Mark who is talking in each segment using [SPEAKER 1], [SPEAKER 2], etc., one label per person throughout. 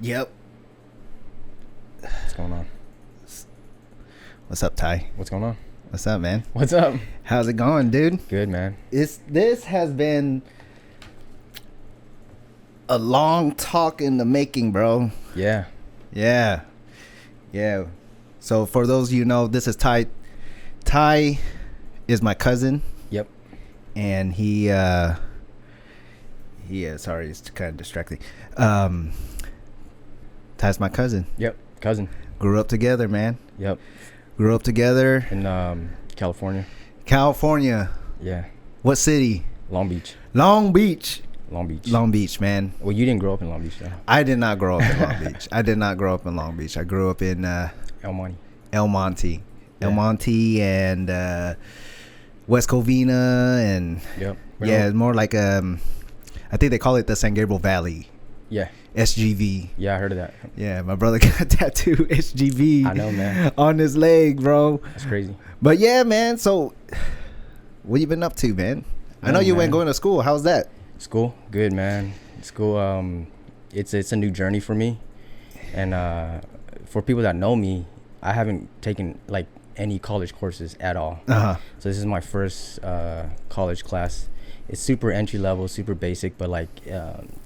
[SPEAKER 1] Yep.
[SPEAKER 2] What's going on?
[SPEAKER 1] What's up, Ty?
[SPEAKER 2] What's going on?
[SPEAKER 1] What's up, man?
[SPEAKER 2] What's up?
[SPEAKER 1] How's it going, dude?
[SPEAKER 2] Good, man.
[SPEAKER 1] This has been a long talk in the making, bro.
[SPEAKER 2] Yeah.
[SPEAKER 1] Yeah. So for those of you who know, this is Ty. Ty is my cousin,
[SPEAKER 2] Yep.
[SPEAKER 1] and he sorry, it's kind of distracting. Ty's my cousin.
[SPEAKER 2] Yep. Cousin.
[SPEAKER 1] Grew up together, man.
[SPEAKER 2] Yep.
[SPEAKER 1] Grew up together.
[SPEAKER 2] In California.
[SPEAKER 1] California.
[SPEAKER 2] Yeah.
[SPEAKER 1] What city?
[SPEAKER 2] Long Beach.
[SPEAKER 1] Long Beach.
[SPEAKER 2] Long Beach.
[SPEAKER 1] Long Beach, man.
[SPEAKER 2] Well, you didn't grow up in Long Beach, though.
[SPEAKER 1] I did not grow up in Long Beach. I did not grow up in Long Beach. I grew up in
[SPEAKER 2] El Monte.
[SPEAKER 1] El Monte.
[SPEAKER 2] Yeah.
[SPEAKER 1] El Monte and West Covina and
[SPEAKER 2] Yep.
[SPEAKER 1] yeah, it's more like I think they call it the San Gabriel Valley.
[SPEAKER 2] Yeah.
[SPEAKER 1] SGV.
[SPEAKER 2] Yeah, I heard of that.
[SPEAKER 1] Yeah, my brother got tattooed SGV.
[SPEAKER 2] I know, man.
[SPEAKER 1] On his leg, bro.
[SPEAKER 2] That's crazy.
[SPEAKER 1] But yeah, man. So, what you been up to, man? I know you went going to school. How's that?
[SPEAKER 2] School, good, man. School, it's a new journey for me, and for people that know me, I haven't taken like any college courses at all.
[SPEAKER 1] Uh-huh.
[SPEAKER 2] So this is my first college class. It's super entry level, super basic, but like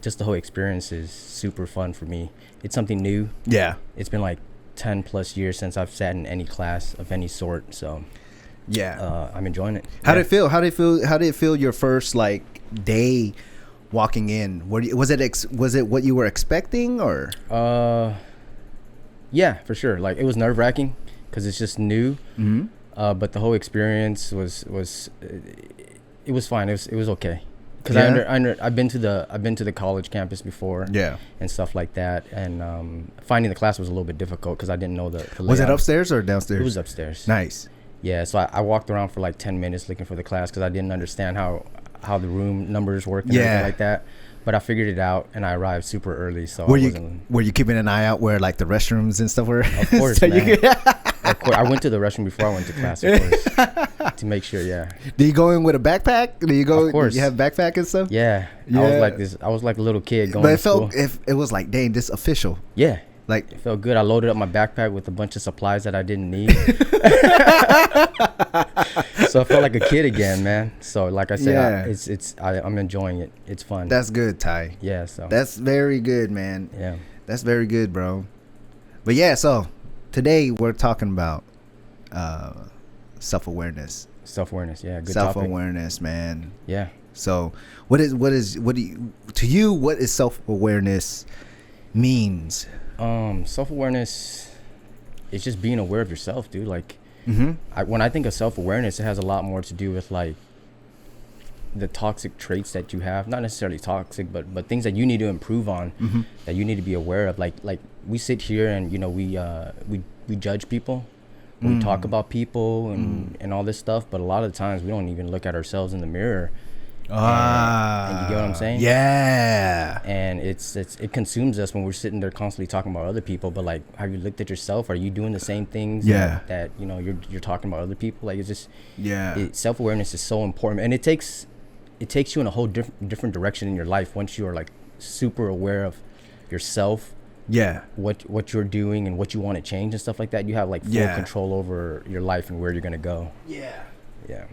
[SPEAKER 2] just the whole experience is super fun for me. It's something new.
[SPEAKER 1] Yeah.
[SPEAKER 2] It's been like 10 plus years since I've sat in any class of any sort, so
[SPEAKER 1] Yeah.
[SPEAKER 2] I'm enjoying it.
[SPEAKER 1] How did it feel? How did it feel your first like day walking in? Was it what you were expecting or?
[SPEAKER 2] Yeah, for sure. Like it was nerve wracking because it's just new.
[SPEAKER 1] Mm-hmm.
[SPEAKER 2] But the whole experience was it was fine. It was okay. Because
[SPEAKER 1] Yeah.
[SPEAKER 2] I've been to the college campus before.
[SPEAKER 1] Yeah.
[SPEAKER 2] And stuff like that. And finding the class was a little bit difficult because I didn't know the
[SPEAKER 1] Was it
[SPEAKER 2] layout.
[SPEAKER 1] upstairs or downstairs?
[SPEAKER 2] It was upstairs.
[SPEAKER 1] Nice.
[SPEAKER 2] Yeah. So I walked around for like 10 minutes looking for the class because I didn't understand how the room numbers work and everything like that. But I figured it out and I arrived super early. So
[SPEAKER 1] Were you keeping an eye out where like the restrooms and stuff were?
[SPEAKER 2] Of course,
[SPEAKER 1] So
[SPEAKER 2] man. Of course. I went to the restroom before I went to class, of course, to make sure. Yeah.
[SPEAKER 1] Do you go in with a backpack? Do you go?
[SPEAKER 2] Of course.
[SPEAKER 1] You have backpack and stuff?
[SPEAKER 2] Yeah. I was like a little kid going
[SPEAKER 1] But
[SPEAKER 2] to
[SPEAKER 1] it
[SPEAKER 2] school.
[SPEAKER 1] felt it was like, dang, this official.
[SPEAKER 2] Yeah.
[SPEAKER 1] Like
[SPEAKER 2] It felt good. I loaded up my backpack with a bunch of supplies that I didn't need. So I felt like a kid again, man. So like I said, I'm enjoying it. It's fun.
[SPEAKER 1] that's good, Ty.
[SPEAKER 2] Yeah. So
[SPEAKER 1] That's very good, man.
[SPEAKER 2] yeah.
[SPEAKER 1] That's very good, bro. But yeah, so today we're talking about self-awareness.
[SPEAKER 2] Self-awareness. Yeah. Good topic.
[SPEAKER 1] Self-awareness, man.
[SPEAKER 2] Yeah.
[SPEAKER 1] So what do you to you what is self-awareness means?
[SPEAKER 2] Self-awareness is just being aware of yourself, dude. Like
[SPEAKER 1] Mm-hmm.
[SPEAKER 2] when I think of self-awareness, it has a lot more to do with like the toxic traits that you have, not necessarily toxic, but things that you need to improve on,
[SPEAKER 1] Mm-hmm.
[SPEAKER 2] that you need to be aware of. Like we sit here and we judge people, we talk about people and all this stuff, but a lot of the times we don't even look at ourselves in the mirror. And you get what I'm saying?
[SPEAKER 1] Yeah.
[SPEAKER 2] And it consumes us when we're sitting there constantly talking about other people. But like, have you looked at yourself? Are you doing the same things
[SPEAKER 1] Yeah.
[SPEAKER 2] that you're talking about other people? Like, it's just self-awareness is so important, and it takes you in a whole different direction in your life once you are like super aware of yourself.
[SPEAKER 1] Yeah.
[SPEAKER 2] What you're doing and what you want to change and stuff like that. You have like full control over your life and where you're gonna go.
[SPEAKER 1] Yeah.
[SPEAKER 2] Yeah.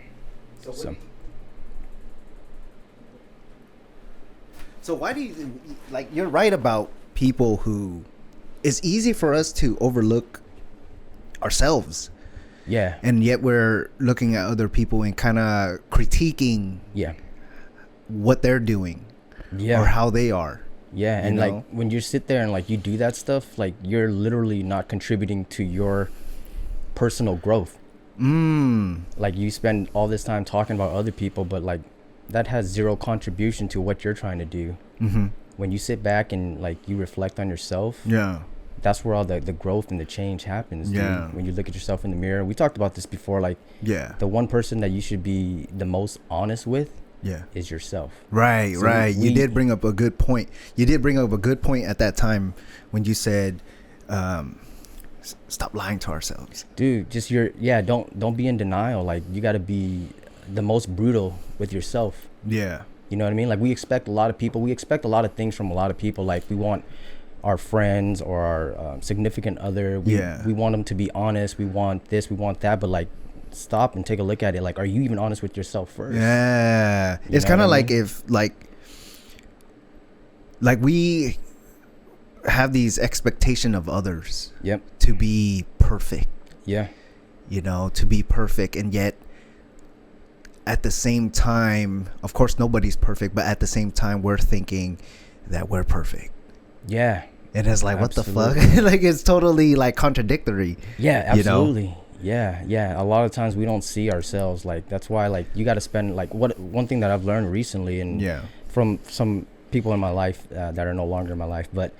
[SPEAKER 1] So why do you like? You're right about people who. It's easy for us to overlook ourselves,
[SPEAKER 2] Yeah.
[SPEAKER 1] and yet we're looking at other people and kind of critiquing
[SPEAKER 2] Yeah.
[SPEAKER 1] what they're doing
[SPEAKER 2] Yeah.
[SPEAKER 1] or how they are.
[SPEAKER 2] Yeah,
[SPEAKER 1] you
[SPEAKER 2] and
[SPEAKER 1] know?
[SPEAKER 2] like when you sit there and like you do that stuff, like you're literally not contributing to your personal growth. Like you spend all this time talking about other people, but like that has zero contribution to what you're trying to do.
[SPEAKER 1] Mm-hmm.
[SPEAKER 2] When you sit back and like you reflect on yourself,
[SPEAKER 1] Yeah.
[SPEAKER 2] that's where all the growth and the change happens. Dude.
[SPEAKER 1] Yeah.
[SPEAKER 2] When you look at yourself in the mirror, we talked about this before. Like
[SPEAKER 1] Yeah.
[SPEAKER 2] the one person that you should be the most honest with
[SPEAKER 1] Yeah.
[SPEAKER 2] is yourself.
[SPEAKER 1] Right,
[SPEAKER 2] So
[SPEAKER 1] right. You
[SPEAKER 2] we-
[SPEAKER 1] did bring up a good point. You did bring up a good point at that time when you said, stop lying to ourselves.
[SPEAKER 2] Dude, just don't be in denial. Like you got to be the most brutal with yourself.
[SPEAKER 1] Yeah.
[SPEAKER 2] You know what I mean? Like we expect a lot of things from a lot of people. Like we want our friends or our significant other. We want them to be honest. We want this, we want that, but like, stop and take a look at it. Like, are you even honest with yourself first?
[SPEAKER 1] Yeah. It's kind of like if like we have these expectation of others to be perfect.
[SPEAKER 2] Yeah.
[SPEAKER 1] You know, to be perfect, and yet at the same time, of course nobody's perfect, but at the same time we're thinking that we're perfect.
[SPEAKER 2] Yeah.
[SPEAKER 1] And it's like, absolutely. What the fuck? Like, it's totally like contradictory.
[SPEAKER 2] Yeah, absolutely.
[SPEAKER 1] You know?
[SPEAKER 2] Yeah. A lot of times we don't see ourselves. Like, that's why, like, you got to spend, like, one thing that I've learned recently, and from some people in my life that are no longer in my life, but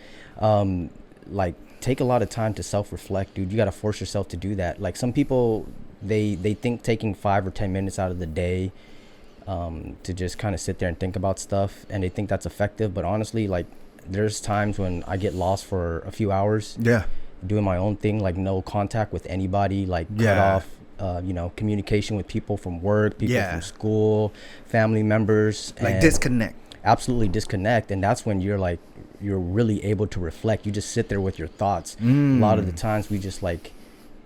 [SPEAKER 2] like, take a lot of time to self-reflect, dude. You got to force yourself to do that. Like, some people, they think taking 5 or 10 minutes out of the day to just kind of sit there and think about stuff, and they think that's effective. But honestly, like, there's times when I get lost for a few hours doing my own thing, like no contact with anybody, like cut off you know, communication with people from work, people from school, family members,
[SPEAKER 1] like disconnect.
[SPEAKER 2] Absolutely disconnect. And that's when you're really able to reflect. You just sit there with your thoughts. A lot of the times we just like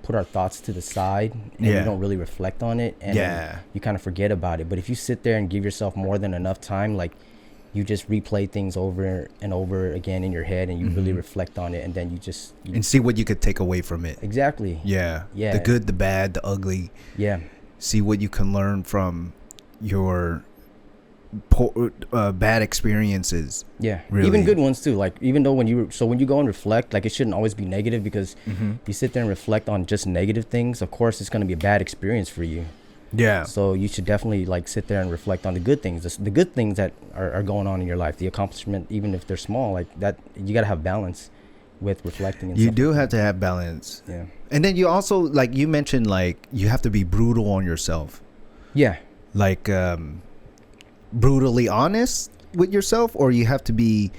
[SPEAKER 2] put our thoughts to the side and you don't really reflect on it, and you kind of forget about it. But if you sit there and give yourself more than enough time, like, you just replay things over and over again in your head, and you really reflect on it, and then you
[SPEAKER 1] and see what you could take away from it.
[SPEAKER 2] Exactly.
[SPEAKER 1] Yeah. The good, the bad, the ugly.
[SPEAKER 2] Yeah.
[SPEAKER 1] See what you can learn from your bad experiences.
[SPEAKER 2] Yeah.
[SPEAKER 1] Really.
[SPEAKER 2] Even good ones too. Like, even though when you go and reflect, like, it shouldn't always be negative, because if you sit there and reflect on just negative things, of course it's going to be a bad experience for you. Yeah. So you should definitely like sit there and reflect on the good things, the good things that are going on in your life, the accomplishment, even if they're small, like that. You got to have balance with reflecting. And
[SPEAKER 1] you do have to have balance.
[SPEAKER 2] Yeah.
[SPEAKER 1] And then you also, like you mentioned, like, you have to be brutal on yourself. Yeah. Like brutally honest with yourself, or you have to be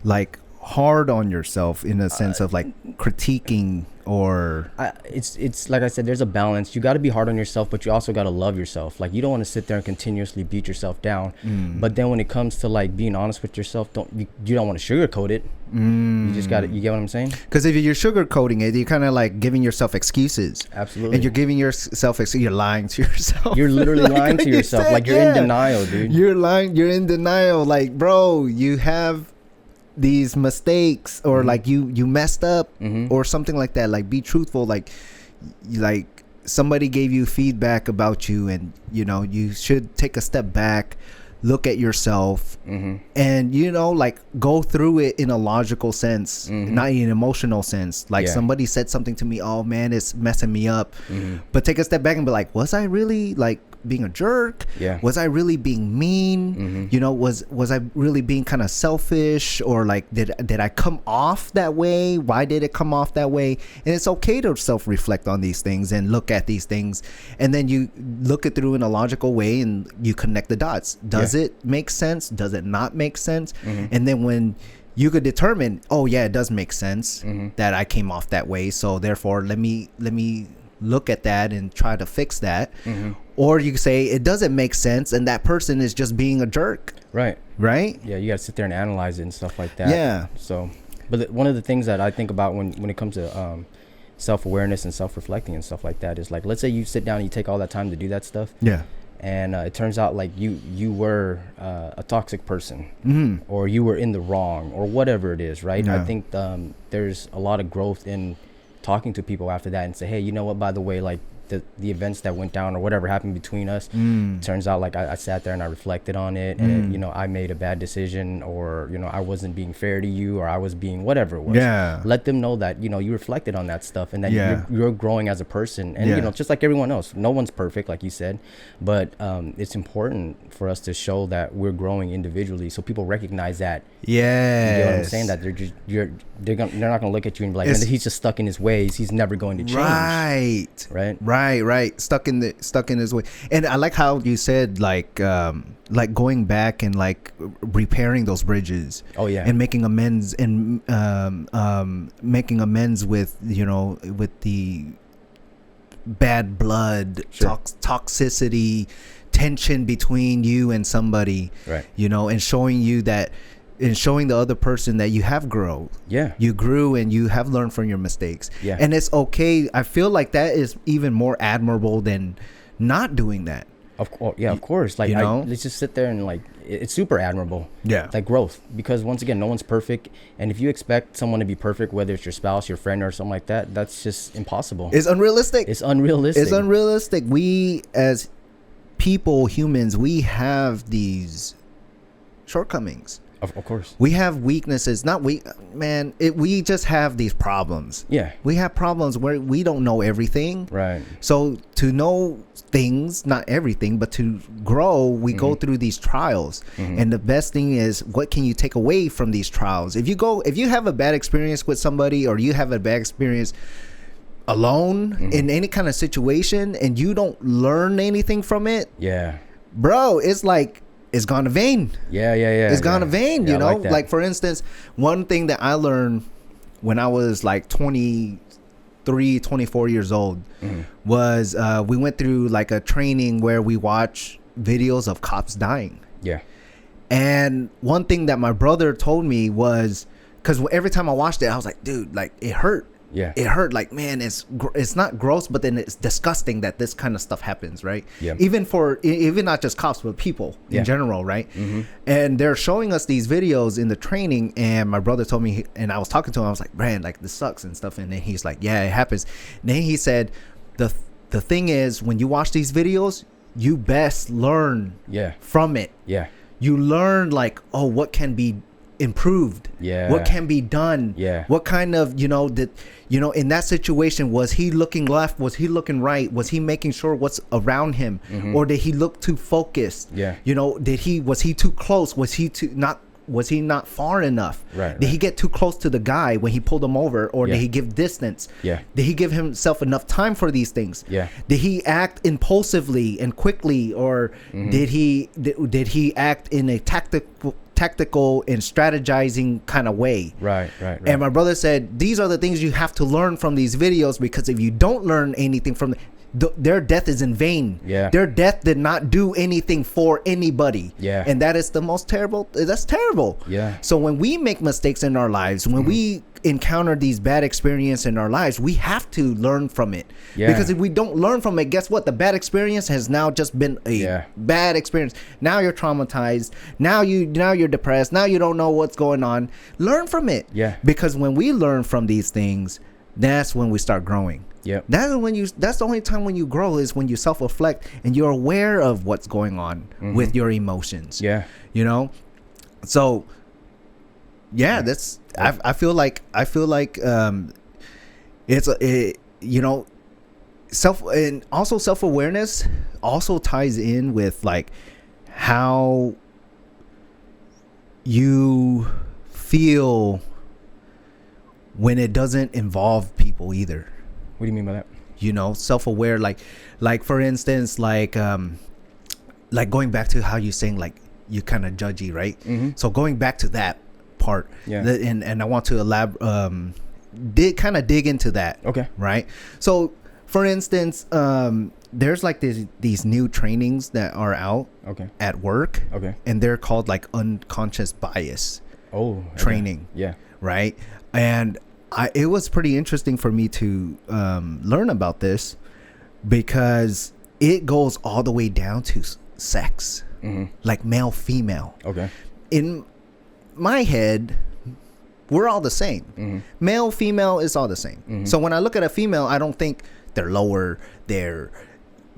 [SPEAKER 1] like hard on yourself in a sense of like critiquing, or
[SPEAKER 2] it's like I said, there's a balance. You got to be hard on yourself, but you also got to love yourself. Like, you don't want to sit there and continuously beat yourself down. But then when it comes to like being honest with yourself, you don't want to sugarcoat it. You just got to, you get what I'm saying?
[SPEAKER 1] Because if you're sugarcoating it, you're kind of like giving yourself excuses. Absolutely. And you're giving yourself you're lying to yourself.
[SPEAKER 2] You're literally like, lying to yourself. Said, like, you're in denial, dude.
[SPEAKER 1] You're lying. You're in denial. Like, bro, you have these mistakes, or like you messed up, or something like that. Like, be truthful. Like somebody gave you feedback about you, and you know, you should take a step back, look at yourself, and you know, like, go through it in a logical sense, not in an emotional sense. Like, somebody said something to me, oh man, it's messing me up, but take a step back and be like, was I really like being a jerk? Was I really being mean? You know, was I really being kind of selfish, or like did I come off that way? Why did it come off that way? And it's okay to self-reflect on these things and look at these things, and then you look it through in a logical way, and you connect the dots. Does it make sense? Does it not make sense? And then when you could determine, oh yeah, it does make sense that I came off that way, so therefore let me look at that and try to fix that. Or you say it doesn't make sense, and that person is just being a jerk. Right.
[SPEAKER 2] Yeah, you got to sit there and analyze it and stuff like that. Yeah. So, but one of the things that I think about when it comes to self-awareness and self-reflecting and stuff like that is, like, let's say you sit down and you take all that time to do that stuff. Yeah. And it turns out like you were a toxic person, or you were in the wrong, or whatever it is, right? I think there's a lot of growth in talking to people after that and say, hey, you know what, by the way, like, the events that went down or whatever happened between us, turns out like I sat there and I reflected on it, and you know, I made a bad decision, or you know, I wasn't being fair to you, or I was being whatever it was. Let them know that, you know, you reflected on that stuff, and that you're growing as a person, and you know, just like everyone else, no one's perfect, like you said, but it's important for us to show that we're growing individually, so people recognize that. You know what I'm saying? That they're not gonna look at you and be like, he's just stuck in his ways, he's never going to change.
[SPEAKER 1] Right. Stuck in his way. And I like how you said like going back and like repairing those bridges. And making amends, and making amends with, you know, with the bad blood, toxicity, tension between you and somebody. You know, and showing you that in showing the other person that you have grown.
[SPEAKER 2] Yeah.
[SPEAKER 1] You grew and you have learned from your mistakes.
[SPEAKER 2] Yeah.
[SPEAKER 1] And it's okay. I feel like that is even more admirable than not doing that.
[SPEAKER 2] Of course. Yeah, of course. Like, let's just sit there and like, it's super admirable.
[SPEAKER 1] Yeah.
[SPEAKER 2] Like growth, because once again, no one's perfect. And if you expect someone to be perfect, whether it's your spouse, your friend, or something like that, that's just impossible.
[SPEAKER 1] It's unrealistic.
[SPEAKER 2] It's unrealistic.
[SPEAKER 1] It's unrealistic. We as people, humans, we have these shortcomings.
[SPEAKER 2] Of course.
[SPEAKER 1] We have weaknesses. Not weak, man. We just have these problems.
[SPEAKER 2] Yeah.
[SPEAKER 1] We have problems where we don't know everything.
[SPEAKER 2] Right.
[SPEAKER 1] So to know things, not everything, but to grow, we go through these trials. And the best thing is, what can you take away from these trials? If you have a bad experience with somebody, or you have a bad experience alone in any kind of situation, and you don't learn anything from it,
[SPEAKER 2] Yeah.
[SPEAKER 1] bro, it's like, it's gone to vain.
[SPEAKER 2] Yeah.
[SPEAKER 1] It's gone to vain,
[SPEAKER 2] Yeah,
[SPEAKER 1] you know?
[SPEAKER 2] like that.
[SPEAKER 1] Like, for instance, one thing that I learned when I was like 23, 24 years old was we went through like a training where we watch videos of cops dying.
[SPEAKER 2] Yeah.
[SPEAKER 1] And one thing that my brother told me was, because every time I watched it, I was like, dude, like, it hurt.
[SPEAKER 2] Yeah.
[SPEAKER 1] It hurt. Like, man, it's not gross, but then it's disgusting that this kind of stuff happens, right?
[SPEAKER 2] Yeah.
[SPEAKER 1] Even not just cops, but people in general, right? And they're showing us these videos in the training, and my brother told me, and I was talking to him, I was like, Brand, like, this sucks and stuff. And then he's like, yeah, it happens. And then he said, the thing is, when you watch these videos, you best learn from it.
[SPEAKER 2] Yeah.
[SPEAKER 1] You learn, like, oh, what can be improved, what can be done, what kind of, in that situation, was he looking left, was he looking right, was he making sure what's around him, or did he look too focused, was he too close, was he not far enough, did he get too close to the guy when he pulled him over, or did he give distance, did he give himself enough time for these things, did he act impulsively and quickly, or did he act in a tactical and strategizing kind of way. Right. And my brother said, these are the things you have to learn from these videos, because if you don't learn anything from their death is in vain. Their death did not do anything for anybody. And that is the most terrible. That's terrible. So when we make mistakes in our lives, when we encounter these bad experiences in our lives, we have to learn from it. Because if we don't learn from it, guess what? The bad experience has now just been a bad experience. Now you're traumatized. Now you're depressed. Now you don't know what's going on. Learn from it. Because when we learn from these things, that's when we start growing. That's the only time when you grow, is when you self-reflect and you're aware of what's going on with your emotions. So that's I feel like self-awareness also ties in with like how you feel when it doesn't involve people either.
[SPEAKER 2] What do you mean by that?
[SPEAKER 1] Self-aware, like for instance, like going back to how you're saying, like, you kind of judgy, right? So going back to that part, and I want to dig into that. Okay. Right. So for instance, there's like these new trainings that are out at work. And they're called like unconscious bias training. Right. And it was pretty interesting for me to learn about this, because it goes all the way down to sex, like male, female. In my head, we're all the same. Male, female is all the same. So when I look at a female, I don't think they're lower. They're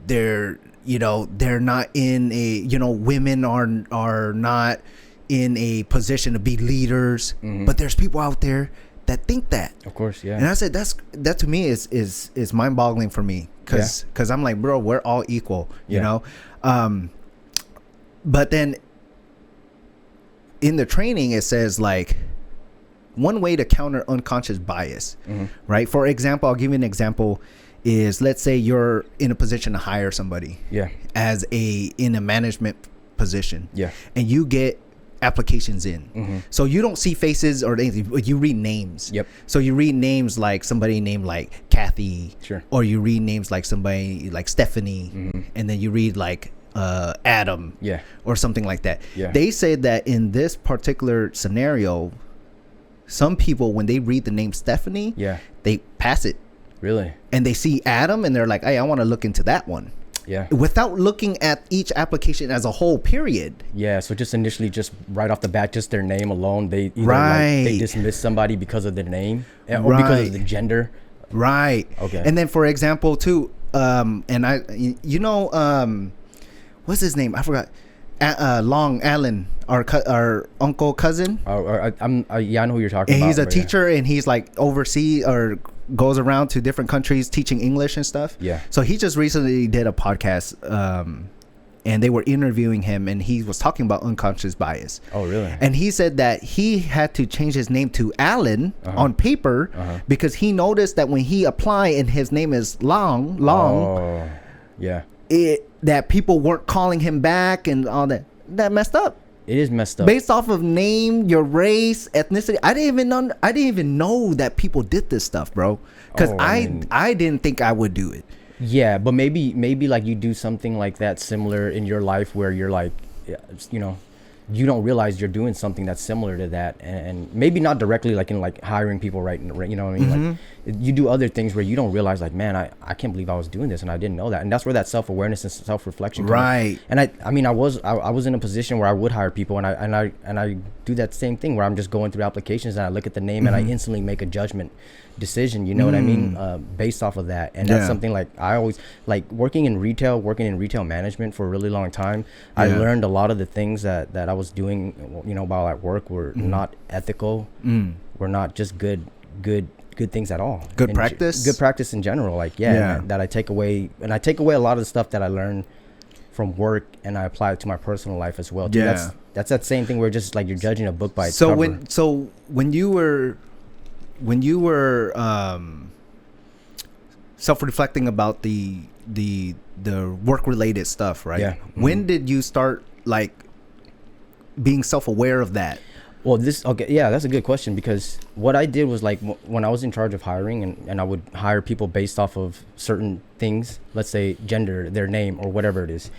[SPEAKER 1] not in a, women are not in a position to be leaders. But there's people out there that think that. Of course, yeah. And I said that to me is mind-boggling for me, because I'm like, bro, we're all equal, you know. But then in the training, it says like one way to counter unconscious bias, right? For example, I'll give you an example. Is, let's say you're in a position to hire somebody, in a management position, and you get applications in. So you don't see faces or anything, but you read names. So you read names like somebody named like Kathy, or you read names like somebody like Stephanie, and then you read like Adam,
[SPEAKER 2] Yeah.
[SPEAKER 1] or something like that.
[SPEAKER 2] Yeah.
[SPEAKER 1] They said that in this particular scenario, some people, when they read the name Stephanie,
[SPEAKER 2] Yeah.
[SPEAKER 1] they pass it,
[SPEAKER 2] Really?
[SPEAKER 1] and they see Adam, and they're like, hey, I want to look into that one.
[SPEAKER 2] Yeah.
[SPEAKER 1] Without looking at each application as a whole, period.
[SPEAKER 2] Yeah. So just initially, just right off the bat, just their name alone, they either
[SPEAKER 1] Right.
[SPEAKER 2] they dismiss somebody because of their name or because of the gender.
[SPEAKER 1] Right.
[SPEAKER 2] Okay.
[SPEAKER 1] And then, for example, too, and I, what's his name? I forgot. Long Allen, our uncle cousin.
[SPEAKER 2] Yeah, I know who you're talking
[SPEAKER 1] And
[SPEAKER 2] about.
[SPEAKER 1] he's a
[SPEAKER 2] but yeah.
[SPEAKER 1] teacher, and he's like overseas or goes around to different countries teaching English and stuff.
[SPEAKER 2] Yeah.
[SPEAKER 1] So he just recently did a podcast, and they were interviewing him, and he was talking about unconscious bias.
[SPEAKER 2] Oh, really?
[SPEAKER 1] And he said that he had to change his name to Allen on paper because he noticed that when he applied and his name is Long,
[SPEAKER 2] Oh, yeah.
[SPEAKER 1] that people weren't calling him back and all that. That messed up.
[SPEAKER 2] It is messed up.
[SPEAKER 1] Based off of name, your race, ethnicity. I didn't even know that people did this stuff, bro. Because I didn't think I would do it.
[SPEAKER 2] Yeah, but maybe like you do something like that similar in your life where you're like, you know, you don't realize you're doing something that's similar to that, and maybe not directly like in like hiring people, right? You know what I mean? Like you do other things where you don't realize, like, man, I can't believe I was doing this and I didn't know that, and that's where that self-awareness and self-reflection comes.
[SPEAKER 1] Right.
[SPEAKER 2] And I mean I was in a position where I would hire people, and I do that same thing where I'm just going through applications and I look at the name and I instantly make a judgment decision, you know what I mean, based off of that. And that's something like I always like working in retail management for a really long time. I learned a lot of the things that I was doing, you know, while at work were not ethical, were not just good things at all.
[SPEAKER 1] Good practice
[SPEAKER 2] in general, like that I take away, and I take away a lot of the stuff that I learned from work and I apply it to my personal life as well too. That's that same thing where just like you're judging a book by its cover.
[SPEAKER 1] When you were self-reflecting about the work related stuff, right?
[SPEAKER 2] Yeah.
[SPEAKER 1] When did you start like being self-aware of that?
[SPEAKER 2] Well, that's a good question, because what I did was like when I was in charge of hiring and I would hire people based off of certain things, let's say gender, their name, or whatever it is.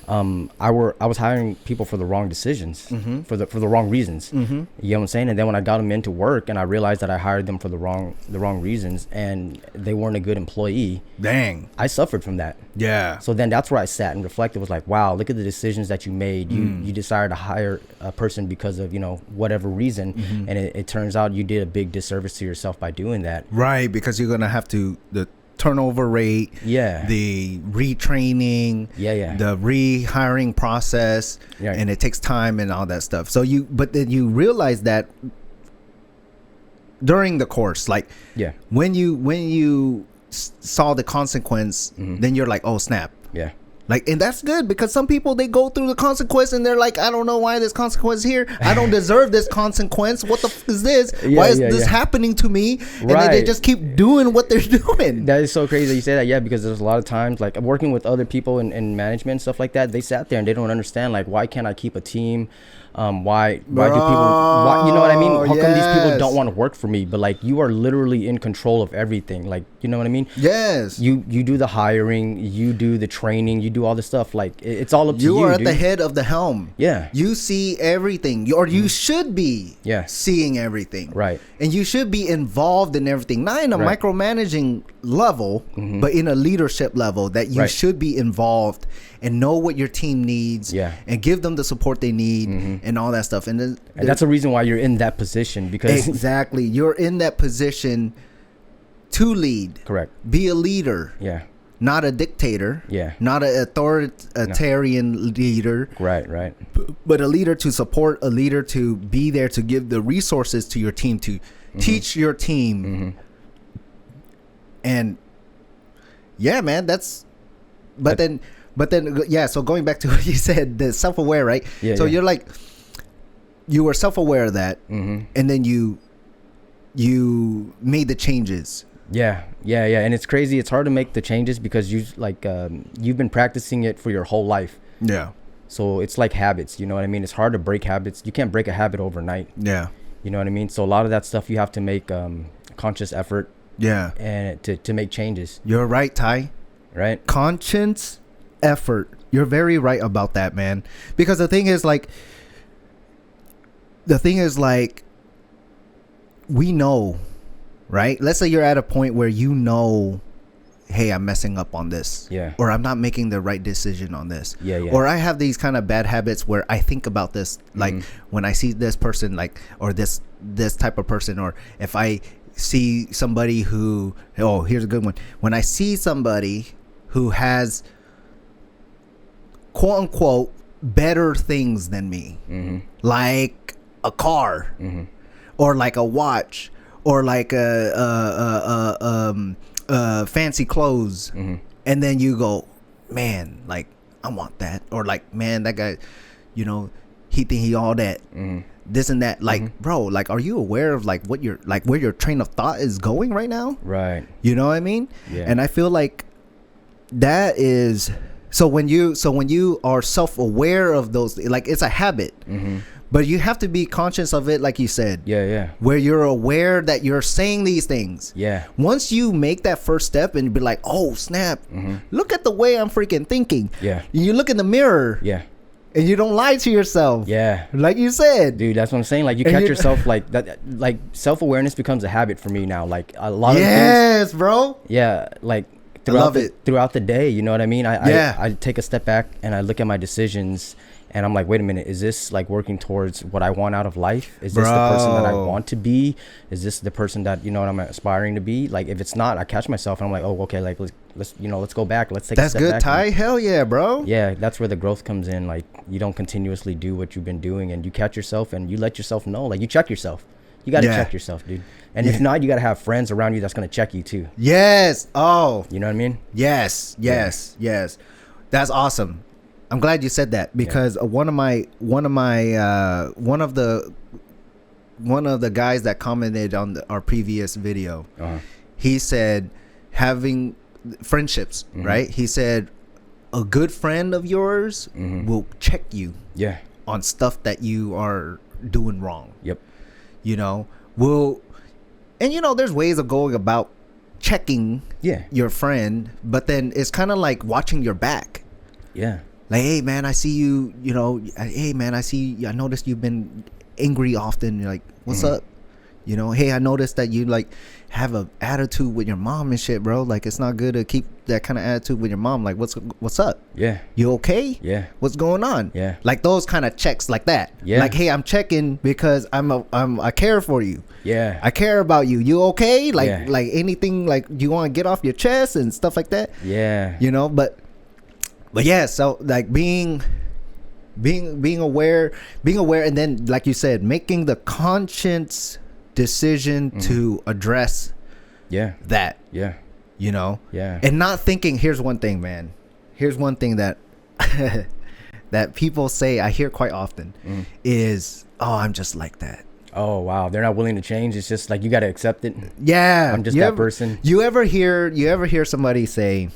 [SPEAKER 2] I was hiring people for the wrong decisions, for the wrong reasons. You know what I'm saying? And then when I got them into work and I realized that I hired them for the wrong reasons and they weren't a good employee.
[SPEAKER 1] Dang.
[SPEAKER 2] I suffered from that.
[SPEAKER 1] Yeah.
[SPEAKER 2] So then that's where I sat and reflected, was like, wow, look at the decisions that you made. You decided to hire a person because of, you know, whatever reason. And it turns out you did a big disservice to yourself by doing that.
[SPEAKER 1] Right. Because you're going to have to, the turnover rate, the retraining, the rehiring process, and it takes time and all that stuff. So but then you realize that during the course, like when you saw the consequence, then you're like, oh snap. Like, and that's good, because some people, they go through the consequence and they're like, I don't know why this consequence here. I don't deserve this consequence. What the f is this? Why is this happening to me? And then they just keep doing what they're doing.
[SPEAKER 2] That is so crazy that you say that. Yeah, because there's a lot of times, like working with other people in management and stuff like that, they sat there and they don't understand, like, why can't I keep a team? Why do people, you know what I mean? How come these people don't want to work for me? But like, you are literally in control of everything. Like, you know what I mean?
[SPEAKER 1] Yes.
[SPEAKER 2] You do the hiring, you do the training, you do all this stuff. Like, it's all up to you.
[SPEAKER 1] You are at the head of the helm.
[SPEAKER 2] Yeah.
[SPEAKER 1] You see everything, or you should be seeing everything.
[SPEAKER 2] Right.
[SPEAKER 1] And you should be involved in everything, not in a micromanaging level, but in a leadership level, that you should be involved and know what your team needs and give them the support they need and all that stuff. And
[SPEAKER 2] that's a reason why you're in that position, because
[SPEAKER 1] exactly, you're in that position to lead.
[SPEAKER 2] Correct.
[SPEAKER 1] Be a leader.
[SPEAKER 2] Yeah.
[SPEAKER 1] Not a dictator.
[SPEAKER 2] Yeah.
[SPEAKER 1] Not an authoritarian leader.
[SPEAKER 2] Right.
[SPEAKER 1] But a leader to support, a leader to be there to give the resources to your team, to teach your team. And yeah, man, that's, but then, so going back to what you said, the self-aware, right? So you're like, you were self-aware of that, and then you made the changes.
[SPEAKER 2] Yeah. And it's crazy. It's hard to make the changes because you've been practicing it for your whole life.
[SPEAKER 1] Yeah.
[SPEAKER 2] So it's like habits, you know what I mean? It's hard to break habits. You can't break a habit overnight.
[SPEAKER 1] Yeah.
[SPEAKER 2] You know what I mean? So a lot of that stuff you have to make conscious effort.
[SPEAKER 1] Yeah.
[SPEAKER 2] And to make changes.
[SPEAKER 1] You're right, Ty.
[SPEAKER 2] Right?
[SPEAKER 1] Conscious effort You're very right about that, man. Because the thing is like we know, right? Let's say you're at a point where you know, hey, I'm messing up on this.
[SPEAKER 2] Yeah.
[SPEAKER 1] Or I'm not making the right decision on this.
[SPEAKER 2] Yeah, yeah.
[SPEAKER 1] Or I have these kind of bad habits where I think about this, like when I see this person, like, or this type of person, or if I see somebody who, oh, here's a good one. When I see somebody who has quote unquote better things than me, like a car, or like a watch, or like fancy clothes, and then you go, man, like I want that, or like, man, that guy, you know, he think he all that, this and that, like, bro, like, are you aware of like what your, like, where your train of thought is going right now?
[SPEAKER 2] Right.
[SPEAKER 1] You know what I mean?
[SPEAKER 2] Yeah.
[SPEAKER 1] And I feel like that is, so when you are self-aware of those, like, it's a habit, but you have to be conscious of it, like you said.
[SPEAKER 2] Yeah.
[SPEAKER 1] Where you're aware that you're saying these things.
[SPEAKER 2] Yeah.
[SPEAKER 1] Once you make that first step and be like, oh snap, look at the way I'm freaking thinking.
[SPEAKER 2] Yeah.
[SPEAKER 1] You look in the mirror.
[SPEAKER 2] Yeah.
[SPEAKER 1] And you don't lie to yourself.
[SPEAKER 2] Yeah.
[SPEAKER 1] Like you said.
[SPEAKER 2] Dude, that's what I'm saying. Like, you catch yourself like that. Like, self-awareness becomes a habit for me now. Like, a lot of things.
[SPEAKER 1] Yes, bro.
[SPEAKER 2] Yeah. Like,
[SPEAKER 1] I love it.
[SPEAKER 2] throughout the day, you know what I mean?
[SPEAKER 1] Yeah.
[SPEAKER 2] I take a step back and I look at my decisions and I'm like, wait a minute, is this like working towards what I want out of life? Is this the person that I want to be? Is this the person that, you know, what I'm aspiring to be? Like, if it's not, I catch myself and I'm like, oh, okay, like let's you know, let's go back. Let's take a step back.
[SPEAKER 1] That's good, Ty. Hell yeah, bro.
[SPEAKER 2] Yeah, that's where the growth comes in. Like, you don't continuously do what you've been doing, and you catch yourself and you let yourself know. Like, you check yourself. You got to check yourself, dude. And if not, you got to have friends around you that's going to check you too.
[SPEAKER 1] Yes. Oh.
[SPEAKER 2] You know what I mean?
[SPEAKER 1] Yes. That's awesome. I'm glad you said that, because one of the guys that commented on our previous video, he said having friendships, right? He said a good friend of yours will check you on stuff that you are doing wrong.
[SPEAKER 2] Yep.
[SPEAKER 1] You know, and you know, there's ways of going about checking your friend, but then it's kind of like watching your back.
[SPEAKER 2] Yeah.
[SPEAKER 1] Like, hey man, I see you, you know, hey man, I noticed you've been angry often. You're like, what's up? You know, hey, I noticed that you like have a attitude with your mom and shit, bro. Like, it's not good to keep that kind of attitude with your mom. Like, what's up? Yeah. You okay?
[SPEAKER 2] Yeah.
[SPEAKER 1] What's going on?
[SPEAKER 2] Yeah.
[SPEAKER 1] Like those kind of checks like that.
[SPEAKER 2] Yeah.
[SPEAKER 1] Like, hey, I'm checking because I care for you.
[SPEAKER 2] Yeah.
[SPEAKER 1] I care about you. You okay? Like, like anything, like you want to get off your chest and stuff like that.
[SPEAKER 2] Yeah.
[SPEAKER 1] You know, but yeah, so like being aware, and then like you said, making the conscious decision to address that, you know, and not thinking, here's one thing, man, here's one thing that that people say, I hear quite often, is, oh, I'm just like that.
[SPEAKER 2] Oh wow, they're not willing to change. It's just like, you got to accept it.
[SPEAKER 1] Yeah,
[SPEAKER 2] I'm just that person.
[SPEAKER 1] You ever hear somebody say,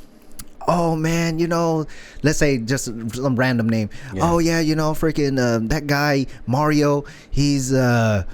[SPEAKER 1] oh man, you know, let's say just some random name. Oh yeah, you know, freaking that guy Mario, he's a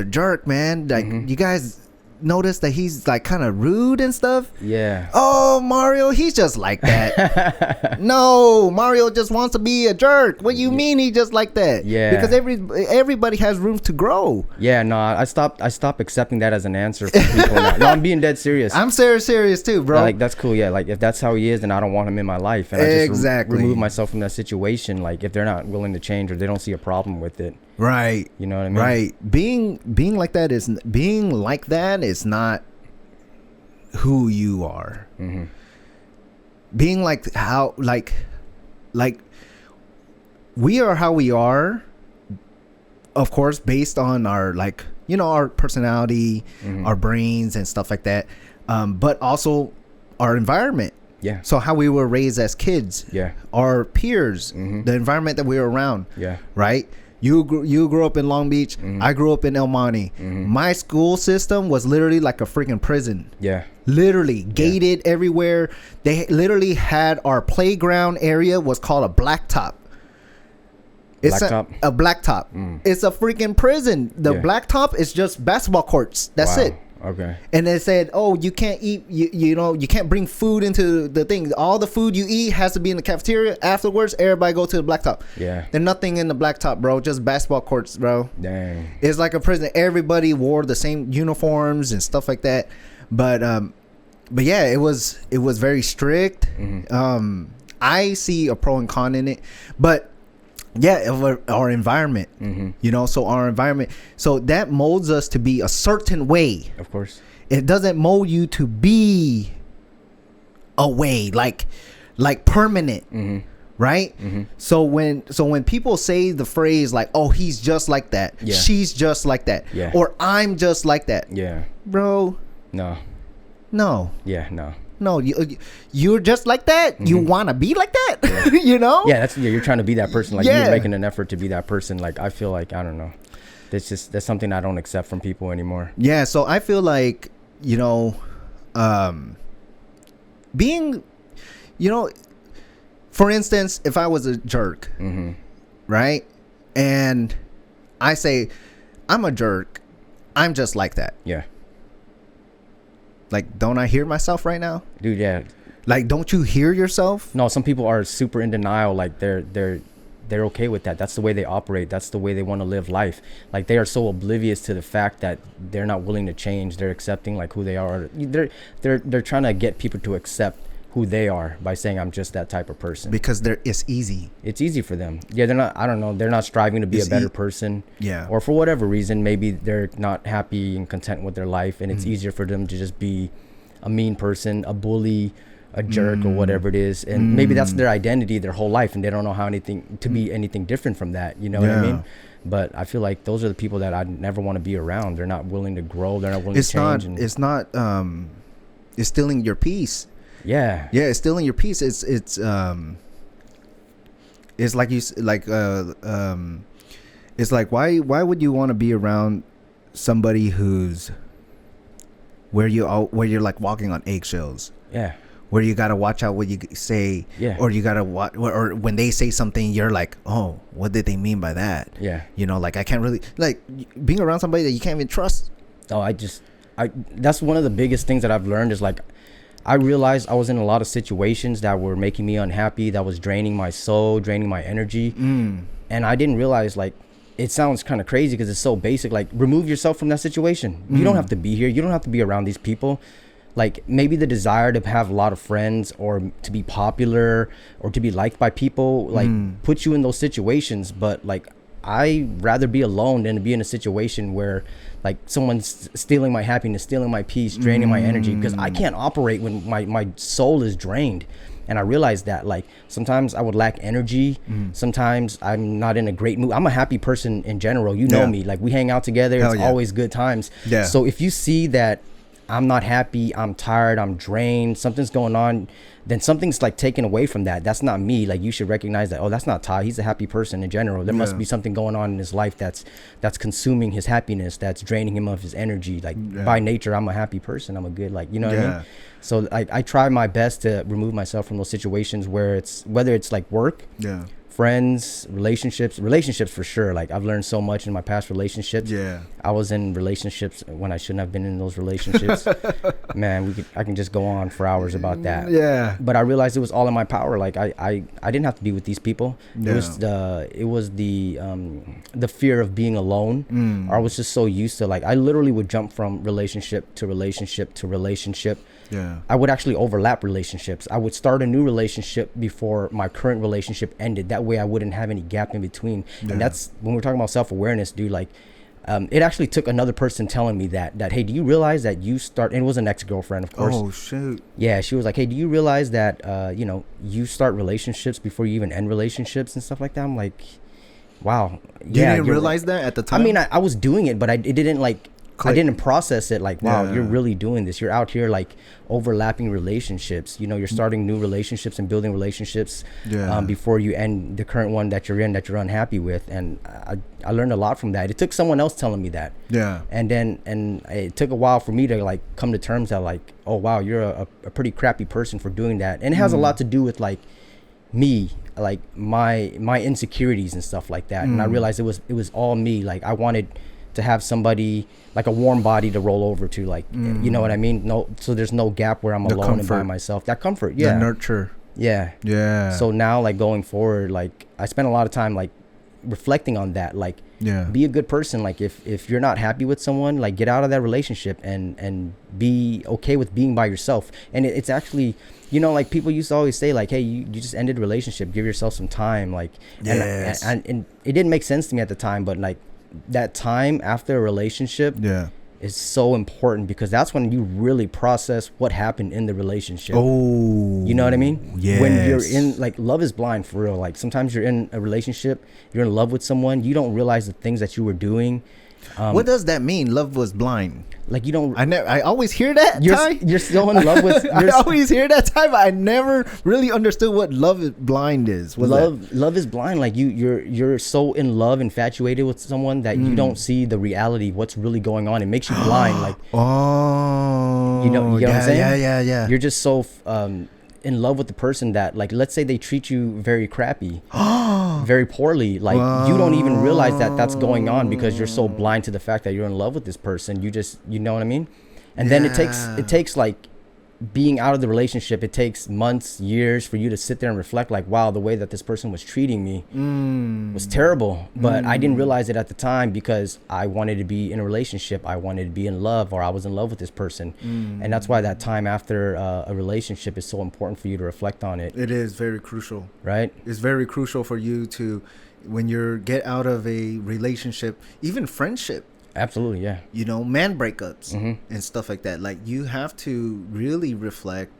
[SPEAKER 1] jerk, man. Like, you guys notice that he's like kind of rude and stuff? Yeah. Oh, Mario, he's just like that. No, Mario just wants to be a jerk. What do you mean he just like that? Yeah. Because everybody has room to grow.
[SPEAKER 2] Yeah, no, I stopped accepting that as an answer for people now. No, I'm being dead serious.
[SPEAKER 1] I'm serious too, bro.
[SPEAKER 2] Like, that's cool. Yeah, like if that's how he is, then I don't want him in my life. And I just remove myself from that situation. Like, if they're not willing to change or they don't see a problem with it.
[SPEAKER 1] Right.
[SPEAKER 2] You know what I mean?
[SPEAKER 1] Right. Being like that is not who you are. Being like how like we are how we are, of course, based on our, like, you know, our personality, our brains and stuff like that, but also our environment. Yeah. So how we were raised as kids. Yeah. Our peers, the environment that we were around. Yeah. Right. You grew up in Long Beach. I grew up in El Monte. My school system was literally like a freaking prison. Yeah. Literally gated everywhere. They literally had our playground area was called a blacktop. It's a blacktop. It's a freaking prison. The blacktop is just basketball courts. That's it.
[SPEAKER 2] Okay.
[SPEAKER 1] And they said, oh, you can't eat, you know, you can't bring food into the thing. All the food you eat has to be in the cafeteria. Afterwards, everybody go to the blacktop.
[SPEAKER 2] Yeah.
[SPEAKER 1] There's nothing in the blacktop, bro. Just basketball courts, bro.
[SPEAKER 2] Dang.
[SPEAKER 1] It's like a prison. Everybody wore the same uniforms and stuff like that. But yeah, it was very strict.
[SPEAKER 2] Mm-hmm.
[SPEAKER 1] I see a pro and con in it, but yeah, our environment, you know, so our environment, so that molds us to be a certain way.
[SPEAKER 2] Of course.
[SPEAKER 1] It doesn't mold you to be a way, like permanent, right? So when people say the phrase like, oh, he's just like that, she's just like that, or I'm just like that, bro, no,
[SPEAKER 2] yeah, no,
[SPEAKER 1] you're just like that. You want to be like that, you know?
[SPEAKER 2] Yeah, you're trying to be that person. Like you're making an effort to be that person. Like I feel like, I don't know, that's something I don't accept from people anymore.
[SPEAKER 1] Yeah, so I feel like, you know, being, you know, for instance, if I was a jerk, right, and I say I'm a jerk, I'm just like that.
[SPEAKER 2] Yeah.
[SPEAKER 1] Like, don't I hear myself right now?
[SPEAKER 2] Dude, yeah.
[SPEAKER 1] Like, don't you hear yourself?
[SPEAKER 2] No, some people are super in denial. Like, they're okay with that. That's the way they operate. That's the way they want to live life. Like, they are so oblivious to the fact that they're not willing to change. They're accepting, like, who they are. They're trying to get people to accept who they are by saying, I'm just that type of person.
[SPEAKER 1] Because it's easy.
[SPEAKER 2] It's easy for them. Yeah, they're not, I don't know, they're not striving to be a better person.
[SPEAKER 1] Yeah.
[SPEAKER 2] Or for whatever reason, maybe they're not happy and content with their life, and it's easier for them to just be a mean person, a bully, a jerk, or whatever it is. And maybe that's their identity their whole life, and they don't know how to be anything different from that. You know what I mean? But I feel like those are the people that I never want to be around. They're not willing to grow. They're not willing to change. It's
[SPEAKER 1] stealing your peace. Yeah, it's stealing your peace. It's like it's like why would you want to be around somebody who's where you're like walking on eggshells?
[SPEAKER 2] Yeah,
[SPEAKER 1] where you gotta watch out what you say. Yeah, or you gotta watch, or when they say something, you're like, oh, what did they mean by that? Yeah, you know, like I can't really, like, being around somebody that you can't even trust.
[SPEAKER 2] Oh, that's one of the biggest things that I've learned is, like, I realized I was in a lot of situations that were making me unhappy, that was draining my soul, draining my energy. And I didn't realize, like, it sounds kind of crazy because it's so basic. Like, remove yourself from that situation. You don't have to be here. You don't have to be around these people. Like, maybe the desire to have a lot of friends or to be popular or to be liked by people, like, put you in those situations. But, like, I'd rather be alone than to be in a situation where, like, someone's stealing my happiness, stealing my peace, draining my energy, because I can't operate when my soul is drained. And I realized that, like, sometimes I would lack energy. Sometimes I'm not in a great mood. I'm a happy person in general. You know me. Like, we hang out together. It's always good times. Yeah. So if you see that I'm not happy, I'm tired, I'm drained, something's going on, then something's, like, taken away from that. That's not me. Like, you should recognize that, oh, that's not Ty. He's a happy person in general. There must be something going on in his life that's consuming his happiness, that's draining him of his energy. Like, by nature, I'm a happy person. I'm a good, like, you know what I mean? So I try my best to remove myself from those situations whether it's like work, friends, relationships for sure. Like, I've learned so much in my past relationships. I was in relationships when I shouldn't have been in those relationships. Man, I can just go on for hours about that. But I realized it was all in my power. Like, I didn't have to be with these people. It was the fear of being alone. I was just so used to, like, I literally would jump from relationship to relationship to relationship. I would actually overlap relationships. I would start a new relationship before my current relationship ended. That way I wouldn't have any gap in between. And that's when we're talking about self-awareness, dude. Like, it actually took another person telling me that hey, do you realize that you start, and it was an ex-girlfriend, of course.
[SPEAKER 1] Oh shoot.
[SPEAKER 2] Yeah, she was like, hey, do you realize that you know, you start relationships before you even end relationships and stuff like that? I'm like, wow.
[SPEAKER 1] You didn't realize that at the time?
[SPEAKER 2] I mean, I was doing it, but it didn't, like, I didn't process it. Like, wow, you're really doing this. You're out here, like, overlapping relationships. You know, you're starting new relationships and building relationships before you end the current one that you're in, that you're unhappy with. And I learned a lot from that. It took someone else telling me that. And it took a while for me to, like, come to terms that, like, oh wow, you're a pretty crappy person for doing that. And it has a lot to do with, like, me, like my insecurities and stuff like that. And I realized it was all me. Like, I wanted to have somebody like a warm body to roll over to, like, you know what I mean? No, so there's no gap where I'm alone and by myself. That comfort,
[SPEAKER 1] the nurture.
[SPEAKER 2] Yeah. So now, like, going forward, like, I spend a lot of time like reflecting on that. Like, be a good person. Like, if you're not happy with someone, like, get out of that relationship and be okay with being by yourself. And it's actually, you know, like, people used to always say, like, hey, you just ended a relationship, give yourself some time. Like, and it didn't make sense to me at the time, but like, that time after a relationship is so important, because that's when you really process what happened in the relationship.
[SPEAKER 1] Oh,
[SPEAKER 2] you know what I mean?
[SPEAKER 1] Yes.
[SPEAKER 2] When you're in, like, love is blind, for real. Like, sometimes you're in a relationship, you're in love with someone, you don't realize the things that you were doing.
[SPEAKER 1] What does that mean? Love was blind.
[SPEAKER 2] Like, you don't.
[SPEAKER 1] I always hear that.
[SPEAKER 2] You're still in love with.
[SPEAKER 1] I always hear that time. I never really understood what love is blind is.
[SPEAKER 2] Love is blind. Like, you're so in love, infatuated with someone that you don't see the reality, what's really going on. It makes you blind. Like,
[SPEAKER 1] oh,
[SPEAKER 2] you know what I'm saying?
[SPEAKER 1] Yeah.
[SPEAKER 2] You're just so in love with the person that, like, let's say they treat you very crappy, very poorly. Like, you don't even realize that that's going on, because you're so blind to the fact that you're in love with this person. You know what I mean? And then it takes like being out of the relationship, it takes months, years for you to sit there and reflect, like, wow, the way that this person was treating me was terrible. But I didn't realize it at the time, because I wanted to be in a relationship, I wanted to be in love, or I was in love with this person. And that's why that time after a relationship is so important for you to reflect on it.
[SPEAKER 1] It is very crucial,
[SPEAKER 2] right?
[SPEAKER 1] It's very crucial for you to, when you get out of a relationship, even friendship.
[SPEAKER 2] Absolutely, yeah.
[SPEAKER 1] You know, man breakups and stuff like that. Like, you have to really reflect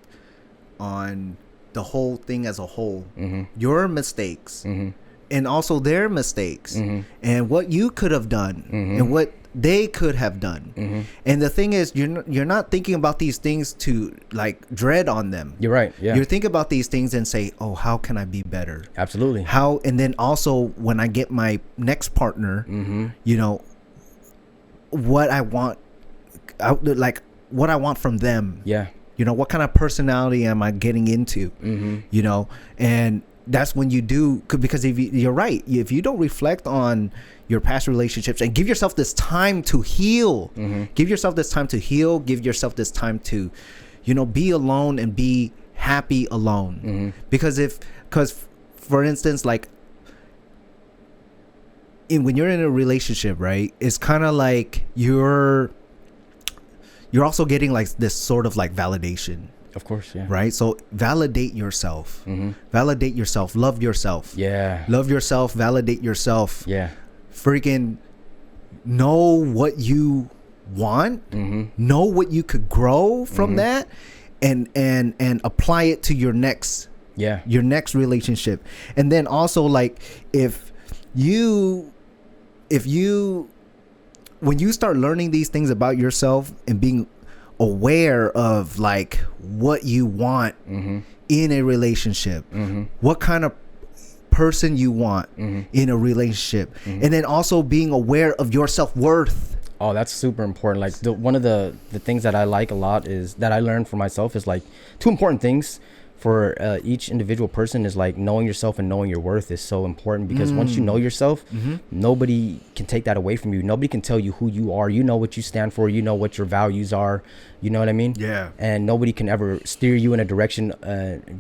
[SPEAKER 1] on the whole thing as a whole. Your mistakes and also their mistakes and what you could have done and what they could have done. And the thing is, you're not thinking about these things to, like, dread on them.
[SPEAKER 2] You're right. Yeah.
[SPEAKER 1] You're thinking about these things and say, oh, how can I be better?
[SPEAKER 2] Absolutely.
[SPEAKER 1] How, and then also when I get my next partner, you know, what I want, like, what I want from them.
[SPEAKER 2] Yeah.
[SPEAKER 1] You know, what kind of personality am I getting into? You know, and that's when you do, because if you're right, if you don't reflect on your past relationships and give yourself this time to heal, give yourself this time to heal, give yourself this time to, you know, be alone and be happy alone. Because for instance, like, when you're in a relationship, right, it's kind of like you're also getting, like, this sort of, like, validation.
[SPEAKER 2] Of course, yeah.
[SPEAKER 1] Right? So validate yourself. Validate yourself. Love yourself.
[SPEAKER 2] Yeah.
[SPEAKER 1] Love yourself. Validate yourself.
[SPEAKER 2] Yeah.
[SPEAKER 1] Freaking know what you want. Know what you could grow from that, and apply it to your next relationship. And then also, like, when you start learning these things about yourself and being aware of, like, what you want in a relationship, what kind of person you want in a relationship, and then also being aware of your self-worth.
[SPEAKER 2] Oh, that's super important. Like, one of the things that I like a lot is that I learned for myself is, like, two important things for each individual person is, like, knowing yourself and knowing your worth is so important, because once you know yourself, nobody can take that away from you. Nobody can tell you who you are. You know what you stand for. You know what your values are. You know what I mean? Yeah. And nobody can ever steer you in a direction,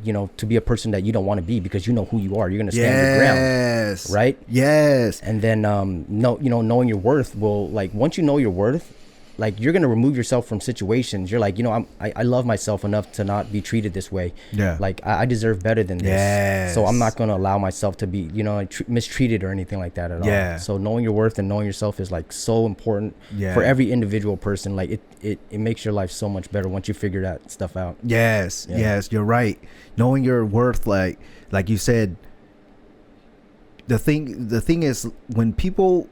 [SPEAKER 2] you know, to be a person that you don't want to be, because you know who you are. You're gonna stand your ground. Right? Yes. And then knowing your worth will, like, once you know your worth, like, you're gonna remove yourself from situations. You're like, you know, I love myself enough to not be treated this way. Yeah. Like, I deserve better than this. Yes. So I'm not gonna allow myself to be, you know, mistreated or anything like that at all. Yeah. So knowing your worth and knowing yourself is, like, so important for every individual person. Like, it makes your life so much better once you figure that stuff out. Yes. Yeah. Yes, you're right. Knowing your worth, like you said, the thing is, when people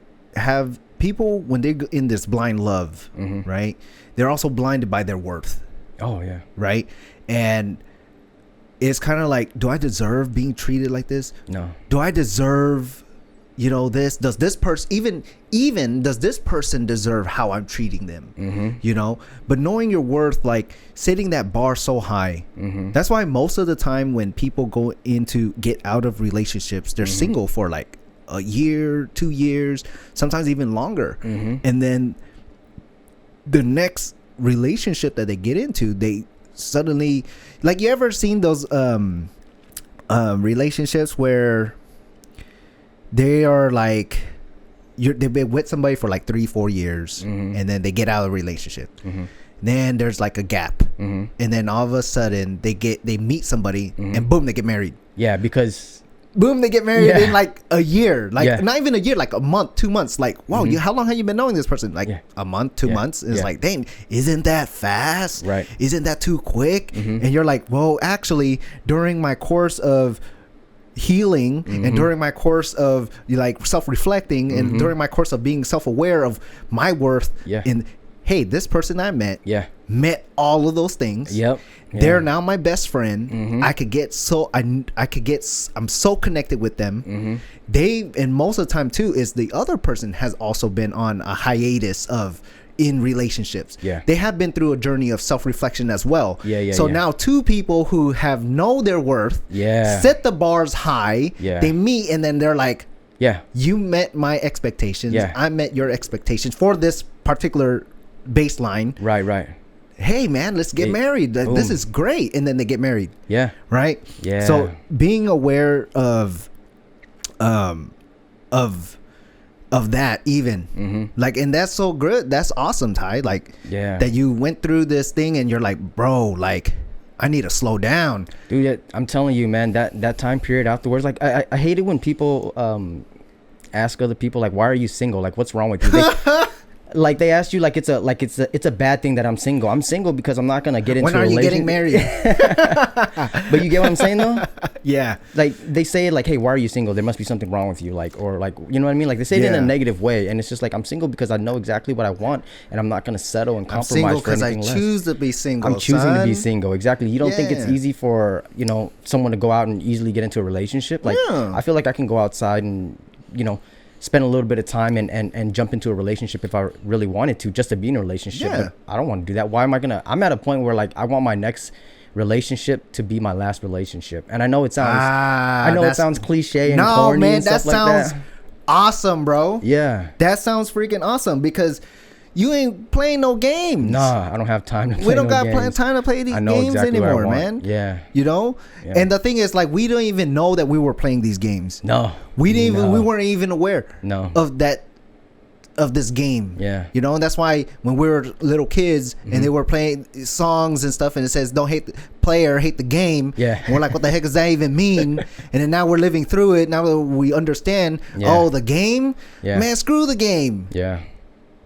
[SPEAKER 2] when they're in this blind love, right, they're also blinded by their worth. Oh yeah. Right. And it's kind of like, do I deserve being treated like this? No. Do I deserve, you know, this? Does this person even does this person deserve how I'm treating them? You know. But knowing your worth, like, setting that bar so high, that's why most of the time when people get out of relationships, they're single for, like,
[SPEAKER 1] a year, 2 years, sometimes even longer. And then the next relationship that they get into, they suddenly, like, you ever seen those relationships where they are like, they've been with somebody for like 3-4 years, and then they get out of a relationship. Then there's like a gap, and then all of a sudden they meet somebody, and boom, they get married.
[SPEAKER 2] Yeah, because
[SPEAKER 1] boom, they get married in like a year, like not even a year, like a month, 2 months. Like, wow, how long have you been knowing this person? Like a month, 2 months. And it's like, dang, isn't that fast?
[SPEAKER 2] Right?
[SPEAKER 1] Isn't that too quick? And you're like, well, actually, during my course of healing, and during my course of like self-reflecting, and during my course of being self-aware of my worth, and hey, this person I met all of those things. They're now my best friend. I could get I'm so connected with them. And most of the time too is the other person has also been on a hiatus in relationships. They have been through a journey of self-reflection as well. So now two people who have know their worth, set the bars high, they meet, and then they're like, you met my expectations, I met your expectations for this particular baseline. Right. Hey man, let's get married. This is great. And then they get married. Right. So being aware of that, even like, and that's so good. That's awesome, Ty. Like, that you went through this thing, and you're like, bro, like, I need to slow down,
[SPEAKER 2] dude. I'm telling you, man, that time period afterwards, like, I hate it when people ask other people, like, why are you single? Like, what's wrong with you? Like, they ask you, like, it's a bad thing that I'm single. I'm single because I'm not gonna get into a relationship.
[SPEAKER 1] When are you getting married?
[SPEAKER 2] But you get what I'm saying, though?
[SPEAKER 1] Yeah.
[SPEAKER 2] Like, they say it like, hey, why are you single? There must be something wrong with you, like, or like, you know what I mean? Like, they say it in a negative way, and it's just like, I'm single because I know exactly what I want, and I'm not gonna settle and compromise for anything less.
[SPEAKER 1] I choose to be single.
[SPEAKER 2] I'm choosing to be single. Exactly. You don't think it's easy for, you know, someone to go out and easily get into a relationship? Like, I feel like I can go outside and, you know, spend a little bit of time and jump into a relationship if I really wanted to, just to be in a relationship. But I don't want to do that. Why am I gonna? I'm at a point where, like, I want my next relationship to be my last relationship. And I know it sounds it sounds cliche and corny and stuff like that. No, man, that sounds
[SPEAKER 1] awesome, bro.
[SPEAKER 2] Yeah.
[SPEAKER 1] That sounds freaking awesome, because you ain't playing no games.
[SPEAKER 2] Nah, I don't have time to play.
[SPEAKER 1] We don't got time to play these games anymore, man.
[SPEAKER 2] Yeah.
[SPEAKER 1] You know? Yeah. And the thing is, like, we don't even know that we were playing these games.
[SPEAKER 2] No.
[SPEAKER 1] We weren't even aware of this game.
[SPEAKER 2] Yeah.
[SPEAKER 1] You know, and that's why when we were little kids and they were playing songs and stuff, and it says, don't hate the player, hate the game.
[SPEAKER 2] Yeah.
[SPEAKER 1] And we're like, what the heck does that even mean? And then now we're living through it. Now that we understand, the game?
[SPEAKER 2] Yeah.
[SPEAKER 1] Man, screw the game.
[SPEAKER 2] Yeah.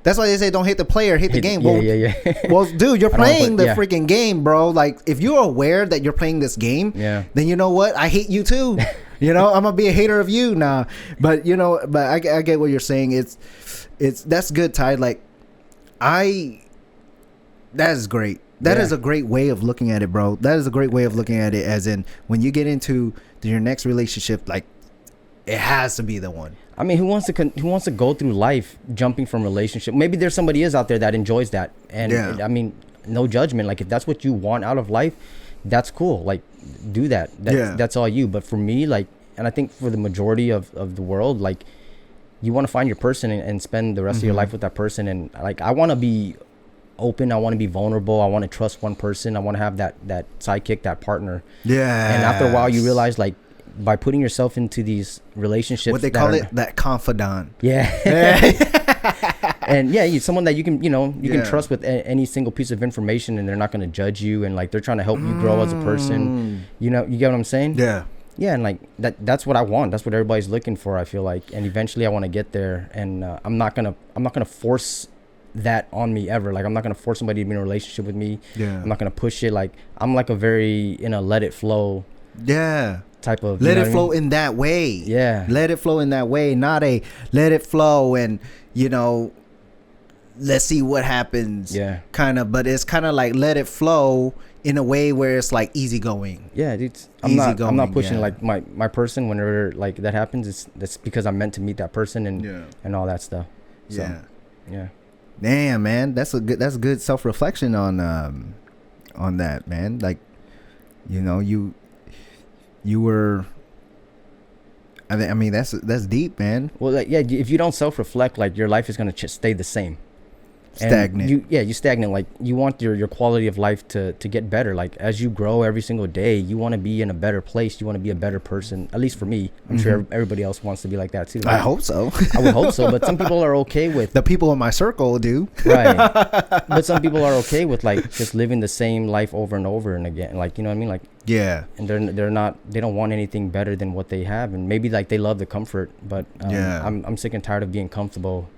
[SPEAKER 1] That's why they say don't hate the player, hate the game.
[SPEAKER 2] Yeah.
[SPEAKER 1] Well, dude, you're playing the freaking game, bro. Like, if you're aware that you're playing this game, then you know what? I hate you too. You know, I'm gonna be a hater of you now. But you know, I get what you're saying. That's good, Ty. Like, that is great. That is a great way of looking at it, bro. That is a great way of looking at it, as in, when you get into your next relationship, like, it has to be the one.
[SPEAKER 2] I mean, who wants to go through life jumping from relationship? Maybe there's somebody out there that enjoys that, and I mean, no judgment. Like, if that's what you want out of life, that's cool. Like, do that. That's all you. But for me, like, and I think for the majority of the world, like, you want to find your person and spend the rest of your life with that person. And like, I want to be open. I want to be vulnerable. I want to trust one person. I want to have that sidekick, that partner. Yeah. And after a while, you realize, like, by putting yourself into these relationships,
[SPEAKER 1] what they call it, that confidant.
[SPEAKER 2] Yeah. And someone that you can can trust with any single piece of information, and they're not going to judge you, and like, they're trying to help you grow as a person. You know, you get what I'm saying?
[SPEAKER 1] Yeah.
[SPEAKER 2] Yeah, and like that's what I want. That's what everybody's looking for, I feel like. And eventually I want to get there, and I'm not going to force that on me ever. Like, I'm not going to force somebody to be in a relationship with me. Yeah. I'm not going to push it. Like, I'm like a very let it flow.
[SPEAKER 1] Yeah.
[SPEAKER 2] Type of
[SPEAKER 1] let it flow in that way.
[SPEAKER 2] Yeah.
[SPEAKER 1] Let it flow in that way, not a let it flow and, you know, let's see what happens. Yeah. Kind of, but it's kind of like let it flow in a way where it's like easygoing.
[SPEAKER 2] Yeah, dude. I'm not pushing like my person whenever like that happens. That's because I'm meant to meet that person and all that stuff. So, yeah.
[SPEAKER 1] Damn, man, that's good self-reflection on that, man. Like, you know, you were, I mean, that's deep, man.
[SPEAKER 2] Well, like, yeah, if you don't self-reflect, like your life is gonna stay the same.
[SPEAKER 1] Stagnant.
[SPEAKER 2] You stagnant. Like you want your quality of life to get better. Like as you grow every single day, you want to be in a better place. You want to be a better person. At least for me, I'm sure everybody else wants to be like that too.
[SPEAKER 1] I hope so.
[SPEAKER 2] I would hope so. But some people are okay with
[SPEAKER 1] the people in my circle do.
[SPEAKER 2] Right. But some people are okay with like just living the same life over and over and again. Like, you know what I mean? Like,
[SPEAKER 1] yeah.
[SPEAKER 2] And they don't want anything better than what they have. And maybe like they love the comfort, but I'm sick and tired of being comfortable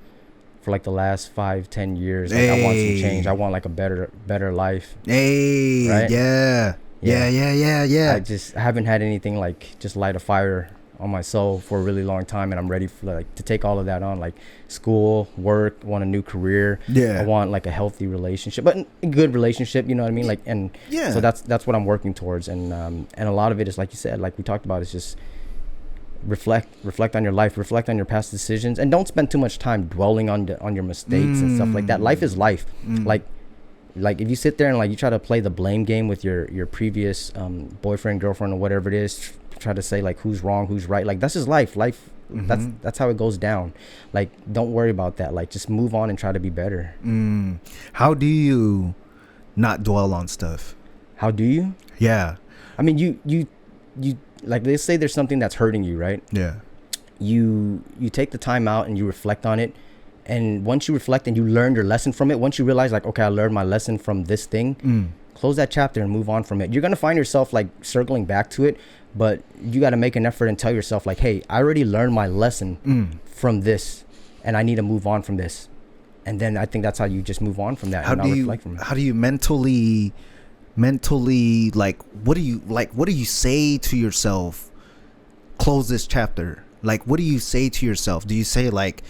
[SPEAKER 2] for like the last 5-10 years. Like, I want some change. I want like a better life.
[SPEAKER 1] Hey,
[SPEAKER 2] right?
[SPEAKER 1] Yeah.
[SPEAKER 2] I haven't had anything like just light a fire on my soul for a really long time, and I'm ready for like to take all of that on, like school, work, want a new career. I want like a healthy relationship, but a good relationship, you know what I mean? Like, and so that's what I'm working towards. And a lot of it is, like you said, like we talked about, it's just reflect on your life, reflect on your past decisions, and don't spend too much time dwelling on your mistakes and stuff like that. Life is life. Like if you sit there and like you try to play the blame game with your previous boyfriend, girlfriend, or whatever it is, try to say like who's wrong, who's right, like that's just life. That's how it goes down. Like, don't worry about that. Like, just move on and try to be better.
[SPEAKER 1] How do you not dwell on stuff?
[SPEAKER 2] How do you?
[SPEAKER 1] Yeah.
[SPEAKER 2] I mean, you like, let's say there's something that's hurting you, right?
[SPEAKER 1] Yeah.
[SPEAKER 2] You take the time out and you reflect on it. And once you reflect and you learn your lesson from it, once you realize like, okay, I learned my lesson from this thing, close that chapter and move on from it. You're going to find yourself like circling back to it, but you got to make an effort and tell yourself like, hey, I already learned my lesson from this and I need to move on from this. And then I think that's how you just move on from that.
[SPEAKER 1] How do you mentally like, what do you say to yourself, close this chapter? Like, what do you say to yourself? Do you say like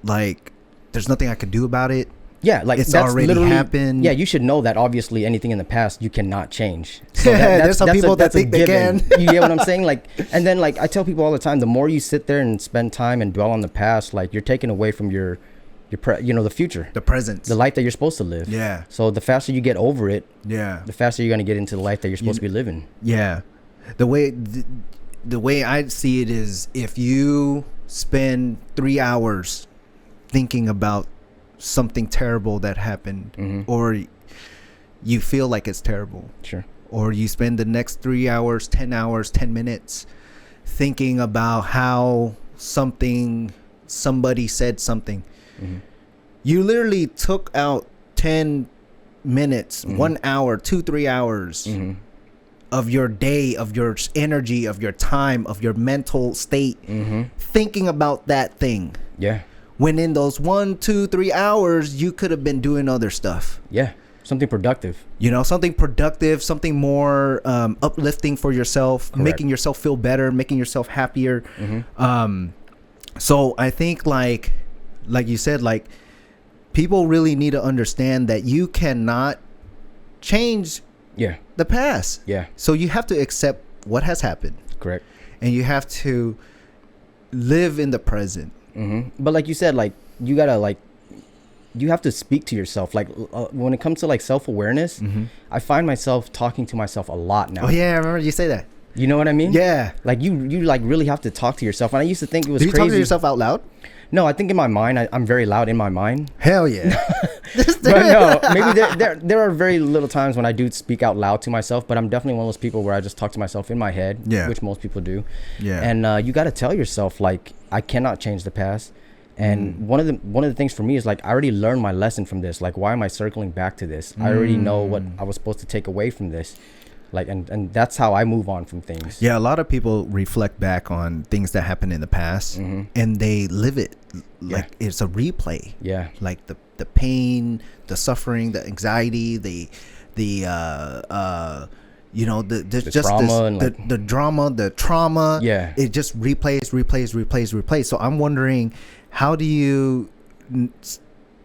[SPEAKER 1] there's nothing I can do about it?
[SPEAKER 2] Yeah, like
[SPEAKER 1] it's
[SPEAKER 2] that's
[SPEAKER 1] already happened.
[SPEAKER 2] Yeah, you should know that obviously anything in the past you cannot change. So
[SPEAKER 1] there's some people that think they can.
[SPEAKER 2] You get what I'm saying? Like, and then like I tell people all the time, the more you sit there and spend time and dwell on the past, like you're taking away from the future,
[SPEAKER 1] the present,
[SPEAKER 2] the life that you're supposed to live.
[SPEAKER 1] Yeah.
[SPEAKER 2] So the faster you get over it,
[SPEAKER 1] the
[SPEAKER 2] faster you're gonna get into the life that you're supposed to be living.
[SPEAKER 1] Yeah. The way I see it is, if you spend 3 hours thinking about something terrible that happened, or you feel like it's terrible,
[SPEAKER 2] sure,
[SPEAKER 1] or you spend the next 3 hours, 10 minutes thinking about how somebody said something, you literally took out 10 minutes, 1 hour, 2-3 hours of your day, of your energy, of your time, of your mental state, thinking about that thing.
[SPEAKER 2] Yeah.
[SPEAKER 1] When in those 1, 2, 3 hours, you could have been doing other stuff.
[SPEAKER 2] Yeah. Something productive.
[SPEAKER 1] Something productive, something more uplifting for yourself,
[SPEAKER 2] Correct.
[SPEAKER 1] making yourself feel better, making yourself happier. So I think like you said, like people really need to understand that you cannot change the past.
[SPEAKER 2] Yeah.
[SPEAKER 1] So you have to accept what has happened.
[SPEAKER 2] Correct.
[SPEAKER 1] And you have to live in the present.
[SPEAKER 2] But like you said, like you gotta like, you have to speak to yourself. Like when it comes to like self-awareness, I find myself talking to myself a lot now.
[SPEAKER 1] Oh yeah, I remember you say that.
[SPEAKER 2] You know what I mean?
[SPEAKER 1] Yeah.
[SPEAKER 2] Like you like really have to talk to yourself. And I used to think it was crazy.
[SPEAKER 1] Do you talk to yourself out loud?
[SPEAKER 2] No, I think in my mind, I'm very loud in my mind.
[SPEAKER 1] Hell yeah.
[SPEAKER 2] But no, maybe there are very little times when I do speak out loud to myself, but I'm definitely one of those people where I just talk to myself in my head, which most people do. Yeah. And you got to tell yourself, like, I cannot change the past. And one of the things for me is like, I already learned my lesson from this. Like, why am I circling back to this? I already know what I was supposed to take away from this. Like, and that's how I move on from things.
[SPEAKER 1] Yeah, a lot of people reflect back on things that happened in the past, and they live it like it's a replay.
[SPEAKER 2] Yeah,
[SPEAKER 1] like the pain, the suffering, the anxiety, the drama, the trauma.
[SPEAKER 2] Yeah,
[SPEAKER 1] it just replays. So I'm wondering, how do you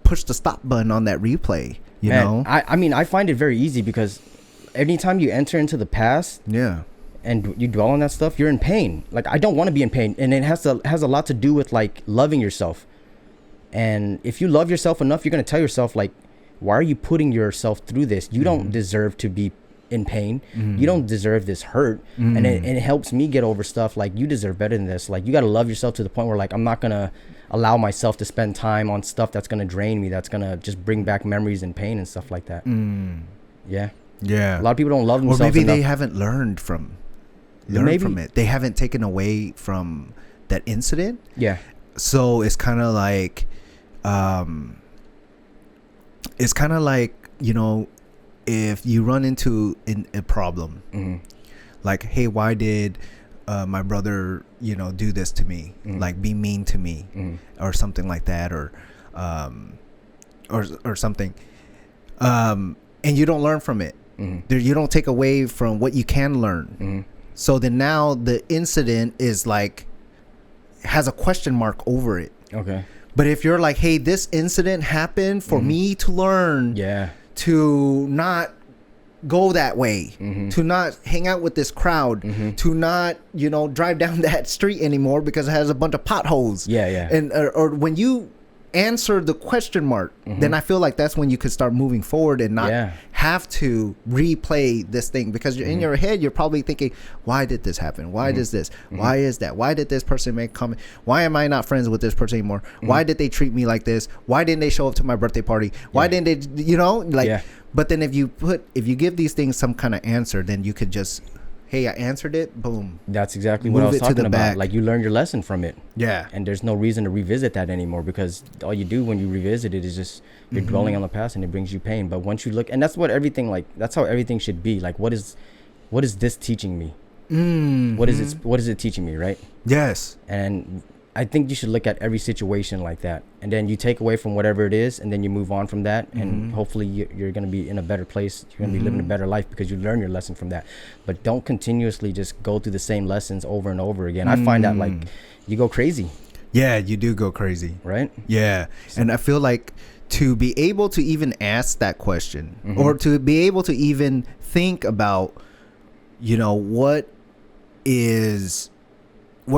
[SPEAKER 1] push the stop button on that replay? You know,
[SPEAKER 2] I mean, I find it very easy because anytime you enter into the past, and you dwell on that stuff, you're in pain. Like, I don't want to be in pain, and it has a lot to do with like loving yourself. And if you love yourself enough, you're gonna tell yourself like, why are you putting yourself through this? You don't deserve to be in pain. You don't deserve this hurt. And it helps me get over stuff like, you deserve better than this. Like, you got to love yourself to the point where, like, I'm not gonna allow myself to spend time on stuff that's gonna drain me, that's gonna just bring back memories and pain and stuff like that. Yeah
[SPEAKER 1] a
[SPEAKER 2] lot of people don't love themselves
[SPEAKER 1] or maybe
[SPEAKER 2] enough.
[SPEAKER 1] they haven't learned from it. They haven't taken away from that incident. So it's kind of like you know, if you run into a problem, like, hey, why did my brother, you know, do this to me, like be mean to me, or something like that, or something, and you don't learn from it. You don't take away from what you can learn. So then now the incident is like, has a question mark over it. But if you're like, hey, this incident happened for me to learn, to not go that way, to not hang out with this crowd, to not, you know, drive down that street anymore because it has a bunch of potholes. And or when you answer the question mark, then I feel like that's when you could start moving forward and not have to replay this thing, because you're in your head, you're probably thinking, why did this happen? Why does this? Why is that? Why did this person make comment? Why am I not friends with this person anymore? Why did they treat me like this? Why didn't they show up to my birthday party? Why didn't they, you know, like, but then if you give these things some kind of answer, then you could just, hey, I answered it, boom. That's exactly what I was talking about. Like, you learned your lesson from it. And there's no reason to revisit that anymore, because all you do when you revisit it is just, you're dwelling on the past and it brings you pain. But once you look, and that's what everything, like, that's how everything should be. Like, what is this teaching me? What is it teaching me, right? And I think you should look at every situation like that, and then you take away from whatever it is, and then you move on from that, and hopefully you're going to be in a better place. You're going to be living a better life because you learn your lesson from that. But don't continuously just go through the same lessons over and over again. I find that, like, you go crazy. You do go crazy, right? And I feel like to be able to even ask that question, or to be able to even think about, you know, what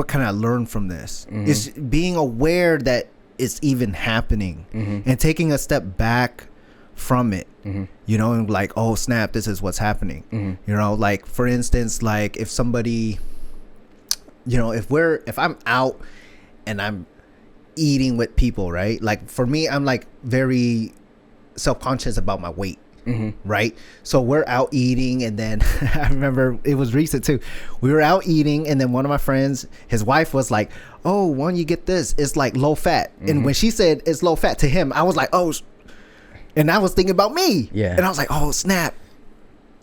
[SPEAKER 1] can I learn from this? Is being aware that it's even happening, and taking a step back from it, you know, and like, oh snap, this is what's happening. You know, like, for instance, like, if somebody, you know, if I'm out and I'm eating with people, right? Like, for me, I'm like very self-conscious about my weight. Right, so we're out eating, and then I remember it was recent too. We were out eating, and then one of my friends, his wife was like, "Oh, why don't you get this? It's like low fat." And when she said it's low fat to him, I was like, "Oh," and I was thinking about me. And I was like, "Oh snap."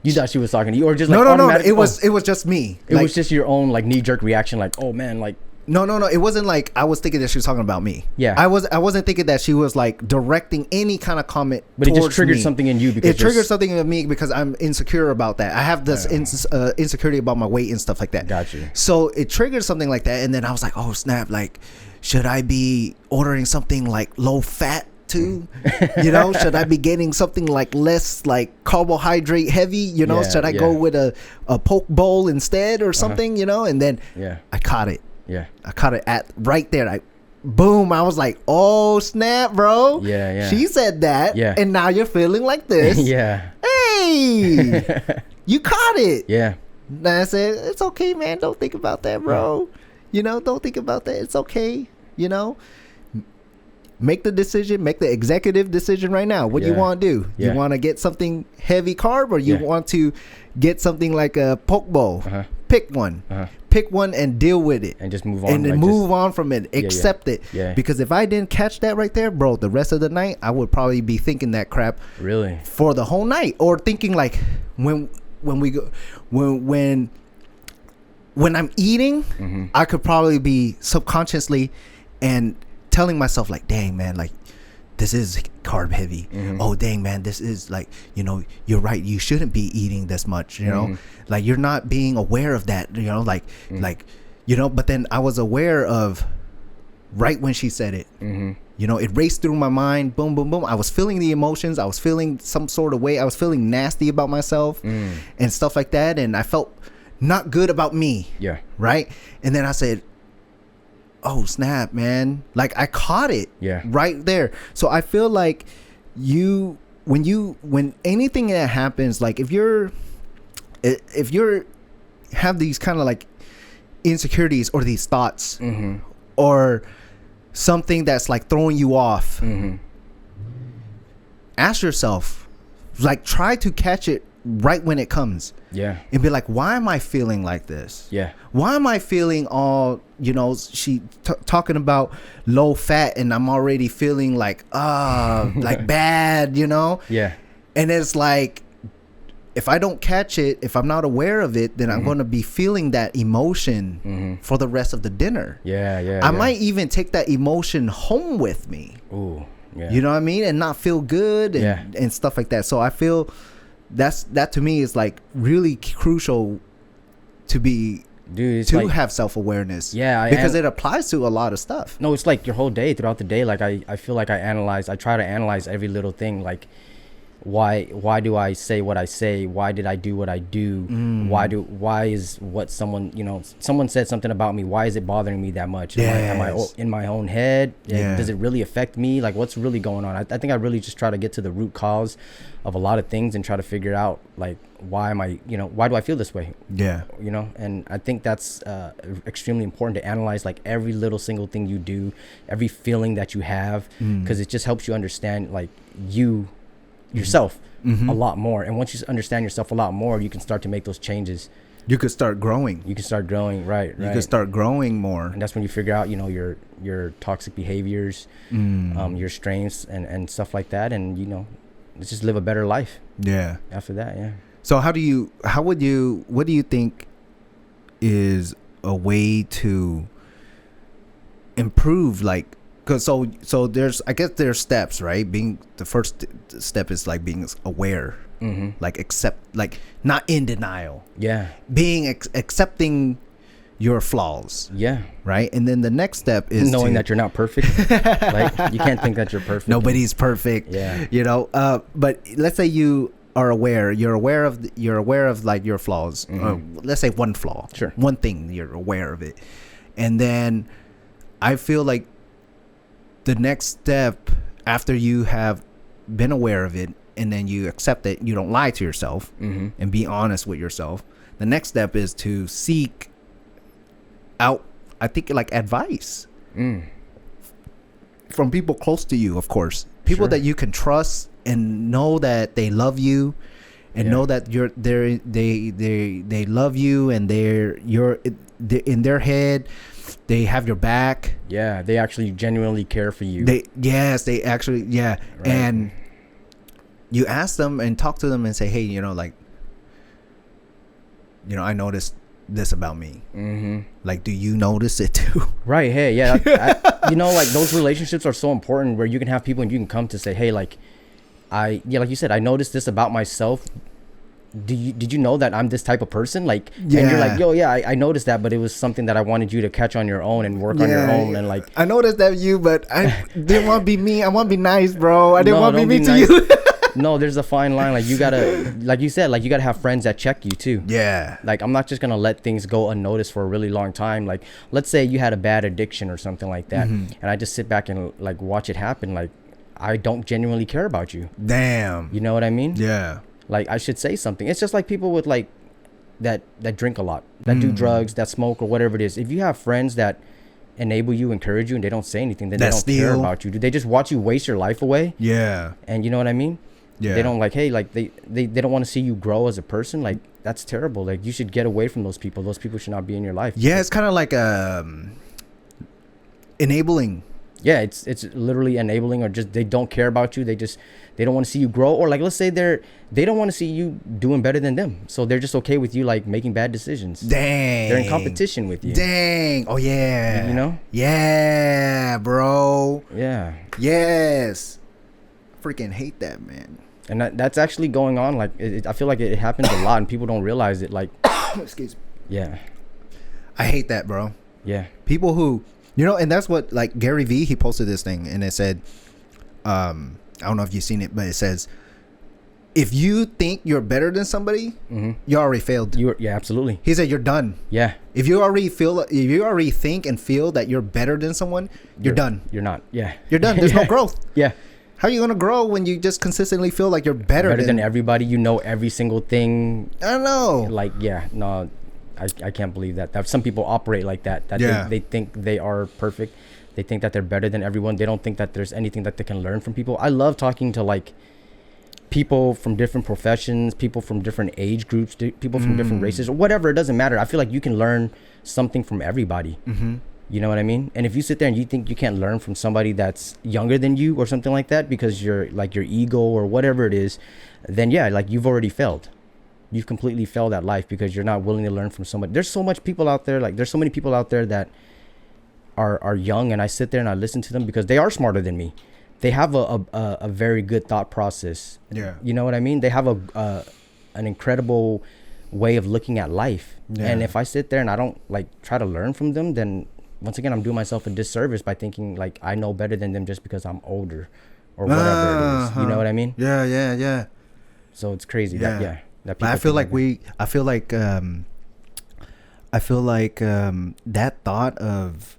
[SPEAKER 1] You thought she was talking to you, or just like no. It was just me. It was just your own like knee jerk reaction, like, "Oh man," like. No. It wasn't like I was thinking that she was talking about me. I wasn't thinking that she was like directing any kind of comment. But it just triggered something in you. Because it triggered something in me because I'm insecure about that. I have this insecurity about my weight and stuff like that. Got you. So it triggered something like that, and then I was like, oh snap! Like, should I be ordering something like low fat too? You know, should I be getting something like less like carbohydrate heavy? You know, should I go with a poke bowl instead or something? You know, and then I caught it. I caught it at right there. Boom. I was like, oh snap, bro. She said that. And now you're feeling like this. Hey, you caught it. And I said, it's okay, man. Don't think about that, bro. You know, don't think about that. It's okay. You know, make the decision, make the executive decision right now. What do you want to do? You want to get something heavy carb, or you want to get something like a poke bowl? Pick one. Pick one and deal with it, and just move on, and then move on from it. Accept it, because if I didn't catch that right there, bro, the rest of the night I would probably be thinking that crap really for the whole night, or thinking like when I'm eating, I could probably be subconsciously and telling myself like, dang man, like this is carb heavy. Oh dang man, this is like, you know, you're right, you shouldn't be eating this much, you know, like you're not being aware of that, you know, like you know. But then I was aware of right when she said it, you know, it raced through my mind, boom boom boom. I was feeling the emotions, I was feeling some sort of way, I was feeling nasty about myself and stuff like that, and I felt not good about me, right. And then I said, oh snap, man, like I caught it right there. So I feel like when anything that happens, like if you're if you're have these kind of like insecurities or these thoughts or something that's like throwing you off, ask yourself, like, try to catch it right when it comes.
[SPEAKER 2] Yeah.
[SPEAKER 1] And be like, why am I feeling like this?
[SPEAKER 2] Yeah.
[SPEAKER 1] Why am I feeling all, she talking about low fat and I'm already feeling like, like bad,
[SPEAKER 2] Yeah.
[SPEAKER 1] And it's like, if I don't catch it, if I'm not aware of it, then I'm going to be feeling that emotion for the rest of the dinner.
[SPEAKER 2] Yeah.
[SPEAKER 1] I might even take that emotion home with me.
[SPEAKER 2] Ooh. Yeah.
[SPEAKER 1] You know what I mean? And not feel good and stuff like that. So I feel that to me is like really crucial to be,
[SPEAKER 2] dude,
[SPEAKER 1] to have self-awareness.
[SPEAKER 2] Yeah.
[SPEAKER 1] Because it applies to a lot of stuff.
[SPEAKER 2] No, it's like your whole day, throughout the day. Like I feel like I try to analyze every little thing. Like, why do I say what I say? Why did I do what I do? Why is what someone said something about me, why is it bothering me that much? Am I in my own head? Does it really affect me? Like, what's really going on? I think I really just try to get to the root cause of a lot of things and try to figure out, like, why do I feel this way?
[SPEAKER 1] Yeah.
[SPEAKER 2] And I think that's extremely important, to analyze like every little single thing you do, every feeling that you have, because it just helps you understand like yourself a lot more. And once you understand yourself a lot more, you can start to make those changes.
[SPEAKER 1] You could start growing.
[SPEAKER 2] Right. You
[SPEAKER 1] could start growing more.
[SPEAKER 2] And that's when you figure out, your toxic behaviors, your strengths and stuff like that. And, let's just live a better life.
[SPEAKER 1] Yeah.
[SPEAKER 2] After that, yeah.
[SPEAKER 1] So what do you think is a way to improve, like, because so there's, I guess there's steps, right? Being the first step is like being aware, like accept, like not in denial.
[SPEAKER 2] Yeah.
[SPEAKER 1] Being accepting your flaws.
[SPEAKER 2] Yeah.
[SPEAKER 1] Right. And then the next step is
[SPEAKER 2] knowing that you're not perfect. Like, you can't think that you're perfect.
[SPEAKER 1] Nobody's perfect.
[SPEAKER 2] Yeah.
[SPEAKER 1] But let's say you're aware of like your flaws. Let's say one flaw.
[SPEAKER 2] Sure.
[SPEAKER 1] One thing, you're aware of it. And then I feel like the next step, after you have been aware of it and then you accept it, you don't lie to yourself and be honest with yourself. The next step is to seek out, I think, like advice from people close to you, of course. People that you can trust and know that they love you and know that they love you and they're in their head. They have your back.
[SPEAKER 2] Yeah, they actually genuinely care for you.
[SPEAKER 1] They actually, yeah. Right. And you ask them and talk to them and say, hey, I noticed this about me. Like, do you notice it too?
[SPEAKER 2] Right. Hey, yeah. Like, those relationships are so important, where you can have people and you can come to say, hey, like, like you said, I noticed this about myself. Did you know that I'm this type of person? Like, and you're like, yo, yeah, I noticed that, but it was something that I wanted you to catch on your own and work on your own. And like,
[SPEAKER 1] I noticed that you, but I didn't want to be me. I want to be nice, bro. I didn't want to be mean to you.
[SPEAKER 2] No, there's a fine line. Like, you gotta, like you said, like, you gotta have friends that check you too.
[SPEAKER 1] Yeah.
[SPEAKER 2] Like, I'm not just gonna let things go unnoticed for a really long time. Like, let's say you had a bad addiction or something like that, and I just sit back and like watch it happen. Like, I don't genuinely care about you.
[SPEAKER 1] Damn.
[SPEAKER 2] You know what I mean?
[SPEAKER 1] Yeah.
[SPEAKER 2] Like, I should say something. It's just like people with like that drink a lot, that do drugs, that smoke, or whatever it is. If you have friends that enable you, encourage you, and they don't say anything, then they don't care about you. Do they just watch you waste your life away?
[SPEAKER 1] Yeah.
[SPEAKER 2] And you know what I mean? Yeah. They don't like, hey, like they don't want to see you grow as a person. Like, that's terrible. Like, you should get away from those people. Those people should not be in your life.
[SPEAKER 1] Yeah, it's kind of like enabling.
[SPEAKER 2] Yeah, it's literally enabling, or just they don't care about you. They don't want to see you grow, or like, let's say they don't want to see you doing better than them, so they're just okay with you like making bad decisions.
[SPEAKER 1] Dang.
[SPEAKER 2] They're in competition with you.
[SPEAKER 1] Dang. Oh yeah.
[SPEAKER 2] You know?
[SPEAKER 1] Yeah, bro.
[SPEAKER 2] Yeah.
[SPEAKER 1] Yes. Freaking hate that, man.
[SPEAKER 2] And that's actually going on. Like, I feel like it happens a lot, and people don't realize it. Like,
[SPEAKER 1] excuse me.
[SPEAKER 2] Yeah.
[SPEAKER 1] I hate that, bro.
[SPEAKER 2] Yeah.
[SPEAKER 1] People who, and that's what, like, Gary Vee, he posted this thing, and it said, I don't know if you've seen it, but it says, if you think you're better than somebody, you already failed.
[SPEAKER 2] Yeah, absolutely.
[SPEAKER 1] He said you're done.
[SPEAKER 2] Yeah.
[SPEAKER 1] If you already think and feel that you're better than someone, you're done.
[SPEAKER 2] You're not. Yeah.
[SPEAKER 1] You're done. There's no growth.
[SPEAKER 2] Yeah.
[SPEAKER 1] How are you gonna grow when you just consistently feel like you're better
[SPEAKER 2] than everybody? You know every single thing.
[SPEAKER 1] I don't know.
[SPEAKER 2] Like, yeah, no, I can't believe that some people operate like that. They think they are perfect. They think that they're better than everyone. They don't think that there's anything that they can learn from people. I love talking to like people from different professions, people from different age groups, people from different races, or whatever. It doesn't matter. I feel like you can learn something from everybody. You know what I mean? And if you sit there and you think you can't learn from somebody that's younger than you or something like that because you're like your ego or whatever it is, then yeah, like you've already failed. You've completely failed at life because you're not willing to learn from somebody. There's so much people out there. Like there's so many people out there that are young, and I sit there and I listen to them because they are smarter than me. They have a very good thought process.
[SPEAKER 1] Yeah.
[SPEAKER 2] You know what I mean? They have an incredible way of looking at life. Yeah. And if I sit there and I don't like try to learn from them, then once again, I'm doing myself a disservice by thinking like I know better than them just because I'm older or whatever it is. You know what I mean?
[SPEAKER 1] Yeah.
[SPEAKER 2] So it's crazy.
[SPEAKER 1] Yeah.
[SPEAKER 2] That
[SPEAKER 1] I feel like that thought of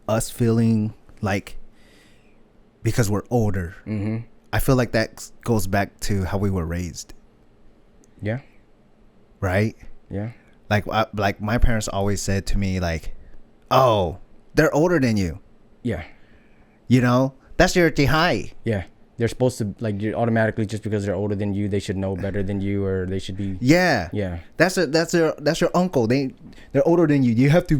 [SPEAKER 1] us feeling like because we're older. I feel like that goes back to how we were raised.
[SPEAKER 2] Yeah.
[SPEAKER 1] Right?
[SPEAKER 2] Yeah.
[SPEAKER 1] Like my parents always said to me like, oh, they're older than you.
[SPEAKER 2] Yeah.
[SPEAKER 1] You know, that's your tihai.
[SPEAKER 2] Yeah. They're supposed to like you automatically just because they're older than you, they should know better than you, or they should be.
[SPEAKER 1] Yeah. That's your uncle. They're older than you. You have to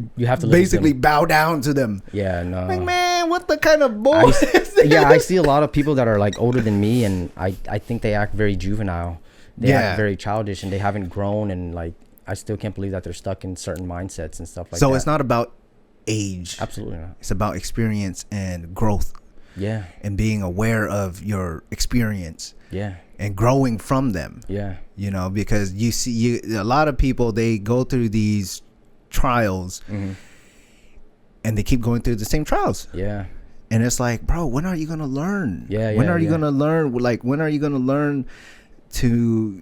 [SPEAKER 1] basically bow down to them.
[SPEAKER 2] Yeah. No.
[SPEAKER 1] Like, man, what the kind of bull?
[SPEAKER 2] I see a lot of people that are like older than me, and I think they act very juvenile. They act very childish, and they haven't grown, and like I still can't believe that they're stuck in certain mindsets and stuff like that.
[SPEAKER 1] So it's not about age.
[SPEAKER 2] Absolutely not.
[SPEAKER 1] It's about experience and growth.
[SPEAKER 2] Yeah.
[SPEAKER 1] And being aware of your experience.
[SPEAKER 2] Yeah.
[SPEAKER 1] And growing from them.
[SPEAKER 2] Yeah.
[SPEAKER 1] You know, because you see a lot of people, they go through these trials and they keep going through the same trials.
[SPEAKER 2] Yeah.
[SPEAKER 1] And it's like, bro, when are you going to learn?
[SPEAKER 2] Yeah.
[SPEAKER 1] When are you going to learn? Like, when are you going to learn to,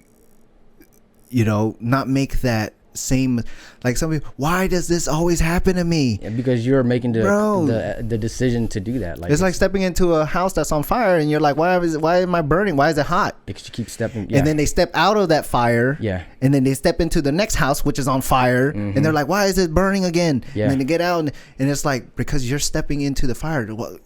[SPEAKER 1] you know, not make that same, like some people, why does this always happen to me?
[SPEAKER 2] Yeah, because you're making the decision to do that. Like
[SPEAKER 1] it's like stepping into a house that's on fire and you're like, why am I burning? Why is it hot?
[SPEAKER 2] Because you keep stepping.
[SPEAKER 1] And then they step out of that fire.
[SPEAKER 2] Yeah.
[SPEAKER 1] And then they step into the next house, which is on fire. And they're like, why is it burning again?
[SPEAKER 2] Yeah.
[SPEAKER 1] And then they get out and it's like, because you're stepping into the fire. Well,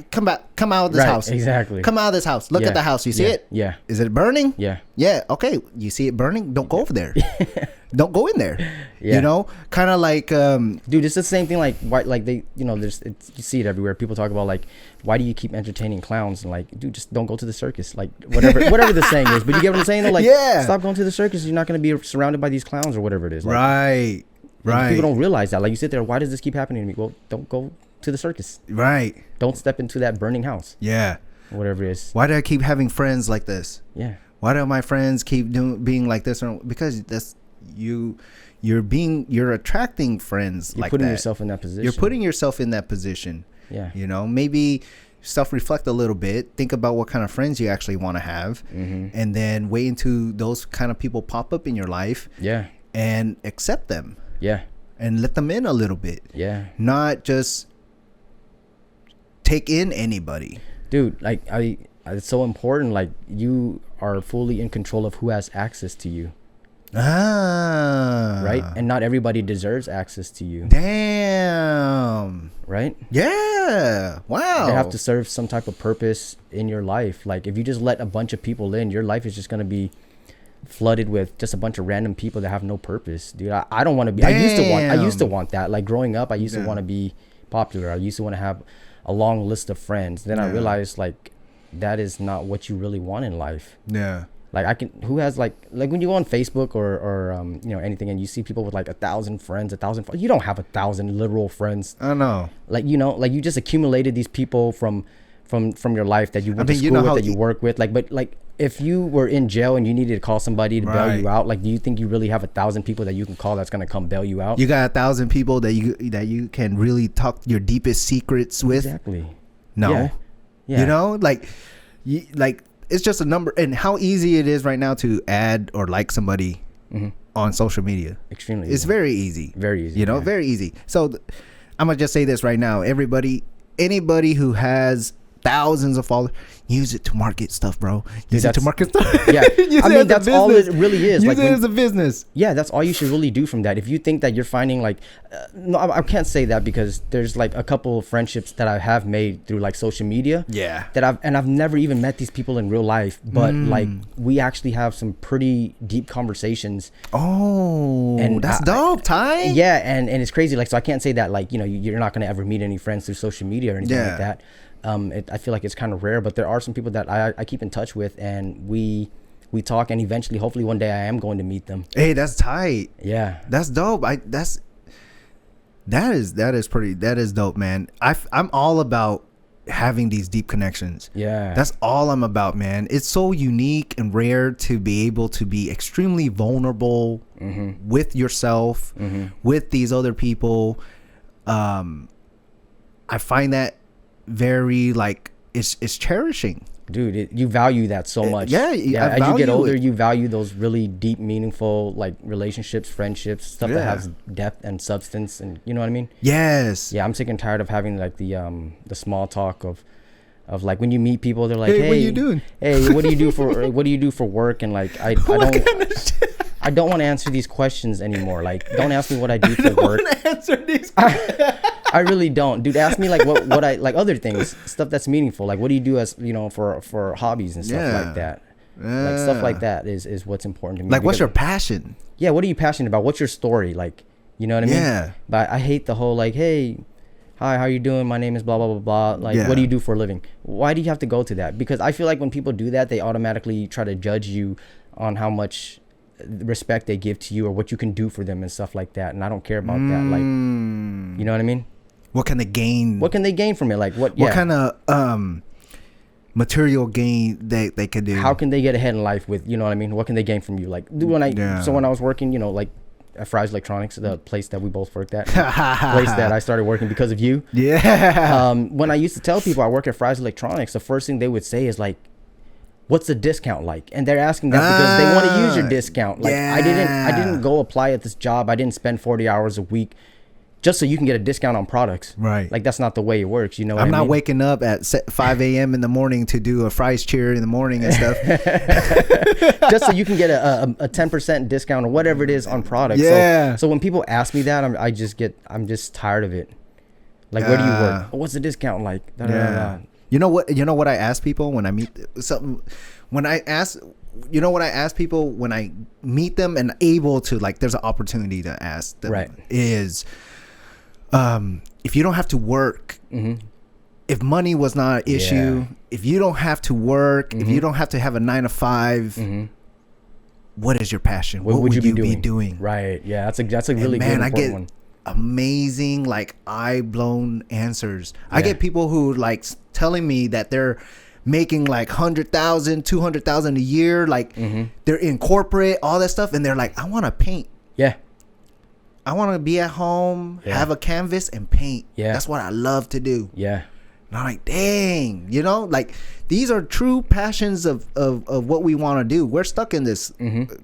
[SPEAKER 1] come out of this house.
[SPEAKER 2] Exactly.
[SPEAKER 1] Come out of this house. Look at the house. You see it?
[SPEAKER 2] Yeah.
[SPEAKER 1] Is it burning?
[SPEAKER 2] Yeah.
[SPEAKER 1] Yeah. Okay. You see it burning? Don't go over there. Don't go in there.
[SPEAKER 2] Yeah.
[SPEAKER 1] You know, kind of like
[SPEAKER 2] dude, it's the same thing. Like why, like they, you know, you see it everywhere. People talk about like, why do you keep entertaining clowns? And like, dude, just don't go to the circus. Like whatever the saying is. But you get what I'm saying? Though? Like, stop going to the circus. You're not going to be surrounded by these clowns or whatever it is. Like,
[SPEAKER 1] right.
[SPEAKER 2] People don't realize that. Like you sit there, why does this keep happening to me? Well, don't go to the circus.
[SPEAKER 1] Right.
[SPEAKER 2] Don't step into that burning house. Yeah. Whatever it is.
[SPEAKER 1] Why do I keep having friends like this?
[SPEAKER 2] Yeah.
[SPEAKER 1] Why do my friends keep being like this? Because that's you're attracting friends like that. You're
[SPEAKER 2] putting yourself in that position.
[SPEAKER 1] You're putting yourself in that position.
[SPEAKER 2] Yeah.
[SPEAKER 1] You know, maybe self-reflect a little bit. Think about what kind of friends you actually want to have. And then wait until those kind of people pop up in your life.
[SPEAKER 2] Yeah. And
[SPEAKER 1] accept them.
[SPEAKER 2] Yeah.
[SPEAKER 1] And let them in a little bit.
[SPEAKER 2] Yeah.
[SPEAKER 1] Not just take in anybody.
[SPEAKER 2] Dude, like it's so important. Like you are fully in control of who has access to you. Right? And not everybody deserves access to you.
[SPEAKER 1] Damn.
[SPEAKER 2] Right?
[SPEAKER 1] Yeah. Wow.
[SPEAKER 2] They have to serve some type of purpose in your life. Like if you just let a bunch of people in, your life is just going to be flooded with just a bunch of random people that have no purpose. Dude, I don't want to be. I used to want that. Like growing up, I used to want to be popular. I used to want to have a long list of friends. Then I realized like that is not what you really want in life.
[SPEAKER 1] Yeah.
[SPEAKER 2] Like who has like when you go on Facebook or you know anything and you see people with like 1,000 friends, 1,000, you don't have 1,000 literal friends.
[SPEAKER 1] I know.
[SPEAKER 2] Like, you know, like you just accumulated these people from your life that you went to school with, that you work with. Like, but like if you were in jail and you needed to call somebody to bail you out, like do you think you really have 1,000 people that you can call that's gonna come bail you out?
[SPEAKER 1] You got 1,000 people that you can really talk your deepest secrets with.
[SPEAKER 2] Exactly.
[SPEAKER 1] No. Yeah. You know, like it's just a number, and how easy it is right now to add or like somebody on social media.
[SPEAKER 2] Extremely
[SPEAKER 1] It's very easy.
[SPEAKER 2] Very easy.
[SPEAKER 1] You know, very easy. So I'm gonna just say this right now. Anybody who has thousands of followers. Use it to market stuff, bro. Use
[SPEAKER 2] Dude,
[SPEAKER 1] it to market stuff.
[SPEAKER 2] Yeah, I mean that's all it really is.
[SPEAKER 1] Use it as a business.
[SPEAKER 2] Yeah, that's all you should really do from that. If you think that you're finding like, no, I can't say that because there's like a couple of friendships that I have made through like social media.
[SPEAKER 1] Yeah.
[SPEAKER 2] That I've never even met these people in real life, but like we actually have some pretty deep conversations.
[SPEAKER 1] Oh, and that's dope, Ty.
[SPEAKER 2] Yeah, and it's crazy. Like, so I can't say that like, you know, you're not gonna ever meet any friends through social media or anything like that. I feel like it's kind of rare, but there are some people that I keep in touch with, and we talk, and eventually, hopefully, one day I am going to meet them.
[SPEAKER 1] Hey, that's tight.
[SPEAKER 2] Yeah,
[SPEAKER 1] that's dope. That is dope, man. I'm all about having these deep connections.
[SPEAKER 2] Yeah,
[SPEAKER 1] that's all I'm about, man. It's so unique and rare to be able to be extremely vulnerable with yourself, with these other people. I find that very like it's cherishing,
[SPEAKER 2] dude. You value that so much.
[SPEAKER 1] Yeah.
[SPEAKER 2] As you get older, you value those really deep, meaningful like relationships, friendships, stuff that has depth and substance, and you know what I mean.
[SPEAKER 1] Yes.
[SPEAKER 2] Yeah, I'm sick and tired of having like the small talk of like when you meet people, they're like, hey,
[SPEAKER 1] what are you doing?
[SPEAKER 2] Hey, what do you do for work? And like I don't want to answer these questions anymore. Like, don't ask me what I do for work.
[SPEAKER 1] I don't want to answer these questions.
[SPEAKER 2] I really don't, dude. Ask me like what I like, other things, stuff that's meaningful. Like, what do you do as, you know, for hobbies and stuff like that. Like stuff like that is what's important to me.
[SPEAKER 1] Like, what's your passion?
[SPEAKER 2] Yeah, what are you passionate about? What's your story? Like, you know what I mean?
[SPEAKER 1] Yeah.
[SPEAKER 2] But I hate the whole like, hey, hi, how you doing? My name is blah blah blah blah. Like, what do you do for a living? Why do you have to go to that? Because I feel like when people do that, they automatically try to judge you on how much respect they give to you or what you can do for them and stuff like that. And I don't care about that. Like, you know what I mean?
[SPEAKER 1] What can they gain?
[SPEAKER 2] What can they gain from it? Like what
[SPEAKER 1] kind of material gain they could do?
[SPEAKER 2] How can they get ahead in life with, you know what I mean? What can they gain from you? Like when I was working, you know, like at Fry's Electronics, the place that we both worked at, place that I started working because of you.
[SPEAKER 1] Yeah.
[SPEAKER 2] When I used to tell people I work at Fry's Electronics, the first thing they would say is like, what's the discount like? And they're asking that because they want to use your discount. Like I didn't go apply at this job. I didn't spend 40 hours a week just so you can get a discount on products.
[SPEAKER 1] Right.
[SPEAKER 2] Like that's not the way it works. You know what I mean?
[SPEAKER 1] I'm not waking up at 5 a.m. in the morning to do a Fry's cheer in the morning and stuff.
[SPEAKER 2] Just so you can get a 10% discount or whatever it is on products.
[SPEAKER 1] Yeah.
[SPEAKER 2] So when people ask me that, I'm just tired of it. Like, where do you work? Oh, what's the discount like? Da, da, da, da.
[SPEAKER 1] You know what I ask people when I meet something, when I ask people when I meet them and able to, like, there's an opportunity to ask them is, if you don't have to work, if money was not an issue, if you don't have to work, if you don't have to have a 9 to 5, what is your passion? What would you be doing?
[SPEAKER 2] Right. Yeah. That's a really good important one.
[SPEAKER 1] Amazing, like, eye blown answers. I get people who like telling me that they're making like 100,000, 200,000 a year, like they're in corporate, all that stuff, and they're like, I want to paint.
[SPEAKER 2] Yeah.
[SPEAKER 1] I want to be at home, have a canvas and paint. Yeah. That's what I love to do.
[SPEAKER 2] Yeah.
[SPEAKER 1] And I'm like, dang, you know, like these are true passions of what we want to do. We're stuck in this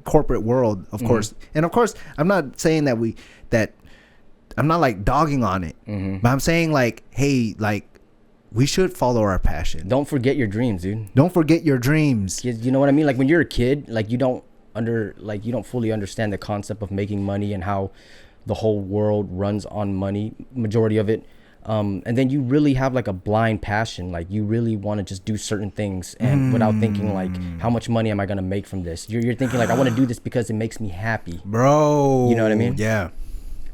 [SPEAKER 1] corporate world, of course. And of course, I'm not saying that I'm not like dogging on it, but I'm saying like, hey, like we should follow our passion.
[SPEAKER 2] Don't forget your dreams, dude.
[SPEAKER 1] Don't forget your dreams.
[SPEAKER 2] You know what I mean? Like when you're a kid, like you don't fully understand the concept of making money and how the whole world runs on money, majority of it. And then you really have like a blind passion. Like you really want to just do certain things and without thinking like, how much money am I going to make from this? You're thinking like, I want to do this because it makes me happy.
[SPEAKER 1] Bro.
[SPEAKER 2] You know what I mean?
[SPEAKER 1] Yeah.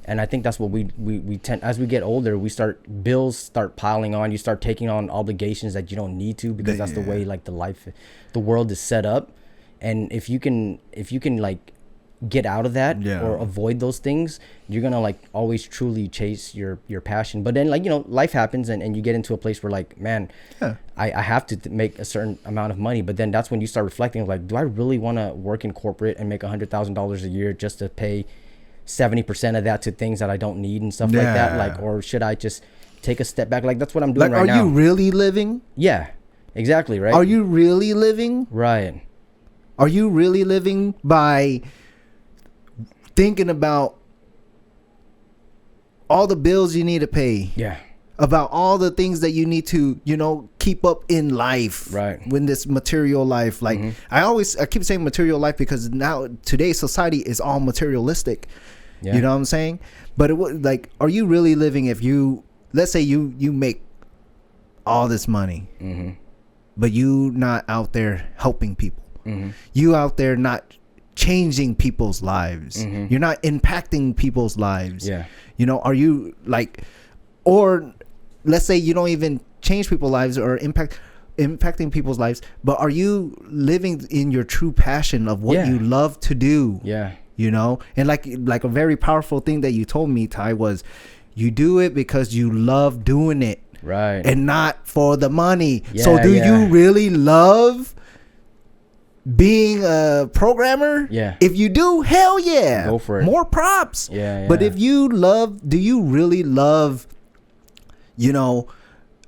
[SPEAKER 2] And I think that's what we tend, as we get older, bills start piling on. You start taking on obligations that you don't need to because that's the way like the world is set up. And if you can like get out of that or avoid those things, you're gonna like always truly chase your passion. But then like, you know, life happens and you get into a place where like, man, I have to make a certain amount of money. But then that's when you start reflecting like, do I really want to work in corporate and make $100,000 a year just to pay 70% of that to things that I don't need and stuff like that? Like, or should I just take a step back? Like that's what I'm doing right now.
[SPEAKER 1] Are you really living?
[SPEAKER 2] Yeah, exactly. Right.
[SPEAKER 1] Are you really living?
[SPEAKER 2] Right.
[SPEAKER 1] Are you really living by thinking about all the bills you need to pay?
[SPEAKER 2] Yeah.
[SPEAKER 1] about all the things that you need to, keep up in life,
[SPEAKER 2] right?
[SPEAKER 1] When this material life, like I keep saying material life because now today's society is all materialistic.
[SPEAKER 2] Yeah.
[SPEAKER 1] You know what I'm saying? But like, are you really living if let's say you make all this money, but you not out there helping people, you out there not changing people's lives, you're not impacting people's lives.
[SPEAKER 2] Yeah.
[SPEAKER 1] Are you like, or let's say you don't even change people's lives or impacting people's lives, but are you living in your true passion of what you love to do?
[SPEAKER 2] Yeah.
[SPEAKER 1] And like a very powerful thing that you told me, Ty, was you do it because you love doing it,
[SPEAKER 2] right?
[SPEAKER 1] And not for the money.
[SPEAKER 2] Yeah,
[SPEAKER 1] so do you really love being a programmer?
[SPEAKER 2] Yeah.
[SPEAKER 1] If you do, hell yeah,
[SPEAKER 2] go for it.
[SPEAKER 1] More props.
[SPEAKER 2] Yeah.
[SPEAKER 1] But if you do you really love, being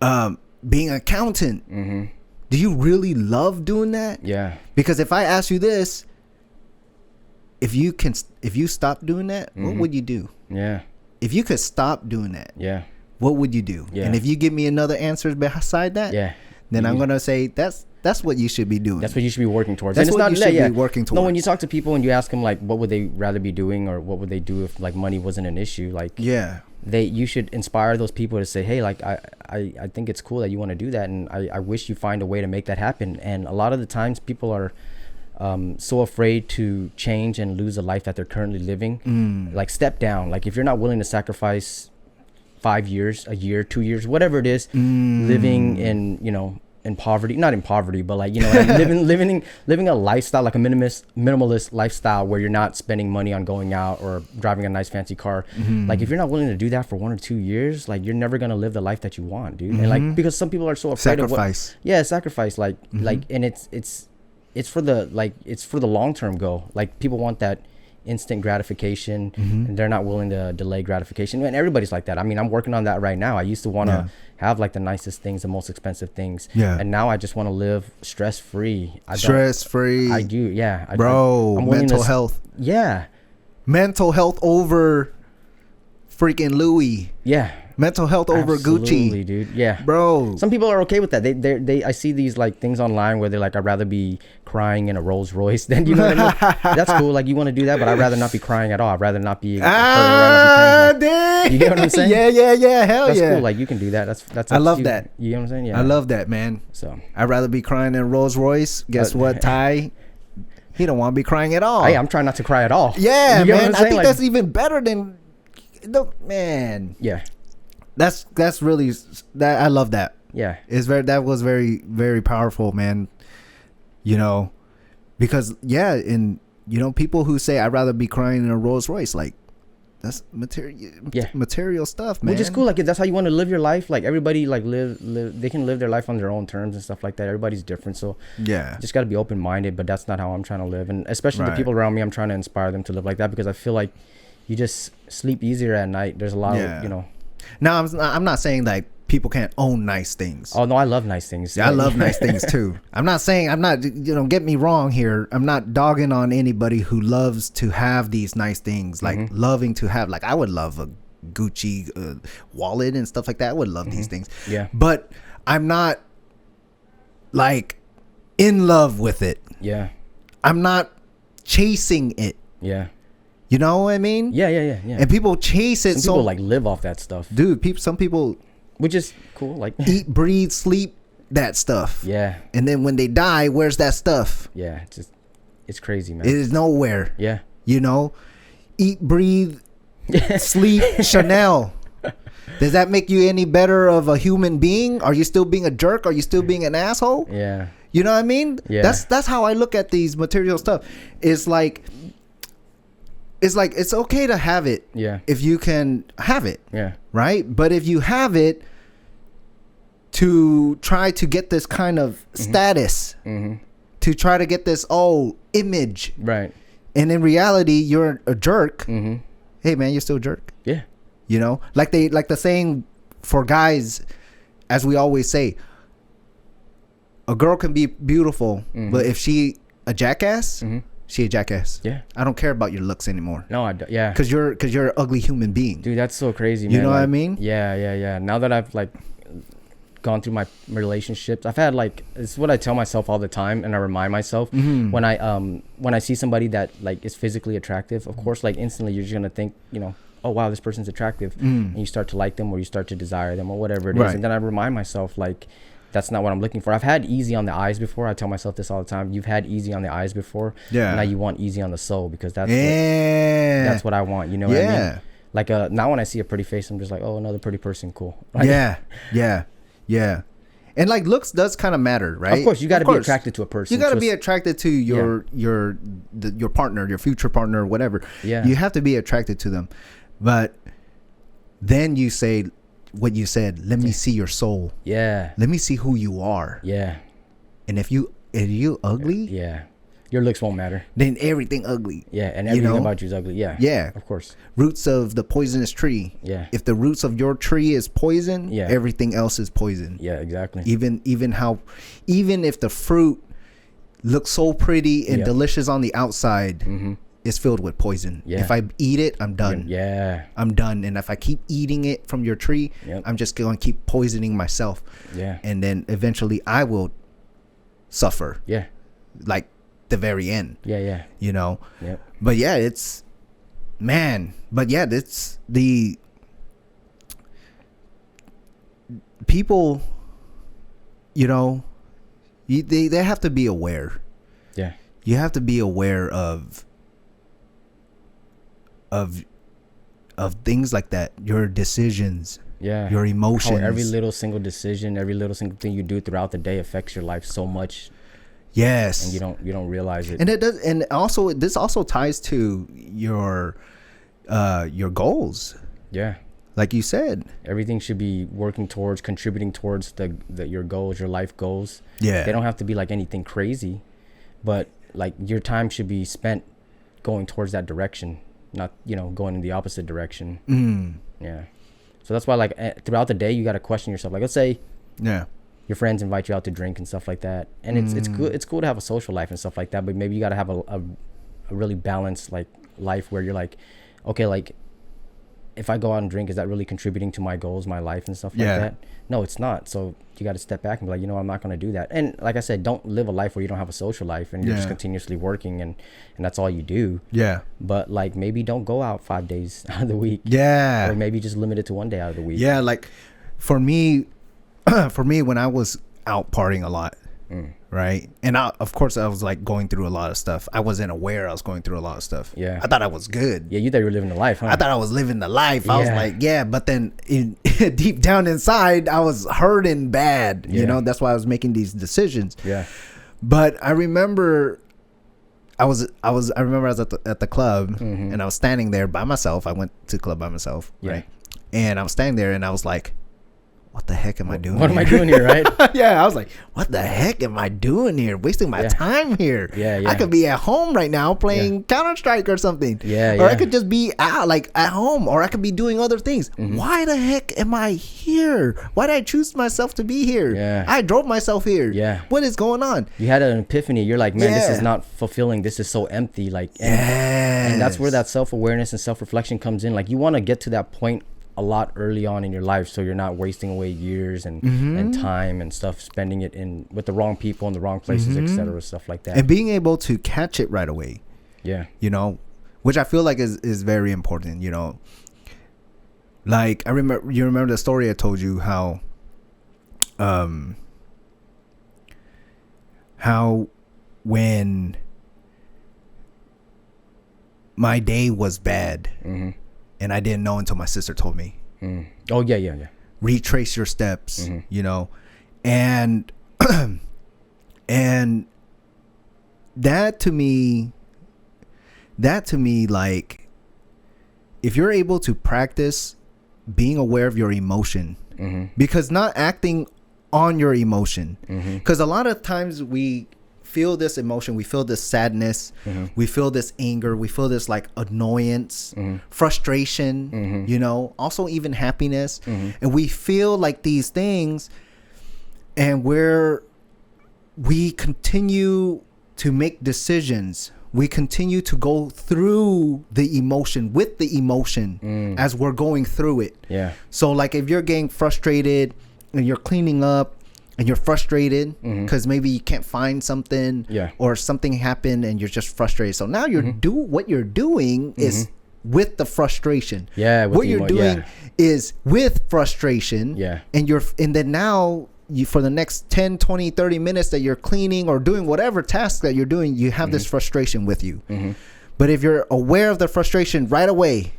[SPEAKER 1] an accountant? Do you really love doing that?
[SPEAKER 2] Yeah.
[SPEAKER 1] Because if I ask you this, if you stop doing that, what would you do?
[SPEAKER 2] Yeah.
[SPEAKER 1] If you could stop doing that, what would you do?
[SPEAKER 2] Yeah.
[SPEAKER 1] And if you give me another answer beside that, then I'm gonna say that's what you should be doing.
[SPEAKER 2] That's what you should be working towards.
[SPEAKER 1] That's
[SPEAKER 2] and it's
[SPEAKER 1] what
[SPEAKER 2] not,
[SPEAKER 1] you should be working towards.
[SPEAKER 2] No, when you talk to people and you ask them like, what would they rather be doing, or what would they do if like money wasn't an issue? Like, you should inspire those people to say, hey, like I think it's cool that you want to do that, and I wish you find a way to make that happen. And a lot of the times people are so afraid to change and lose a life that they're currently living. Like, step down. Like, if you're not willing to sacrifice 5 years, a year, 2 years, whatever it is, living in in poverty, not in poverty, but like, living a lifestyle, like a minimalist lifestyle where you're not spending money on going out or driving a nice fancy car. Like, if you're not willing to do that for 1 or 2 years, like, you're never gonna live the life that you want, dude. And like, because some people are so afraid of sacrifice, like and it's for the long-term goal. Like, people want that instant gratification, and they're not willing to delay gratification. And everybody's like that. I mean, I'm working on that right now. I used to want to have like the nicest things, the most expensive things, and now I just want to live stress-free. I do.
[SPEAKER 1] Bro, mental health. Mental health over freaking Louis. Mental health over Gucci,
[SPEAKER 2] dude. Yeah,
[SPEAKER 1] bro.
[SPEAKER 2] Some people are okay with that. They I see these like things online where they're like, I'd rather be crying in a Rolls Royce than, you know what I mean? That's cool. Like, you want to do that, but I'd rather not be crying at all. I'd rather not be.
[SPEAKER 1] Dang.
[SPEAKER 2] You get what I'm saying?
[SPEAKER 1] Yeah. Hell
[SPEAKER 2] that's
[SPEAKER 1] yeah.
[SPEAKER 2] Cool. Like, you can do that. That's.
[SPEAKER 1] I love that.
[SPEAKER 2] You know what I'm saying? Yeah.
[SPEAKER 1] I love that, man.
[SPEAKER 2] So
[SPEAKER 1] I'd rather be crying in a Rolls Royce. Guess what, Ty? He don't want to be crying at all.
[SPEAKER 2] Hey, I'm trying not to cry at all.
[SPEAKER 1] Yeah, man. I think that's even better than. Man.
[SPEAKER 2] Yeah.
[SPEAKER 1] That's really that. I love that.
[SPEAKER 2] Yeah,
[SPEAKER 1] that was very, very powerful, man. Because and people who say I'd rather be crying in a Rolls Royce, like, that's material stuff, man.
[SPEAKER 2] Which is cool. Like, if that's how you want to live your life, like, everybody like live they can live their life on their own terms and stuff like that. Everybody's different, so just got to be open minded. But that's not how I'm trying to live, and especially the people around me, I'm trying to inspire them to live like that, because I feel like you just sleep easier at night. There's a lot of
[SPEAKER 1] Now, I'm not saying like people can't own nice things.
[SPEAKER 2] Oh no, I love nice things.
[SPEAKER 1] Yeah, I love nice things too. I'm not get me wrong here. I'm not dogging on anybody who loves to have these nice things, like loving to have, like, I would love a Gucci wallet and stuff like that. I would love these things.
[SPEAKER 2] Yeah.
[SPEAKER 1] But I'm not like in love with it.
[SPEAKER 2] Yeah.
[SPEAKER 1] I'm not chasing it.
[SPEAKER 2] Yeah.
[SPEAKER 1] You know what I mean?
[SPEAKER 2] Yeah.
[SPEAKER 1] And people chase it.
[SPEAKER 2] Some people like live off that stuff,
[SPEAKER 1] dude. Some people,
[SPEAKER 2] which is cool. Like,
[SPEAKER 1] eat, breathe, sleep that stuff.
[SPEAKER 2] Yeah.
[SPEAKER 1] And then when they die, where's that stuff?
[SPEAKER 2] Yeah. It's crazy, man.
[SPEAKER 1] It is nowhere.
[SPEAKER 2] Yeah.
[SPEAKER 1] Eat, breathe, sleep, Chanel. Does that make you any better of a human being? Are you still being a jerk? Are you still being an asshole?
[SPEAKER 2] Yeah.
[SPEAKER 1] You know what I mean?
[SPEAKER 2] Yeah.
[SPEAKER 1] That's how I look at these material stuff. It's like it's okay to have it.
[SPEAKER 2] Yeah.
[SPEAKER 1] If you can have it.
[SPEAKER 2] Yeah.
[SPEAKER 1] Right? But if you have it to try to get this kind of status, to try to get this image,
[SPEAKER 2] right?
[SPEAKER 1] And in reality, you're a jerk. Hey, man, you're still a jerk.
[SPEAKER 2] Yeah.
[SPEAKER 1] Like the saying for guys, as we always say, a girl can be beautiful, but if she a jackass, she a jackass.
[SPEAKER 2] Yeah.
[SPEAKER 1] I don't care about your looks anymore.
[SPEAKER 2] No, yeah.
[SPEAKER 1] Because you're an ugly human being.
[SPEAKER 2] Dude, that's so crazy, man.
[SPEAKER 1] You know
[SPEAKER 2] like,
[SPEAKER 1] what I mean?
[SPEAKER 2] Yeah. Now that I've like gone through my relationships, I've had like, it's what I tell myself all the time, and I remind myself when I see somebody that like is physically attractive, of course, like instantly you're just gonna think, you know, oh wow, this person's attractive, and you start to like them, or you start to desire them, or whatever it is. And then I remind myself, like, that's not what I'm looking for. I've had easy on the eyes before. I tell myself this all the time. You've had easy on the eyes before. Yeah. Now you want easy on the soul, because that's what I want. You know what I mean? Like now when I see a pretty face, I'm just like, oh, another pretty person, cool. Like,
[SPEAKER 1] yeah. And like looks does kind of matter, right?
[SPEAKER 2] Of course, you got to be attracted to a person.
[SPEAKER 1] You got to be attracted to your partner, your future partner, or whatever. Yeah. You have to be attracted to them, but then you say what you said. Let me see your soul. Yeah. Let me see who you are. Yeah. And if you ugly,
[SPEAKER 2] your looks won't matter.
[SPEAKER 1] Then everything ugly.
[SPEAKER 2] Yeah, and everything about you is ugly. Yeah.
[SPEAKER 1] Yeah.
[SPEAKER 2] Of course.
[SPEAKER 1] Roots of the poisonous tree. Yeah. If the roots of your tree is poison, everything else is poison.
[SPEAKER 2] Yeah, exactly.
[SPEAKER 1] Even if the fruit looks so pretty and delicious on the outside, it's filled with poison. Yeah. If I eat it, I'm done. Yeah. I'm done. And if I keep eating it from your tree, I'm just going to keep poisoning myself. Yeah. And then eventually I will suffer. Yeah. Like the very end. Yeah. You know? Yep. But yeah, it's the people, you know, they have to be aware. Yeah. You have to be aware of things like that, your decisions, your emotions.
[SPEAKER 2] How every little single decision, every little single thing you do throughout the day affects your life so much.
[SPEAKER 1] Yes.
[SPEAKER 2] And you don't realize it.
[SPEAKER 1] And it does, and also this also ties to your goals. Yeah. Like you said,
[SPEAKER 2] everything should be contributing towards your goals, your life goals.
[SPEAKER 1] Yeah.
[SPEAKER 2] They don't have to be like anything crazy, but like your time should be spent going towards that direction, not, you know, going in the opposite direction. Yeah. So that's why, like, throughout the day, you got to question yourself. Like, let's say your friends invite you out to drink and stuff like that, and it's cool to have a social life and stuff like that, but maybe you got to have a really balanced like life where you're like, okay, like, if I go out and drink, is that really contributing to my goals, my life and stuff like that? No, it's not. So you got to step back and be like, you know, I'm not going to do that. And like I said, don't live a life where you don't have a social life and you're just continuously working and that's all you do. Yeah. But like, maybe don't go out 5 days out of the week. Yeah. Or maybe just limit it to 1 day out of the week.
[SPEAKER 1] Yeah. Like for me, when I was out partying a lot, right? And of course I was like going through a lot of stuff. I wasn't aware I was going through a lot of stuff. Yeah. I thought I was good.
[SPEAKER 2] Yeah, you thought you were living the life, huh?
[SPEAKER 1] I thought I was living the life. I was like, but then deep down inside, I was hurting bad. You know, that's why I was making these decisions. Yeah. But I remember I was at the club and I was standing there by myself. I went to the club by myself, right? And I was standing there and I was like, what the heck am I doing?
[SPEAKER 2] What am I doing here, right?
[SPEAKER 1] Yeah, I was like, what the heck am I doing here? Wasting my time here. Yeah. I could be at home right now playing Counter-Strike or something. Or I could just be out, like at home, or I could be doing other things. Why the heck am I here? Why did I choose myself to be here? Yeah. I drove myself here. Yeah. What is going on?
[SPEAKER 2] You had an epiphany. You're like, man, this is not fulfilling. This is so empty. Like, and that's where that self-awareness and self-reflection comes in. Like, you want to get to that point a lot early on in your life, so you're not wasting away years and time and stuff, spending it with the wrong people in the wrong places, etc., stuff like that,
[SPEAKER 1] and being able to catch it right away. Yeah, you know, which I feel like is very important. You know, like you remember the story I told you how when my day was bad. And I didn't know until my sister told me.
[SPEAKER 2] Oh, yeah.
[SPEAKER 1] Retrace your steps, you know. And and that to me, like, if you're able to practice being aware of your emotion, because not acting on your emotion, because a lot of times we feel this emotion, we feel this sadness, we feel this anger, we feel this like annoyance, frustration, you know, also even happiness, and we feel like these things, and we continue to make decisions we continue to go through the emotion with the emotion as we're going through it.
[SPEAKER 2] Yeah.
[SPEAKER 1] So like if you're getting frustrated and you're cleaning up and you're frustrated because maybe you can't find something or something happened and you're just frustrated. So now you're what you're doing is with the frustration.
[SPEAKER 2] Yeah.
[SPEAKER 1] What you're doing is with frustration.
[SPEAKER 2] Yeah.
[SPEAKER 1] And then now you, for the next 10, 20, 30 minutes that you're cleaning or doing whatever task that you're doing, you have this frustration with you. But if you're aware of the frustration right away,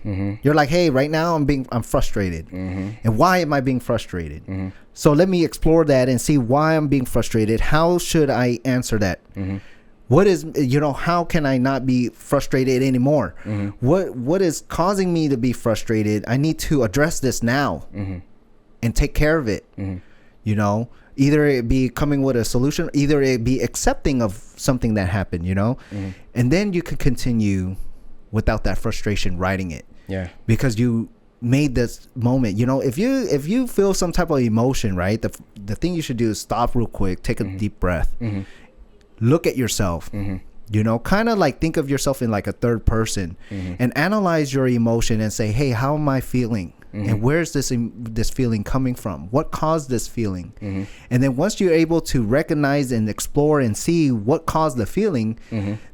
[SPEAKER 1] you're like, hey, right now I'm frustrated. And why am I being frustrated? So let me explore that and see why I'm being frustrated. How should I answer that? What is, how can I not be frustrated anymore? What is causing me to be frustrated? I need to address this now and take care of it. Either it be coming with a solution, either it be accepting of something that happened, and then you can continue without that frustration writing it.
[SPEAKER 2] Yeah.
[SPEAKER 1] Because you made this moment, if you feel some type of emotion, right? The thing you should do is stop real quick, take a deep breath, look at yourself, kind of like think of yourself in like a third person and analyze your emotion and say, hey, how am I feeling? And where's this feeling coming from? What caused this feeling? And then once you're able to recognize and explore and see what caused the feeling,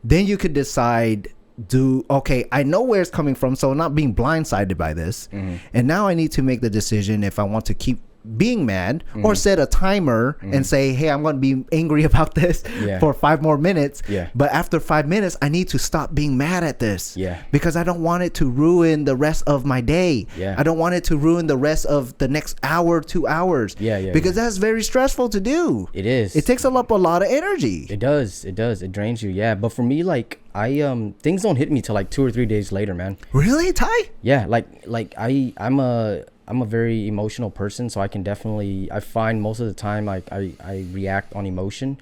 [SPEAKER 1] then you could decide, okay, I know where it's coming from, so I'm not being blindsided by this. And now I need to make the decision if I want to keep being mad or set a timer and say, hey, I'm going to be angry about this for 5 more minutes. But after 5 minutes, I need to stop being mad at this because I don't want it to ruin the rest of my day. I don't want it to ruin the rest of the next hour, 2 hours. Because that's very stressful to do.
[SPEAKER 2] It is.
[SPEAKER 1] It takes up a lot of energy.
[SPEAKER 2] It does. It drains you. Yeah. But for me, like I things don't hit me till like 2 or 3 days later, man.
[SPEAKER 1] Really, Ty?
[SPEAKER 2] Yeah. Like I'm a very emotional person, so I can definitely, I find most of the time like I react on emotion,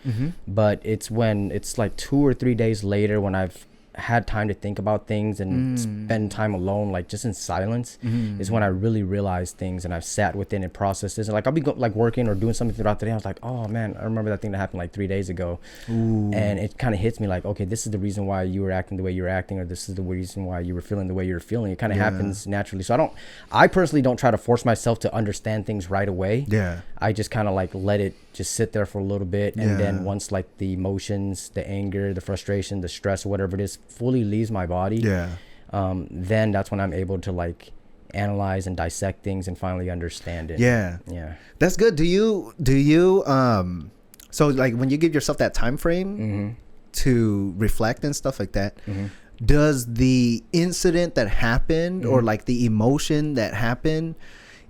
[SPEAKER 2] but it's when it's like 2 or 3 days later when I've had time to think about things and spend time alone, like just in silence, is when I really realize things and I've sat within and processed this. And like I'll be working or doing something throughout the day. I was like, oh man, I remember that thing that happened like 3 days ago. And it kind of hits me like, okay, this is the reason why you were acting the way you were acting, or this is the reason why you were feeling the way you were feeling. It kind of happens naturally. So I personally don't try to force myself to understand things right away. I just kind of like let it just sit there for a little bit, and then once like the emotions, the anger, the frustration, the stress, whatever it is, fully leaves my body, then that's when I'm able to like analyze and dissect things and finally understand it.
[SPEAKER 1] That's good. Do you so like when you give yourself that time frame to reflect and stuff like that, does the incident that happened or like the emotion that happened,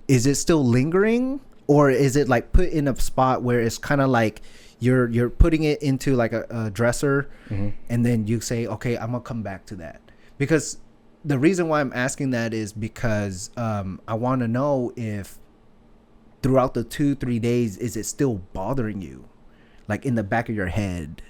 [SPEAKER 1] is it still lingering? Or is it like put in a spot where it's kind of like you're putting it into like a dresser, and then you say, okay, I'm gonna come back to that? Because the reason why I'm asking that is because I want to know if throughout the 2-3 days, is it still bothering you, like in the back of your head?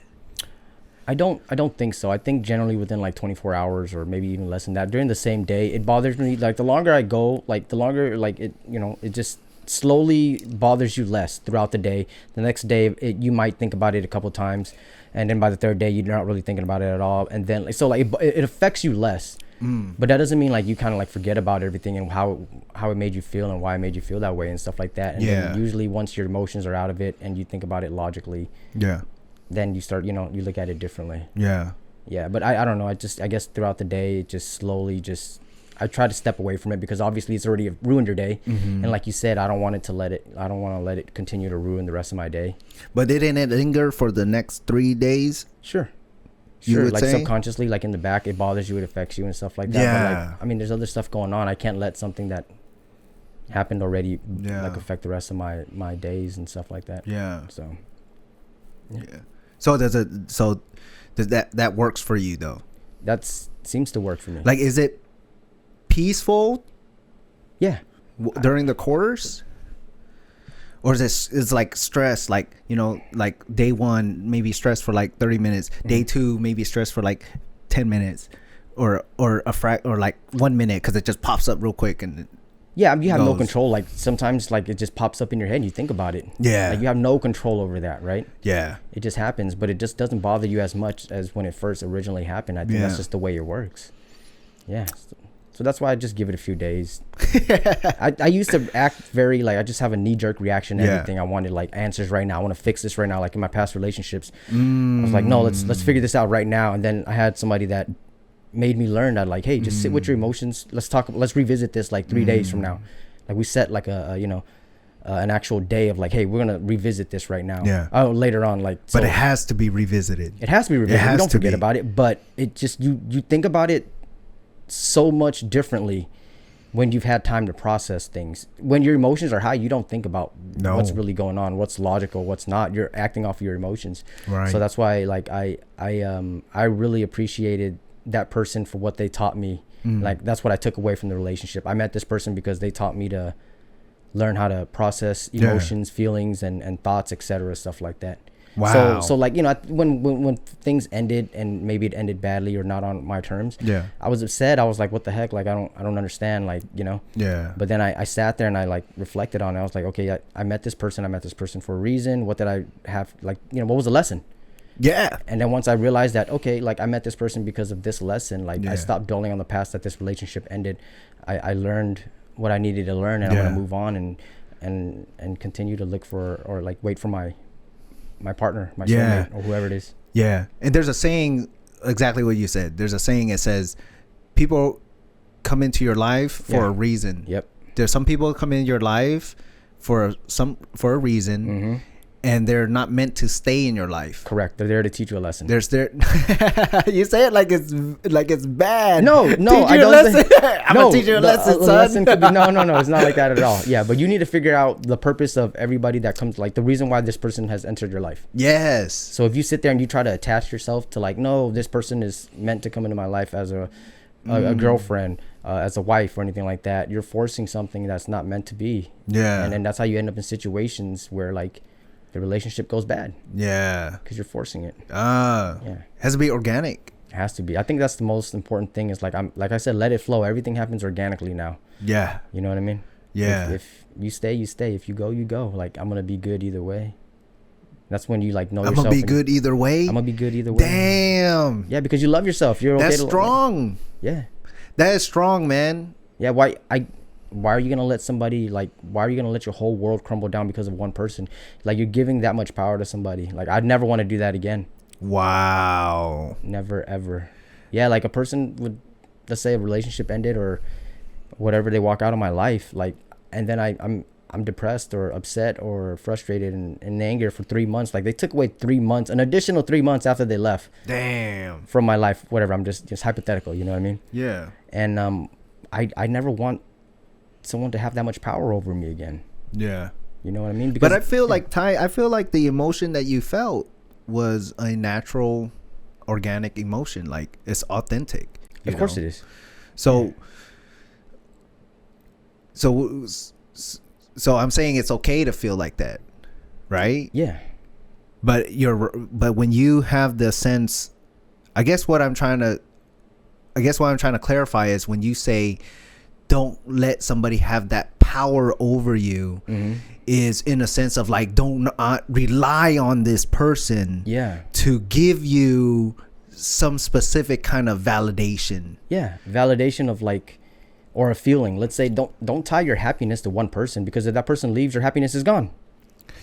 [SPEAKER 2] I don't think so. I think generally within like 24 hours or maybe even less than that, during the same day, it bothers me. Like the longer I go, like the longer like it, it just slowly bothers you less throughout the day. The next day you might think about it a couple times, and then by the third day you're not really thinking about it at all, and then so like it affects you less. But that doesn't mean like you kind of like forget about everything and how it made you feel and why it made you feel that way and stuff like that. And then usually once your emotions are out of it and you think about it logically, then you start, you look at it differently. But I don't know, I guess throughout the day it just slowly I try to step away from it, because obviously it's already ruined your day. And like you said, I don't want to let it continue to ruin the rest of my day. But
[SPEAKER 1] didn't it linger for the next 3 days?
[SPEAKER 2] Sure. Like say? Subconsciously, like in the back, it bothers you, it affects you and stuff like that. But like, I mean, there's other stuff going on. I can't let something that happened already like affect the rest of my days and stuff like that.
[SPEAKER 1] So does that works for you though?
[SPEAKER 2] That seems to work for me.
[SPEAKER 1] Like, is it peaceful during the course, or is it's like stress, like like day 1 maybe stress for like 30 minutes, day 2 maybe stress for like 10 minutes, or like 1 minute because it just pops up real quick? And
[SPEAKER 2] Yeah, you have no
[SPEAKER 1] knows.
[SPEAKER 2] control. Like sometimes, like it just pops up in your head and you think about it.
[SPEAKER 1] Yeah.
[SPEAKER 2] Like you have no control over that, right?
[SPEAKER 1] Yeah.
[SPEAKER 2] It just happens, but it just doesn't bother you as much as when it first originally happened. I think that's just the way it works. Yeah. So that's why I just give it a few days. I used to act very like I just have a knee-jerk reaction to everything. I wanted like answers right now. I want to fix this right now. Like in my past relationships, I was like, no, let's figure this out right now. And then I had somebody that made me learn that, like, hey, just sit with your emotions. Let's revisit this like 3 days from now. Like we set like an actual day of like, hey, we're gonna revisit this right now.
[SPEAKER 1] Yeah.
[SPEAKER 2] Oh, later on, like. So
[SPEAKER 1] But it has to be revisited.
[SPEAKER 2] it has to be revisited. You don't forget
[SPEAKER 1] be.
[SPEAKER 2] about it, but it just you think about it so much differently when you've had time to process things. When your emotions are high, you don't think about what's really going on, what's logical, what's not. You're acting off your emotions.
[SPEAKER 1] Right.
[SPEAKER 2] So that's why like I really appreciated that person for what they taught me. Like that's what I took away from the relationship. I met this person because they taught me to learn how to process emotions, feelings, and thoughts, etc., stuff like that.
[SPEAKER 1] Wow.
[SPEAKER 2] So like, you know, when things ended and maybe it ended badly or not on my terms, I was upset. I was like, what the heck? Like, I don't understand, like, you know.
[SPEAKER 1] Yeah.
[SPEAKER 2] But then I sat there and I like reflected on it. I was like, okay, I met this person for a reason. What did I have, like, you know, what was the lesson?
[SPEAKER 1] Yeah.
[SPEAKER 2] And then once I realized that, okay, like I met this person because of this lesson, like I stopped dwelling on the past that this relationship ended. I learned what I needed to learn, and I'm gonna move on and continue to look for, or like wait for my partner, my soulmate, or whoever it is.
[SPEAKER 1] Yeah. And there's a saying, exactly what you said. There's a saying that says people come into your life for a reason.
[SPEAKER 2] Yep.
[SPEAKER 1] There's some people come in your life for a reason, and they're not meant to stay in your life.
[SPEAKER 2] Correct. They're there to teach you a lesson.
[SPEAKER 1] You say it like it's bad.
[SPEAKER 2] No,
[SPEAKER 1] teach
[SPEAKER 2] I
[SPEAKER 1] you
[SPEAKER 2] don't.
[SPEAKER 1] Lesson. I'm gonna teach you a lesson, son.
[SPEAKER 2] Lesson could be, no. It's not like that at all. Yeah, but you need to figure out the purpose of everybody that comes. Like the reason why this person has entered your life.
[SPEAKER 1] Yes.
[SPEAKER 2] So if you sit there and you try to attach yourself to like, no, this person is meant to come into my life as a girlfriend, as a wife, or anything like that, you're forcing something that's not meant to be.
[SPEAKER 1] Yeah.
[SPEAKER 2] And then that's how you end up in situations where like the relationship goes bad.
[SPEAKER 1] Yeah.
[SPEAKER 2] Because you're forcing it.
[SPEAKER 1] Has to be organic.
[SPEAKER 2] It has to be. I think that's the most important thing. Is like I said, let it flow. Everything happens organically now.
[SPEAKER 1] Yeah.
[SPEAKER 2] You know what I mean?
[SPEAKER 1] Yeah.
[SPEAKER 2] If you stay, you stay. If you go, you go. Like I'm gonna be good either way. That's when you like know yourself.
[SPEAKER 1] I'm gonna be good either way.
[SPEAKER 2] I'm gonna be good either way.
[SPEAKER 1] Damn.
[SPEAKER 2] Yeah, because you love yourself. You're okay.
[SPEAKER 1] That's strong.
[SPEAKER 2] Yeah.
[SPEAKER 1] That is strong, man.
[SPEAKER 2] Yeah. Why are you gonna let somebody, like, why are you gonna let your whole world crumble down because of one person? Like, you're giving that much power to somebody. Like, I'd never want to do that again.
[SPEAKER 1] Wow.
[SPEAKER 2] Never ever. Yeah, like a person would, let's say a relationship ended or whatever, they walk out of my life, like, and then I'm depressed or upset or frustrated and in anger for 3 months. Like, they took away 3 months, an additional 3 months after they left.
[SPEAKER 1] Damn.
[SPEAKER 2] From my life, whatever. I'm just hypothetical, you know what I mean?
[SPEAKER 1] Yeah.
[SPEAKER 2] And I never want someone to have that much power over me again.
[SPEAKER 1] Yeah.
[SPEAKER 2] You know what I mean? Because,
[SPEAKER 1] but I feel like the emotion that you felt was a natural, organic emotion. Like, it's authentic.
[SPEAKER 2] Of course it is.
[SPEAKER 1] So I'm saying it's okay to feel like that, right?
[SPEAKER 2] Yeah.
[SPEAKER 1] But when you have the sense, I guess what I'm trying to clarify is when you say don't let somebody have that power over you, is in a sense of like, don't rely on this person to give you some specific kind of validation.
[SPEAKER 2] Yeah. Validation of like, or a feeling. Let's say don't tie your happiness to one person, because if that person leaves, your happiness is gone.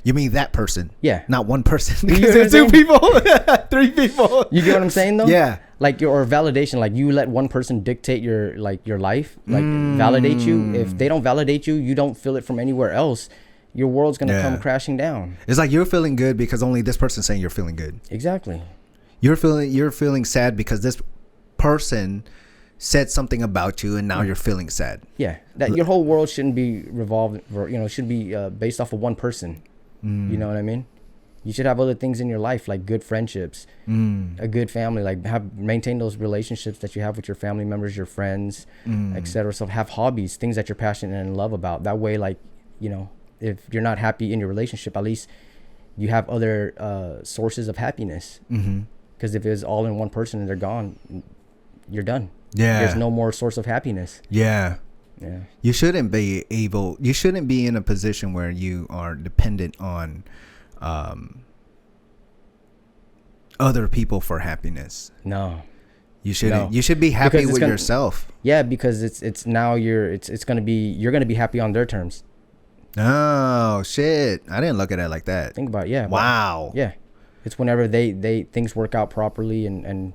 [SPEAKER 1] You mean that person?
[SPEAKER 2] Yeah.
[SPEAKER 1] Not one person.
[SPEAKER 2] You
[SPEAKER 1] Because there's 2 people, 3 people.
[SPEAKER 2] You get what I'm saying though?
[SPEAKER 1] Yeah.
[SPEAKER 2] Like your validation, like you let one person dictate your life, like validate you. If they don't validate you, you don't feel it from anywhere else. Your world's gonna come crashing down.
[SPEAKER 1] It's like you're feeling good because only this person's saying you're feeling good.
[SPEAKER 2] Exactly.
[SPEAKER 1] You're feeling sad because this person said something about you, and now you're feeling sad.
[SPEAKER 2] Yeah, that your whole world shouldn't be should be based off of one person. You know what I mean? You should have other things in your life, like good friendships, a good family, like maintain those relationships that you have with your family members, your friends, etc. So have hobbies, things that you're passionate and love about. That way, like, you know, if you're not happy in your relationship, at least you have other sources of happiness. Because if it's all in one person and they're gone, you're done.
[SPEAKER 1] Yeah.
[SPEAKER 2] There's no more source of happiness.
[SPEAKER 1] Yeah.
[SPEAKER 2] Yeah.
[SPEAKER 1] You shouldn't be in a position where you are dependent on other people for happiness.
[SPEAKER 2] No.
[SPEAKER 1] You shouldn't.
[SPEAKER 2] No.
[SPEAKER 1] You should be happy
[SPEAKER 2] Because
[SPEAKER 1] with yourself.
[SPEAKER 2] Yeah, because it's now you're gonna be happy on their terms.
[SPEAKER 1] Oh shit! I didn't look at it like that.
[SPEAKER 2] Think about it. Yeah.
[SPEAKER 1] Wow.
[SPEAKER 2] Yeah, it's whenever they things work out properly and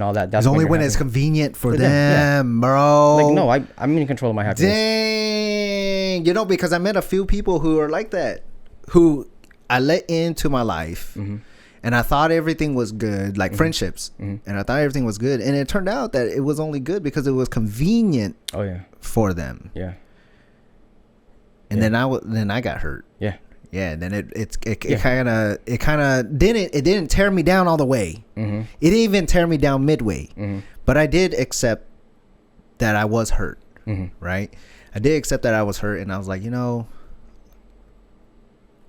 [SPEAKER 2] all that. That's
[SPEAKER 1] it's only when it's convenient for them,
[SPEAKER 2] yeah.
[SPEAKER 1] bro.
[SPEAKER 2] Like no, I'm in control of my happiness.
[SPEAKER 1] Dang, because I met a few people who are like that, who I let into my life.
[SPEAKER 2] Mm-hmm.
[SPEAKER 1] And I thought everything was good, like friendships. And I thought everything was good. And it turned out that it was only good because it was convenient for them.
[SPEAKER 2] Yeah.
[SPEAKER 1] And then I got hurt.
[SPEAKER 2] Yeah.
[SPEAKER 1] Yeah. And then it kind of didn't tear me down all the way. Mm-hmm. It didn't even tear me down midway. Mm-hmm. But I did accept that I was hurt. Mm-hmm. Right. I did accept that I was hurt. And I was like,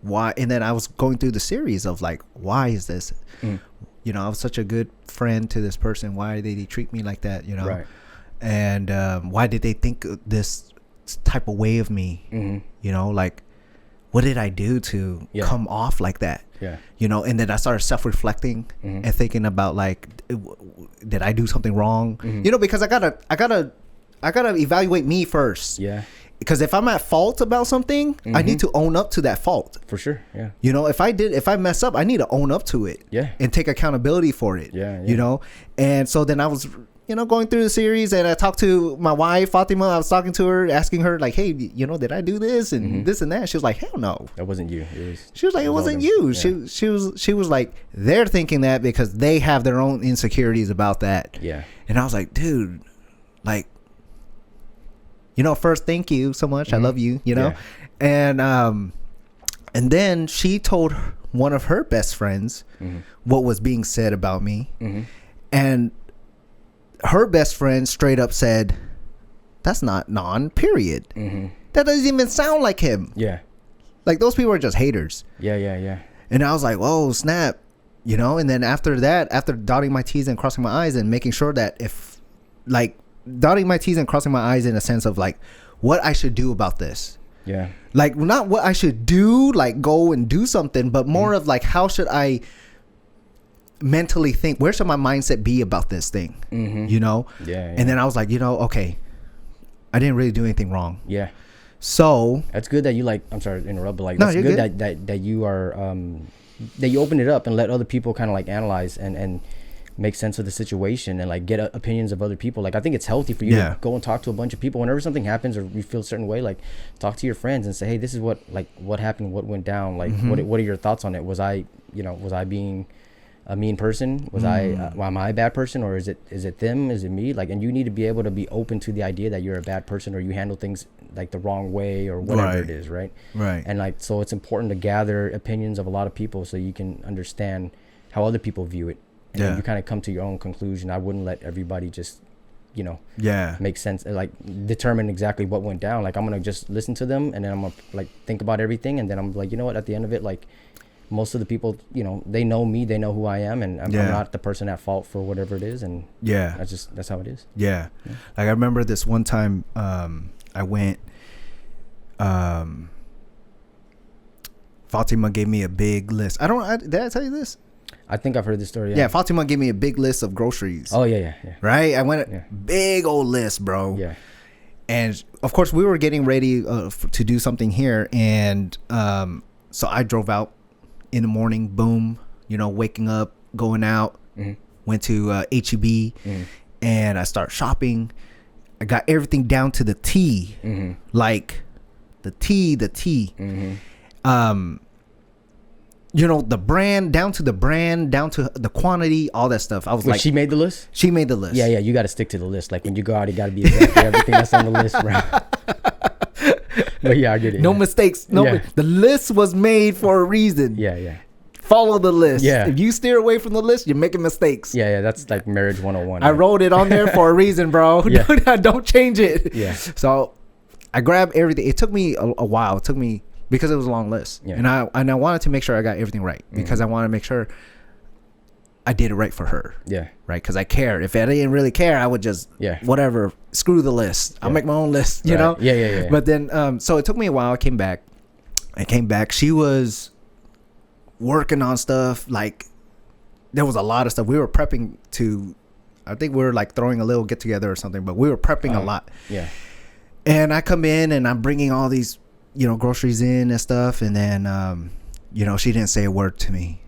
[SPEAKER 1] why? And then I was going through the series of like, why is this? I was such a good friend to this person. Why did they treat me like that?
[SPEAKER 2] Right.
[SPEAKER 1] And why did they think this type of way of me? Mm-hmm. Like, what did I do to come off like that?
[SPEAKER 2] Yeah.
[SPEAKER 1] And then I started self-reflecting and thinking about like, did I do something wrong? Mm-hmm. Because I gotta evaluate me first.
[SPEAKER 2] Yeah.
[SPEAKER 1] Because if I'm at fault about something, I need to own up to that fault.
[SPEAKER 2] For sure, yeah.
[SPEAKER 1] If I mess up, I need to own up to it.
[SPEAKER 2] Yeah.
[SPEAKER 1] And take accountability for it.
[SPEAKER 2] Yeah.
[SPEAKER 1] And so then I was, going through the series, and I talked to my wife, Fatima. I was talking to her, asking her like, hey, did I do this and this and that? She was like, hell no.
[SPEAKER 2] That wasn't you.
[SPEAKER 1] She was like, it wasn't you.
[SPEAKER 2] Yeah.
[SPEAKER 1] She was like, they're thinking that because they have their own insecurities about that.
[SPEAKER 2] Yeah.
[SPEAKER 1] And I was like, dude, like, first, thank you so much. I love you,
[SPEAKER 2] Yeah.
[SPEAKER 1] And then she told one of her best friends what was being said about me. Mm-hmm. And her best friend straight up said, that's not period. Mm-hmm. That doesn't even sound like him.
[SPEAKER 2] Yeah. Like
[SPEAKER 1] those people are just haters.
[SPEAKER 2] Yeah.
[SPEAKER 1] And I was like, whoa, snap. And then after that, after dotting my T's and crossing my I's and making sure that if like, dotting my T's and crossing my I's in a sense of like what I should do about this.
[SPEAKER 2] Yeah.
[SPEAKER 1] Like not what I should do, like go and do something, but more of like how should I mentally think? Where should my mindset be about this thing? Mm-hmm.
[SPEAKER 2] Yeah.
[SPEAKER 1] And then I was like, okay, I didn't really do anything wrong.
[SPEAKER 2] Yeah.
[SPEAKER 1] So
[SPEAKER 2] that's good that you like. I'm sorry to interrupt, but like
[SPEAKER 1] no,
[SPEAKER 2] that's good that you are that you open it up and let other people kind of like analyze and make sense of the situation and like get opinions of other people. Like I think it's healthy for you to go and talk to a bunch of people whenever something happens or you feel a certain way. Like talk to your friends and say, hey, this is what happened, what went down, like what are your thoughts on it? Was I being a mean person? Was am I a bad person, or is it them? Is it me? Like, and you need to be able to be open to the idea that you're a bad person or you handle things like the wrong way or whatever it is, right?
[SPEAKER 1] Right.
[SPEAKER 2] And like, so it's important to gather opinions of a lot of people so you can understand how other people view it. And then you kind of come to your own conclusion. I wouldn't let everybody just, make sense, like determine exactly what went down. Like I'm gonna just listen to them, and then I'm gonna like think about everything, and then I'm like, what? At the end of it, like most of the people, they know me, they know who I am, and I'm not the person at fault for whatever it is, and that's how it is.
[SPEAKER 1] Yeah. Like I remember this one time, I went. Fatima gave me a big list. Did I tell you this?
[SPEAKER 2] I think I've heard this story.
[SPEAKER 1] Yeah, Fatima gave me a big list of groceries.
[SPEAKER 2] Oh, yeah.
[SPEAKER 1] Right? I went big old list, bro.
[SPEAKER 2] Yeah.
[SPEAKER 1] And, of course, we were getting ready to do something here. And so I drove out in the morning, boom, waking up, going out, went to HEB, and I start shopping. I got everything down to the T. Like, the T. The brand, down to the quantity, all that stuff. I was like,
[SPEAKER 2] she made the list?
[SPEAKER 1] She made the list.
[SPEAKER 2] Yeah, you got to stick to the list. Like when you go out, you got to be exactly everything that's on the list, bro. But yeah, I get it.
[SPEAKER 1] No mistakes. The list was made for a reason.
[SPEAKER 2] Yeah.
[SPEAKER 1] Follow the list.
[SPEAKER 2] Yeah.
[SPEAKER 1] If you steer away from the list, you're making mistakes.
[SPEAKER 2] Yeah. That's like marriage 101.
[SPEAKER 1] I wrote it on there for a reason, bro.
[SPEAKER 2] Yeah.
[SPEAKER 1] Don't change it.
[SPEAKER 2] Yeah.
[SPEAKER 1] So I grabbed everything. It took me a while. It took me, because it was a long list, and I wanted to make sure I got everything right, because I want to make sure I did it right for her.
[SPEAKER 2] Yeah.
[SPEAKER 1] Right, because I care. If I didn't really care, I would just whatever, screw the list. I'll make my own list, you know.
[SPEAKER 2] Yeah.
[SPEAKER 1] But then, so it took me a while. I came back. She was working on stuff. Like, there was a lot of stuff. We were prepping to, I think we were like throwing a little get together or something, but we were prepping a lot.
[SPEAKER 2] Yeah.
[SPEAKER 1] And I come in and I'm bringing all these, you know, groceries in and stuff. And then, you know, she didn't say a word to me.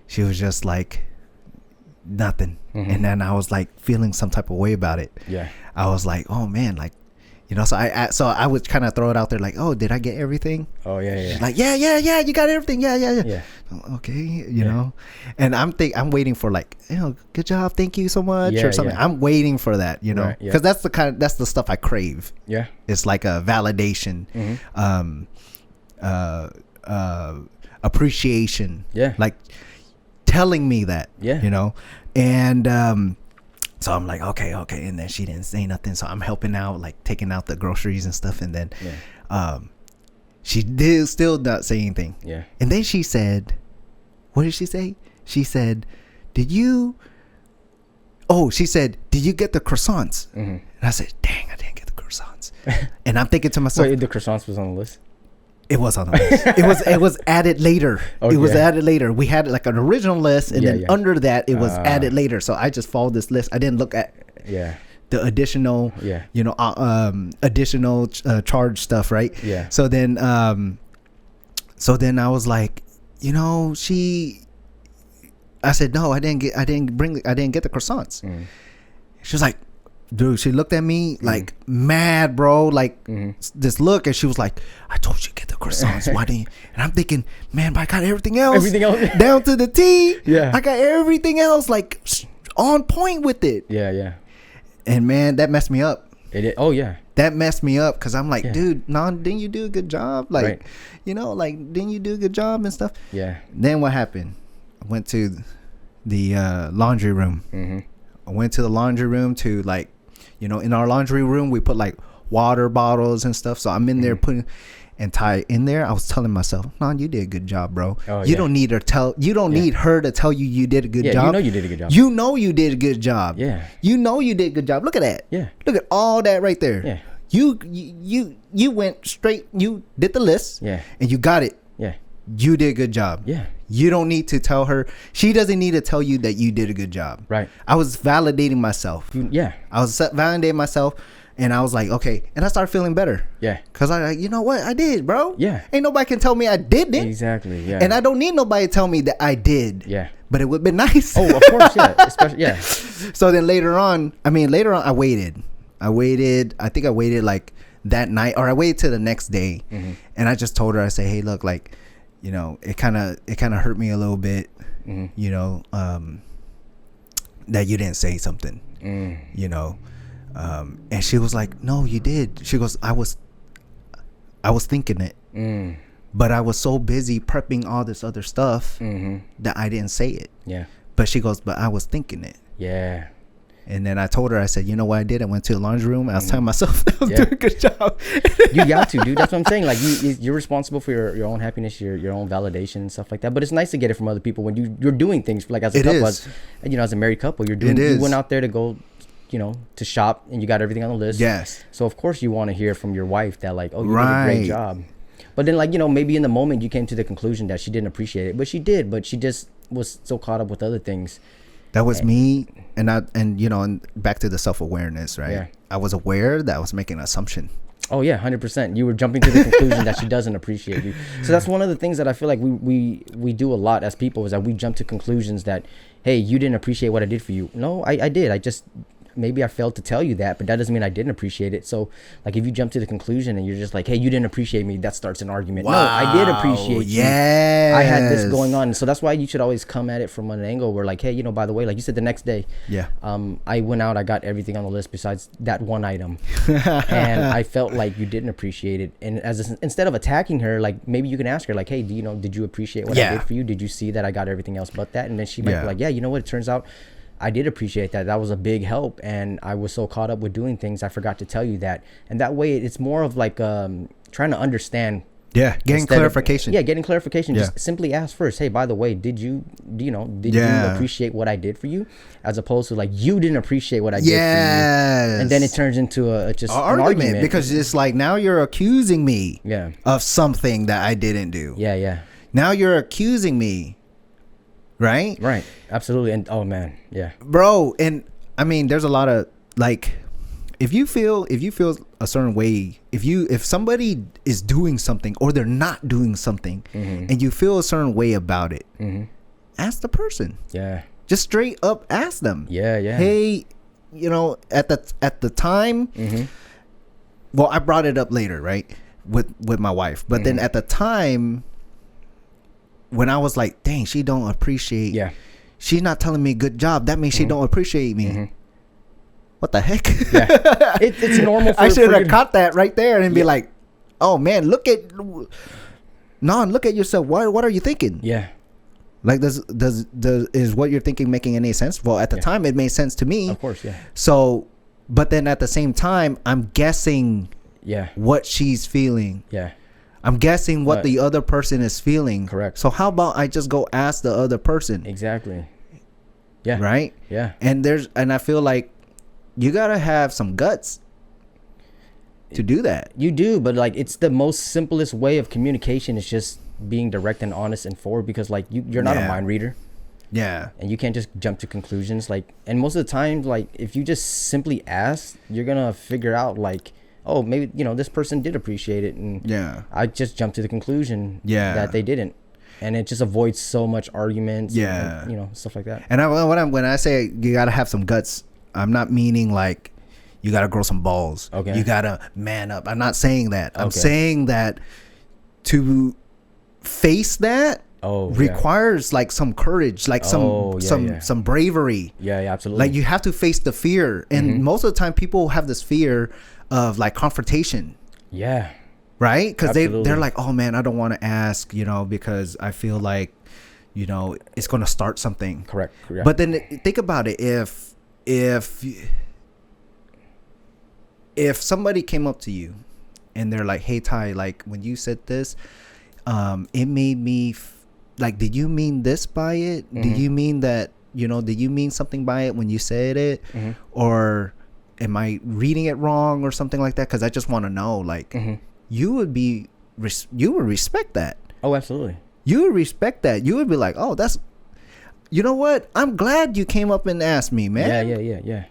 [SPEAKER 1] She was just like, nothing. And then I was like feeling some type of way about it. Yeah. I was like, oh man, like, you know, so I would kind of throw it out there like, oh, did I get everything?
[SPEAKER 2] Oh yeah.
[SPEAKER 1] Like, yeah, you got everything. Yeah. Okay, you know. And I'm waiting for like, you know, good job, thank you so much or something. I'm waiting for that, you know, because that's the stuff I crave. Yeah. It's like a validation, appreciation. Yeah. Like telling me that. Yeah. You know, and so I'm like, okay. And then she didn't say nothing. So I'm helping out, like taking out the groceries and stuff. And then she did still not say anything. Yeah. And then she said, what did she say? She said, did you get the croissants? And I said, dang, I didn't get the croissants. And I'm thinking to myself.
[SPEAKER 2] Wait, the croissants was on the list?
[SPEAKER 1] It was on the list. It was added later. Okay. It was added later. We had like an original list, and then under that it was added later. So I just followed this list. I didn't look at the additional, you know, additional charge stuff, right? Yeah. So then I was like, you know, I said no, I didn't get the croissants. She was like, dude, she looked at me like mad, bro, like this look, and she was like, I told you to get the croissants. Why didn't you? And I'm thinking, man, but I got everything else down to the T. Yeah. I got everything else like on point with it. Yeah. And man, that messed me up. That messed me up because I'm like, dude, didn't you do a good job? Like, you know, like, didn't you do a good job and stuff? Yeah. Then what happened? I went to the laundry room. I went to the laundry room to, like, you know, in our laundry room, we put like water bottles and stuff. So I'm in there putting, and Ty in there, I was telling myself, "Non, you did a good job, bro. You don't need her need her to tell you you did a good job.
[SPEAKER 2] You know you did a good job.
[SPEAKER 1] You know you did a good job. Yeah. You know you did a good job. Look at that. Yeah. Look at all that right there. Yeah. You went straight. You did the list. Yeah. And you got it. Yeah. You did a good job. Yeah. You don't need to tell her. She doesn't need to tell you that you did a good job. Right. I was validating myself. I was validating myself, and I was like, okay. And I started feeling better. Yeah. Because you know what? I did, bro. Yeah. Ain't nobody can tell me I did it. Exactly. Yeah. And I don't need nobody to tell me that I did. Yeah. But it would be nice.
[SPEAKER 2] Oh, of course. Yeah. Especially. Yeah.
[SPEAKER 1] So then later on, I waited. I think I waited like that night, or I waited till the next day, and I just told her, I say, hey, look, like, you know, it kind of hurt me a little bit, you know, that you didn't say something, you know, and she was like, no, you did. She goes, I was thinking it, but I was so busy prepping all this other stuff that I didn't say it. Yeah. But she goes, but I was thinking it. Yeah. And then I told her, I said, you know what I did? I went to the laundry room. I was telling myself that I was doing a good job.
[SPEAKER 2] You got to, dude. That's what I'm saying. Like, you're responsible for your own happiness, your own validation and stuff like that. But it's nice to get it from other people when you're doing things. Like, as a couple, as a married couple, you went out there to go, you know, to shop, and you got everything on the list. Yes. So, of course, you want to hear from your wife that, like, oh, you did a great job. But then, like, you know, maybe in the moment you came to the conclusion that she didn't appreciate it. But she did. But she just was so caught up with other things.
[SPEAKER 1] That was me, and you know, and back to the self-awareness, right? Yeah. I was aware that I was making an assumption.
[SPEAKER 2] Oh yeah, 100%. You were jumping to the conclusion that she doesn't appreciate you. So that's one of the things that I feel like we do a lot as people, is that we jump to conclusions that, hey, you didn't appreciate what I did for you. No, I did. I just, maybe I failed to tell you that, but that doesn't mean I didn't appreciate it. So, like, if you jump to the conclusion and you're just like, hey, you didn't appreciate me, that starts an argument. Wow. No, I did appreciate you. Yeah. I had this going on. So that's why you should always come at it from an angle where, like, hey, you know, by the way, like you said, the next day, I went out, I got everything on the list besides that one item. And I felt like you didn't appreciate it. And instead of attacking her, like, maybe you can ask her, like, hey, did you appreciate what I did for you? Did you see that I got everything else but that? And then she might be like, yeah, you know what? It turns out I did appreciate that. That was a big help, and I was so caught up with doing things I forgot to tell you that. And that way, it's more of like trying to understand
[SPEAKER 1] Yeah, getting clarification.
[SPEAKER 2] Getting clarification. Just simply ask first. Hey, by the way, did you appreciate what I did for you? As opposed to like, you didn't appreciate what I did for you. And then it turns into an argument.
[SPEAKER 1] Because it's like, now you're accusing me of something that I didn't do.
[SPEAKER 2] Yeah.
[SPEAKER 1] Now you're accusing me. Right?
[SPEAKER 2] Right. Absolutely. And oh man, yeah.
[SPEAKER 1] Bro, and I mean, there's a lot of like, if you feel a certain way, if somebody is doing something or they're not doing something, and you feel a certain way about it, ask the person.
[SPEAKER 2] Yeah.
[SPEAKER 1] Just straight up ask them.
[SPEAKER 2] Yeah.
[SPEAKER 1] Hey, at the time, well, I brought it up later, right? With my wife. But then at the time, when I was like, dang, she don't appreciate. Yeah. She's not telling me good job. That means she don't appreciate me. What the heck? Yeah.
[SPEAKER 2] It's normal.
[SPEAKER 1] I should have caught that right there and be like, oh man, look at yourself. What are you thinking?
[SPEAKER 2] Yeah.
[SPEAKER 1] Like, is what you're thinking making any sense? Well, at the time it made sense to me.
[SPEAKER 2] Of course, yeah.
[SPEAKER 1] So, but then at the same time, I'm guessing what she's feeling.
[SPEAKER 2] Yeah.
[SPEAKER 1] I'm guessing what the other person is feeling.
[SPEAKER 2] Correct.
[SPEAKER 1] So how about I just go ask the other person?
[SPEAKER 2] Exactly. Yeah.
[SPEAKER 1] Right?
[SPEAKER 2] Yeah.
[SPEAKER 1] And I feel like you gotta have some guts to do that.
[SPEAKER 2] You do, but like, it's the most simplest way of communication is just being direct and honest and forward, because like you're not a mind reader.
[SPEAKER 1] Yeah.
[SPEAKER 2] And you can't just jump to conclusions. Like, and most of the time, like, if you just simply ask, you're gonna figure out like, oh, maybe this person did appreciate it, and I just jumped to the conclusion that they didn't, and it just avoids so much arguments. And, stuff like that.
[SPEAKER 1] And when I say you gotta have some guts, I'm not meaning like you gotta grow some balls. Okay. You gotta man up. I'm not saying that. I'm saying that to face that requires like some courage, like some bravery.
[SPEAKER 2] Yeah, absolutely.
[SPEAKER 1] Like, you have to face the fear, and most of the time people have this fear of like confrontation.
[SPEAKER 2] Yeah.
[SPEAKER 1] Right? Because they're like, oh man, I don't want to ask, because I feel like, it's going to start something.
[SPEAKER 2] Correct. Yeah.
[SPEAKER 1] But then think about it. If somebody came up to you and they're like, hey Ty, like, when you said this, it made me like, did you mean this by it? Do you mean that, did you mean something by it when you said it? Or am I reading it wrong or something like that? Because I just want to know, like, you would respect that.
[SPEAKER 2] Oh, absolutely.
[SPEAKER 1] You would respect that. You would be like, oh, that's, you know what? I'm glad you came up and asked me, man.
[SPEAKER 2] Yeah.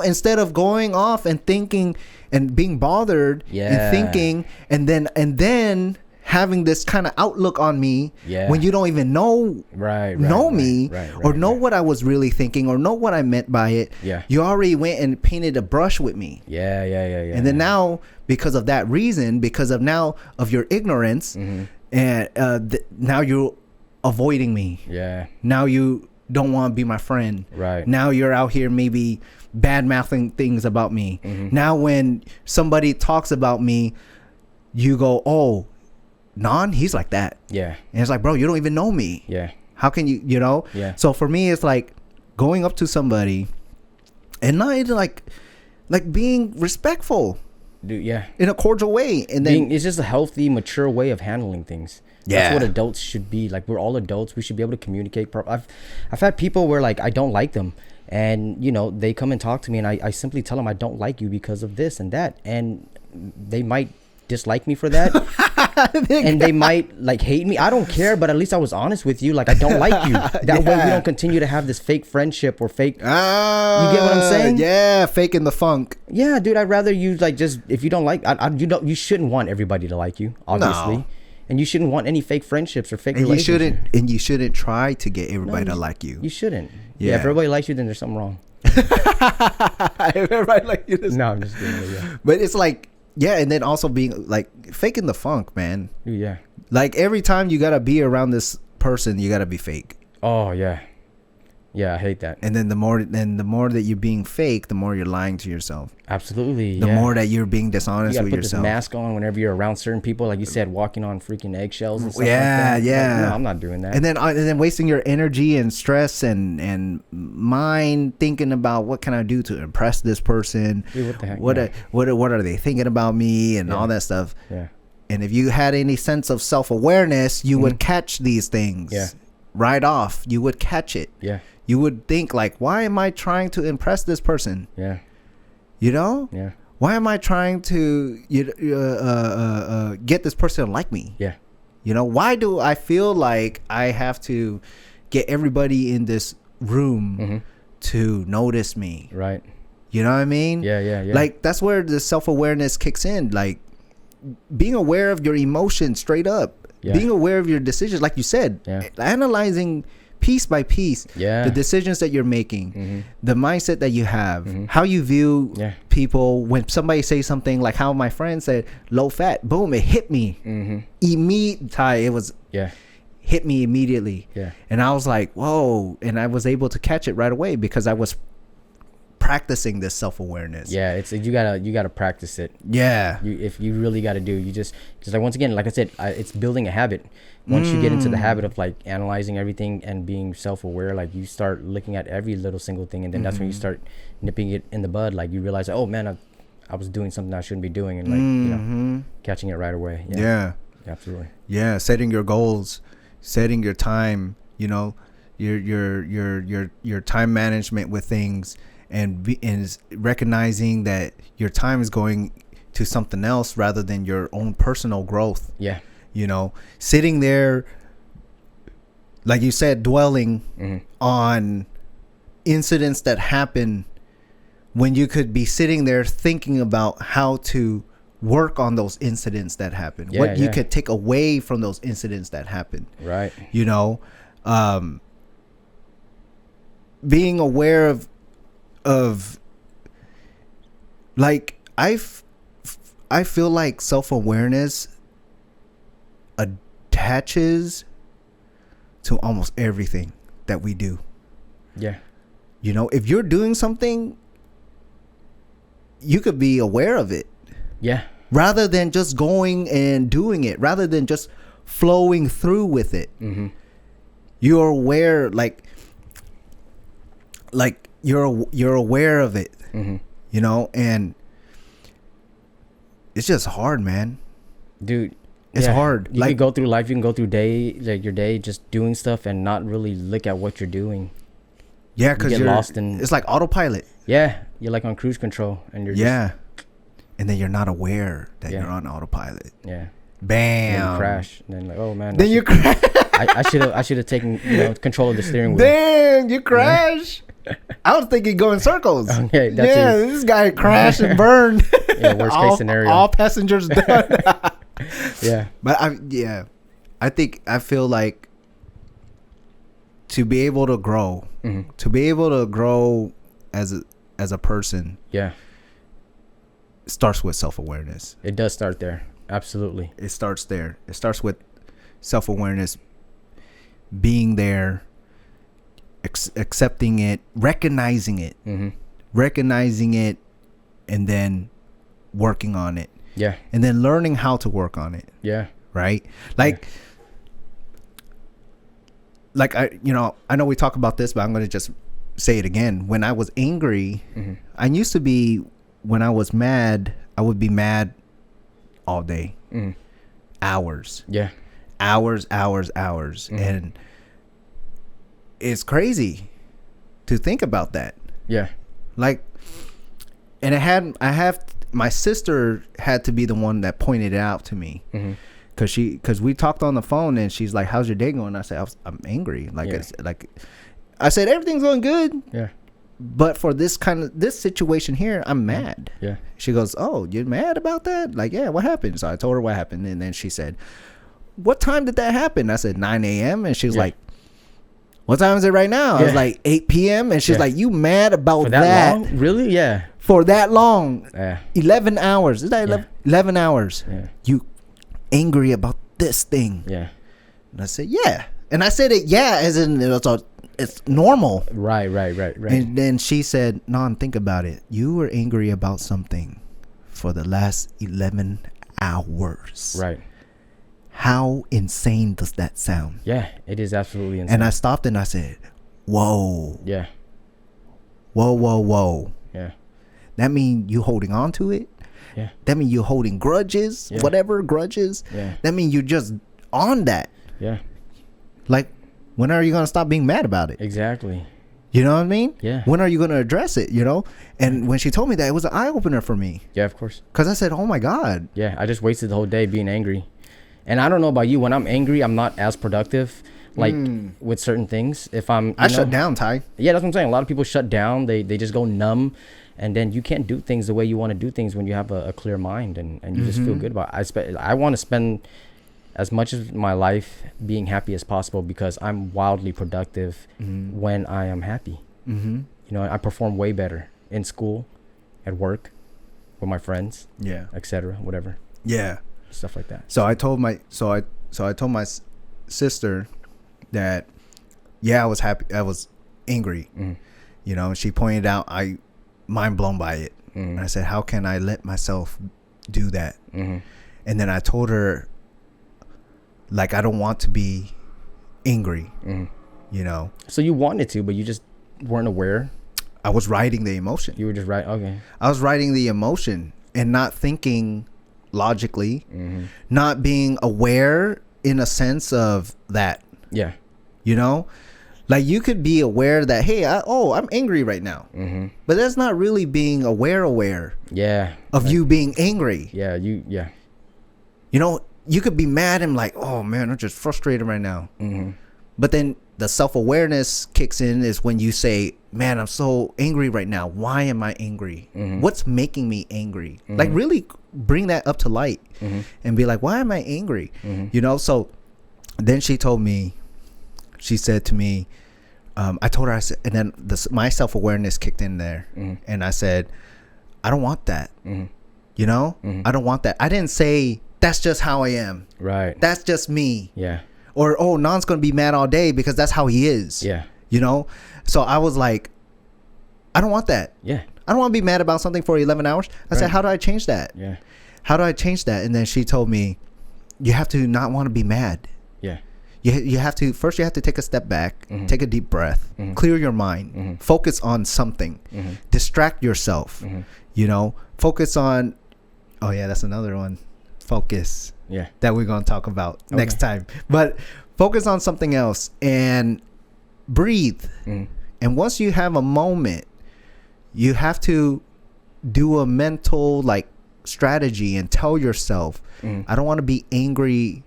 [SPEAKER 1] Instead of going off and thinking and being bothered and thinking and then having this kind of outlook on me when you don't even know me or know what I was really thinking or know what I meant by it. Yeah. You already went and painted a brush with me.
[SPEAKER 2] Yeah.
[SPEAKER 1] And then now, because of that reason, because of your ignorance, and now you're avoiding me.
[SPEAKER 2] Yeah.
[SPEAKER 1] Now you don't want to be my friend.
[SPEAKER 2] Right.
[SPEAKER 1] Now you're out here maybe bad mouthing things about me. Now when somebody talks about me, you go, oh, he's like that. Yeah. And it's like, bro, you don't even know me.
[SPEAKER 2] Yeah.
[SPEAKER 1] How can you, Yeah. So for me, it's like going up to somebody and not even like being respectful.
[SPEAKER 2] Dude, yeah.
[SPEAKER 1] In a cordial way. And then
[SPEAKER 2] it's just a healthy, mature way of handling things. Yeah. That's what adults should be. Like, we're all adults. We should be able to communicate. I've had people where like I don't like them, and they come and talk to me, and I simply tell them I don't like you because of this and that, and they might dislike me for that. And they might like hate me. I don't care, but at least I was honest with you. Like, I don't like you. That way we don't continue to have this fake friendship or fake. You get what I'm saying?
[SPEAKER 1] Yeah, faking the funk.
[SPEAKER 2] Yeah, dude. I'd rather you like just, if you don't like, you shouldn't want everybody to like you, obviously. No. And you shouldn't want any fake friendships or fake relationships.
[SPEAKER 1] You shouldn't try to get everybody to like you.
[SPEAKER 2] You shouldn't. Yeah. If everybody likes you, then there's something wrong.
[SPEAKER 1] If everybody like you,
[SPEAKER 2] no, I'm just kidding. Yeah.
[SPEAKER 1] But it's like. Yeah, and then also being like faking the funk, man.
[SPEAKER 2] Yeah.
[SPEAKER 1] Like, every time you gotta be around this person, you gotta be fake.
[SPEAKER 2] Oh yeah. Yeah, I hate that.
[SPEAKER 1] And then the more that you're being fake, the more you're lying to yourself.
[SPEAKER 2] Absolutely.
[SPEAKER 1] The more that you're being dishonest with yourself. You gotta put this
[SPEAKER 2] mask on whenever you're around certain people, like you said, walking on freaking eggshells and stuff
[SPEAKER 1] like
[SPEAKER 2] that.
[SPEAKER 1] Yeah.
[SPEAKER 2] Like, no, I'm not doing that.
[SPEAKER 1] And then wasting your energy and stress and mind thinking about what can I do to impress this person?
[SPEAKER 2] Dude, what the heck?
[SPEAKER 1] What are they thinking about me and all that stuff?
[SPEAKER 2] Yeah.
[SPEAKER 1] And if you had any sense of self-awareness, you would catch these things right off. You would catch it.
[SPEAKER 2] Yeah.
[SPEAKER 1] You would think like, why am I trying to impress this person?
[SPEAKER 2] Yeah.
[SPEAKER 1] You know?
[SPEAKER 2] Yeah.
[SPEAKER 1] Why am I trying to get this person to like me?
[SPEAKER 2] Yeah.
[SPEAKER 1] You know, why do I feel like I have to get everybody in this room to notice me?
[SPEAKER 2] Right.
[SPEAKER 1] You know what I mean?
[SPEAKER 2] Yeah.
[SPEAKER 1] Like, that's where the self-awareness kicks in. Like, being aware of your emotions straight up. Yeah. Being aware of your decisions, like you said.
[SPEAKER 2] Yeah.
[SPEAKER 1] Analyzing piece by piece the decisions that you're making, the mindset that you have, how you view people. When somebody says something like how my friend said low fat, boom, it hit me immediately. It was hit me immediately, and I was like, whoa. And I was able to catch it right away because I was practicing this self-awareness.
[SPEAKER 2] It's you gotta practice it. If you really gotta do, you just like, once again, like I said, it's building a habit. Once you get into the habit of like analyzing everything and being self-aware, like you start looking at every little single thing, and then that's when you start nipping it in the bud. Like you realize, oh man, I was doing something I shouldn't be doing, and like you know, catching it right away. Absolutely.
[SPEAKER 1] Setting your goals, setting your time, you know, your time management with things, and recognizing that your time is going to something else rather than your own personal growth. You know, sitting there, like you said, dwelling on incidents that happen when you could be sitting there thinking about how to work on those incidents that happen. What you could take away from those incidents that happen. Right. You know, being aware of like, I feel like self-awareness attaches to almost everything that we do. You know, if you're doing something, you could be aware of it. Rather than just going and doing it, rather than just flowing through with it. You're aware, like you're aware of it. You know, and it's just hard, man.
[SPEAKER 2] Dude,
[SPEAKER 1] it's hard.
[SPEAKER 2] You can go through life, you can go through your day just doing stuff and not really look at what you're doing.
[SPEAKER 1] Yeah, because you're lost in, it's like autopilot.
[SPEAKER 2] You're like on cruise control, and you're
[SPEAKER 1] and then you're not aware that you're on autopilot.
[SPEAKER 2] Bam.
[SPEAKER 1] And then
[SPEAKER 2] you crash, and then like, oh man.
[SPEAKER 1] Then you crash.
[SPEAKER 2] I should have taken control of the steering wheel.
[SPEAKER 1] Then you crash. I was thinking go in circles. Okay, this guy crashed and burned.
[SPEAKER 2] Worst case scenario.
[SPEAKER 1] All passengers done. But I feel like to be able to grow, as a person, starts with self-awareness.
[SPEAKER 2] It does start there. Absolutely.
[SPEAKER 1] It starts there. It starts with self-awareness, being there, accepting it, recognizing it, and then working on it. And then learning how to work on it. Right? Like I know we talk about this, but I'm going to just say it again. When I was angry, I used to be, when I was mad, I would be mad all day. Hours. Hours. And it's crazy to think about that. Like, and I have my sister had to be the one that pointed it out to me. Because we talked on the phone, and she's like, how's your day going? I said, I'm angry. I said, everything's going good. But for this situation here, I'm mad. She goes, oh, you're mad about that? Like, yeah, what happened? So I told her what happened. And then she said, what time did that happen? I said, 9 a.m. And she was like, what time is it right now? I was like, 8 p.m. And she's like, you mad about that?
[SPEAKER 2] Long? Really?
[SPEAKER 1] For that long. 11 hours. Is that 11 hours? You angry about this thing? And I said, yeah. And I said it, as in it's normal. Right. And then she said, non, think about it. You were angry about something for the last 11 hours. Right. How insane does that sound?
[SPEAKER 2] It is absolutely insane.
[SPEAKER 1] And I stopped and I said, whoa. Whoa. That means you holding on to it?
[SPEAKER 2] Yeah.
[SPEAKER 1] That means you're holding grudges,
[SPEAKER 2] Yeah.
[SPEAKER 1] whatever grudges.
[SPEAKER 2] Yeah.
[SPEAKER 1] That means you're just on that.
[SPEAKER 2] Yeah.
[SPEAKER 1] Like, when are you going to stop being mad about it?
[SPEAKER 2] Exactly.
[SPEAKER 1] You know what I mean?
[SPEAKER 2] Yeah.
[SPEAKER 1] When are you going to address it, you know? And when she told me that, it was an eye-opener for me.
[SPEAKER 2] Yeah, of course.
[SPEAKER 1] Because I said, oh, my God.
[SPEAKER 2] Yeah, I just wasted the whole day being angry. And I don't know about you. When I'm angry, I'm not as productive, like, with certain things. If I'm...
[SPEAKER 1] I shut down, Ty.
[SPEAKER 2] Yeah, that's what I'm saying. A lot of people shut down. They just go numb. And then you can't do things the way you want to do things when you have a clear mind and you just feel good about it. I want to spend as much of my life being happy as possible because I'm wildly productive when I am happy. You know, I perform way better in school, at work, with my friends, etc., whatever.
[SPEAKER 1] Yeah.
[SPEAKER 2] Stuff like that.
[SPEAKER 1] So I told my sister that I was happy, I was angry. You know, and she pointed out I mind blown by it. And I said, how can I let myself do that? And then I told her, like, I don't want to be angry. You know,
[SPEAKER 2] so you wanted to, but you just weren't aware.
[SPEAKER 1] I was riding the emotion.
[SPEAKER 2] You were just right. Okay.
[SPEAKER 1] I was riding the emotion and not thinking logically, not being aware in a sense of that.
[SPEAKER 2] Yeah.
[SPEAKER 1] You know, like, you could be aware that, hey, I'm angry right now, but that's not really being aware.
[SPEAKER 2] Yeah.
[SPEAKER 1] Of you being angry.
[SPEAKER 2] Yeah. Yeah.
[SPEAKER 1] You know, you could be mad and like, oh man, I'm just frustrated right now. But then the self-awareness kicks in is when you say, man, I'm so angry right now. Why am I angry? What's making me angry? Like, really bring that up to light and be like, why am I angry? You know, so then she told me, she said to me, I told her, I said, and then my self-awareness kicked in there. And I said, I don't want that. You know, I don't want that. I didn't say, that's just how I am. Right. That's just me. Yeah. Or, oh, Nan's going to be mad all day because that's how he is. Yeah. You know? So I was like, I don't want that. Yeah. I don't want to be mad about something for 11 hours. I said, how do I change that? Yeah. How do I change that? And then she told me, you have to not want to be mad. Yeah. You have to, first you have to take a step back, take a deep breath, clear your mind, focus on something, distract yourself, you know, focus on, oh yeah, that's another one. Focus. Yeah. That we're going to talk about next time. But focus on something else and breathe. And once you have a moment, you have to do a mental like strategy and tell yourself, I don't want to be angry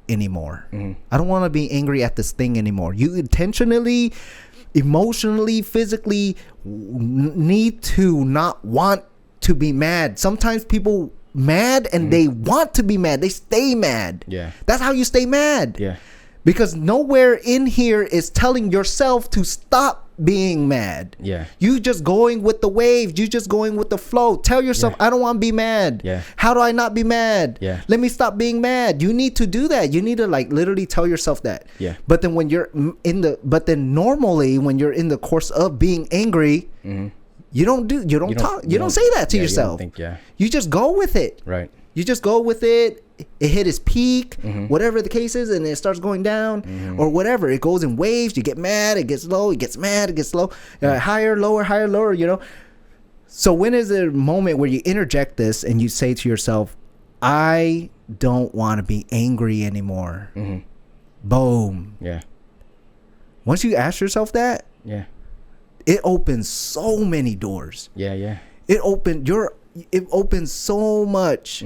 [SPEAKER 1] anymore. I don't want to be angry at this thing anymore. You intentionally, emotionally, physically need to not want to be mad. Sometimes people mad and they want to be mad. They stay mad. Yeah. That's how you stay mad. Yeah. Because nowhere in here is telling yourself to stop being mad. Yeah. You just going with the waves. You just going with the flow. Tell yourself, I don't want to be mad. Yeah. How do I not be mad? Yeah. Let me stop being mad. You need to do that. You need to like literally tell yourself that. Yeah. But then when you're normally when you're in the course of being angry, you don't say that to yourself. You just go with it. Right. You just go with it. It hit its peak, whatever the case is, and it starts going down or whatever. It goes in waves. You get mad. It gets low. It gets mad. It gets low. Higher, lower, you know. So when is the moment where you interject this and you say to yourself, I don't want to be angry anymore. Boom. Yeah. Once you ask yourself that, it opens so many doors. Yeah. It opens so much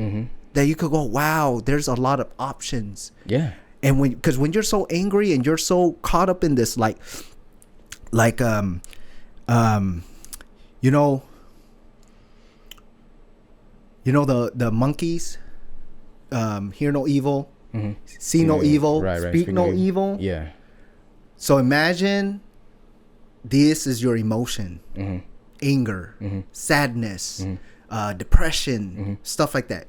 [SPEAKER 1] that you could go, wow, there's a lot of options. Yeah. And because when you're so angry and you're so caught up in this, you know the monkeys, hear no evil, see no evil, speak no evil. Yeah. So imagine this is your emotion, anger, sadness, depression, stuff like that.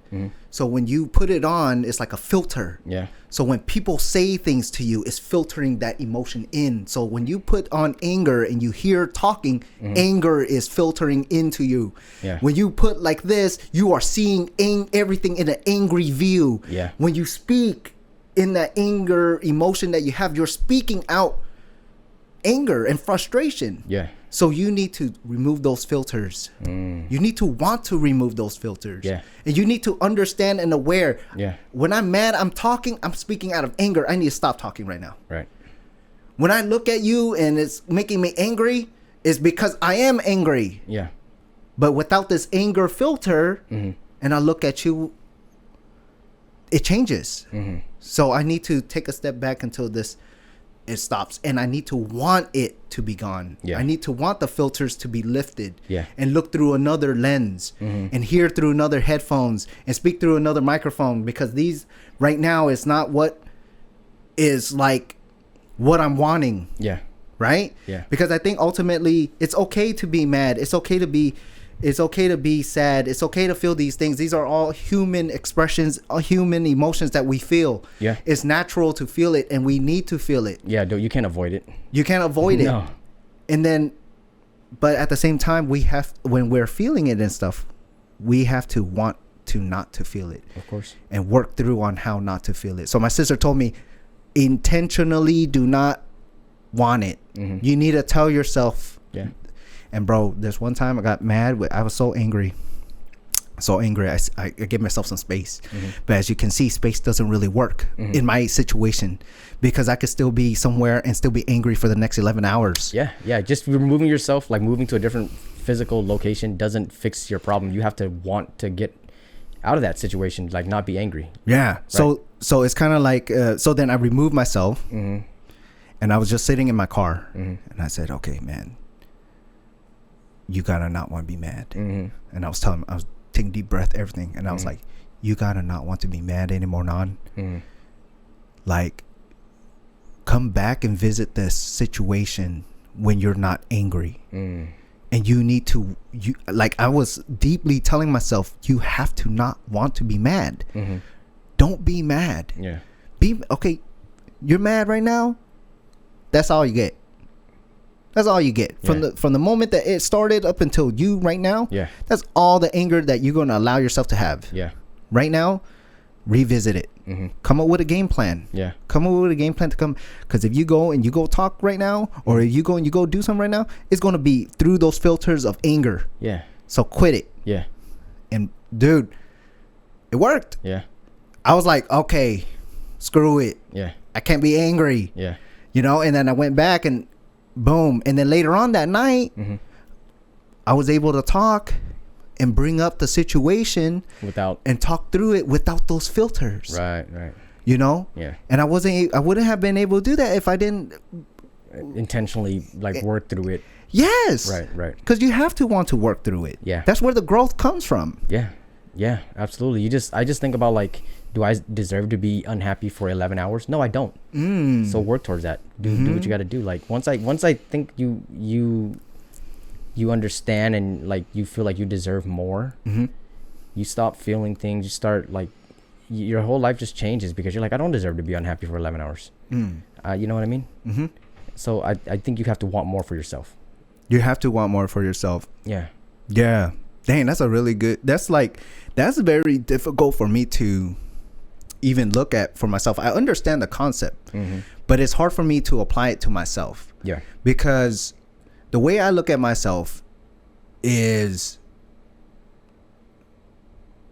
[SPEAKER 1] So when you put it on, it's like a filter. Yeah. So when people say things to you, it's filtering that emotion in. So when you put on anger and you hear talking, anger is filtering into you. Yeah. When you put like this, you are seeing everything in an angry view. Yeah. When you speak in that anger emotion that you have, you're speaking out anger and frustration. Yeah. So you need to remove those filters. You need to want to remove those filters.
[SPEAKER 2] Yeah.
[SPEAKER 1] And you need to understand and aware.
[SPEAKER 2] Yeah.
[SPEAKER 1] When I'm mad, I'm speaking out of anger. I need to stop talking right now.
[SPEAKER 2] Right.
[SPEAKER 1] When I look at you and it's making me angry, it's because I am angry.
[SPEAKER 2] Yeah.
[SPEAKER 1] But without this anger filter, and I look at you, it changes. So I need to take a step back until it stops, and I need to want it to be gone.
[SPEAKER 2] Yeah.
[SPEAKER 1] I need to want the filters to be lifted.
[SPEAKER 2] Yeah.
[SPEAKER 1] And look through another lens, and hear through another headphones, and speak through another microphone, because these right now is not what is like what I'm wanting.
[SPEAKER 2] Yeah.
[SPEAKER 1] Right?
[SPEAKER 2] Yeah.
[SPEAKER 1] Because I think ultimately it's okay to be mad. It's okay to be sad. It's okay to feel these things. These are all human expressions, human emotions that we feel.
[SPEAKER 2] Yeah.
[SPEAKER 1] It's natural to feel it, and we need to feel it.
[SPEAKER 2] Yeah, you can't avoid it.
[SPEAKER 1] You can't avoid it.
[SPEAKER 2] No.
[SPEAKER 1] And then, but at the same time, when we're feeling it and stuff, we have to want to not to feel it.
[SPEAKER 2] Of course.
[SPEAKER 1] And work through on how not to feel it. So my sister told me, intentionally do not want it. You need to tell yourself.
[SPEAKER 2] Yeah.
[SPEAKER 1] And bro, there's one time I got mad. I was so angry. I gave myself some space. But as you can see, space doesn't really work in my situation, because I could still be somewhere and still be angry for the next 11 hours.
[SPEAKER 2] Yeah. Yeah. Just removing yourself, like moving to a different physical location, doesn't fix your problem. You have to want to get out of that situation, like not be angry.
[SPEAKER 1] Yeah. Right? So it's kind of like, so then I removed myself, and I was just sitting in my car, and I said, okay, man, you gotta not want to be mad. And I was taking deep breath, everything. And I was like, you gotta not want to be mad anymore, Non. Like, come back and visit this situation when you're not angry. And you need to, like, I was deeply telling myself, you have to not want to be mad. Don't be mad.
[SPEAKER 2] Yeah.
[SPEAKER 1] Okay, you're mad right now. That's all you get. That's all you get from the moment that it started up until you right now.
[SPEAKER 2] Yeah.
[SPEAKER 1] That's all the anger that you're going to allow yourself to have.
[SPEAKER 2] Yeah.
[SPEAKER 1] Right now, revisit it. Come up with a game plan.
[SPEAKER 2] Yeah.
[SPEAKER 1] Come up with a game plan to come. Because if you go talk right now, or if you go do something right now, it's going to be through those filters of anger.
[SPEAKER 2] Yeah.
[SPEAKER 1] So quit it.
[SPEAKER 2] Yeah.
[SPEAKER 1] And dude, it worked.
[SPEAKER 2] Yeah.
[SPEAKER 1] I was like, okay, screw it.
[SPEAKER 2] Yeah.
[SPEAKER 1] I can't be angry.
[SPEAKER 2] Yeah.
[SPEAKER 1] And then I went back and boom. And then later on that night, I was able to talk and bring up the situation and talk through it without those filters.
[SPEAKER 2] Right.
[SPEAKER 1] Yeah. And I wouldn't have been able to do that if I didn't
[SPEAKER 2] intentionally work through it.
[SPEAKER 1] Yes.
[SPEAKER 2] Right.
[SPEAKER 1] Because you have to want to work through it.
[SPEAKER 2] Yeah.
[SPEAKER 1] That's where the growth comes from.
[SPEAKER 2] Yeah, absolutely. I just think about, like, do I deserve to be unhappy for 11 hours? No, I don't. So work towards that. Do what you got to do. Like, once I think you understand and, like, you feel like you deserve more, you stop feeling things. You start, like, your whole life just changes, because you're like, I don't deserve to be unhappy for 11 hours. You know what I mean? So I think you have to want more for yourself.
[SPEAKER 1] You have to want more for yourself.
[SPEAKER 2] Yeah.
[SPEAKER 1] Dang, that's very difficult for me to even look at for myself. I understand the concept, but it's hard for me to apply it to myself.
[SPEAKER 2] Yeah.
[SPEAKER 1] Because the way I look at myself is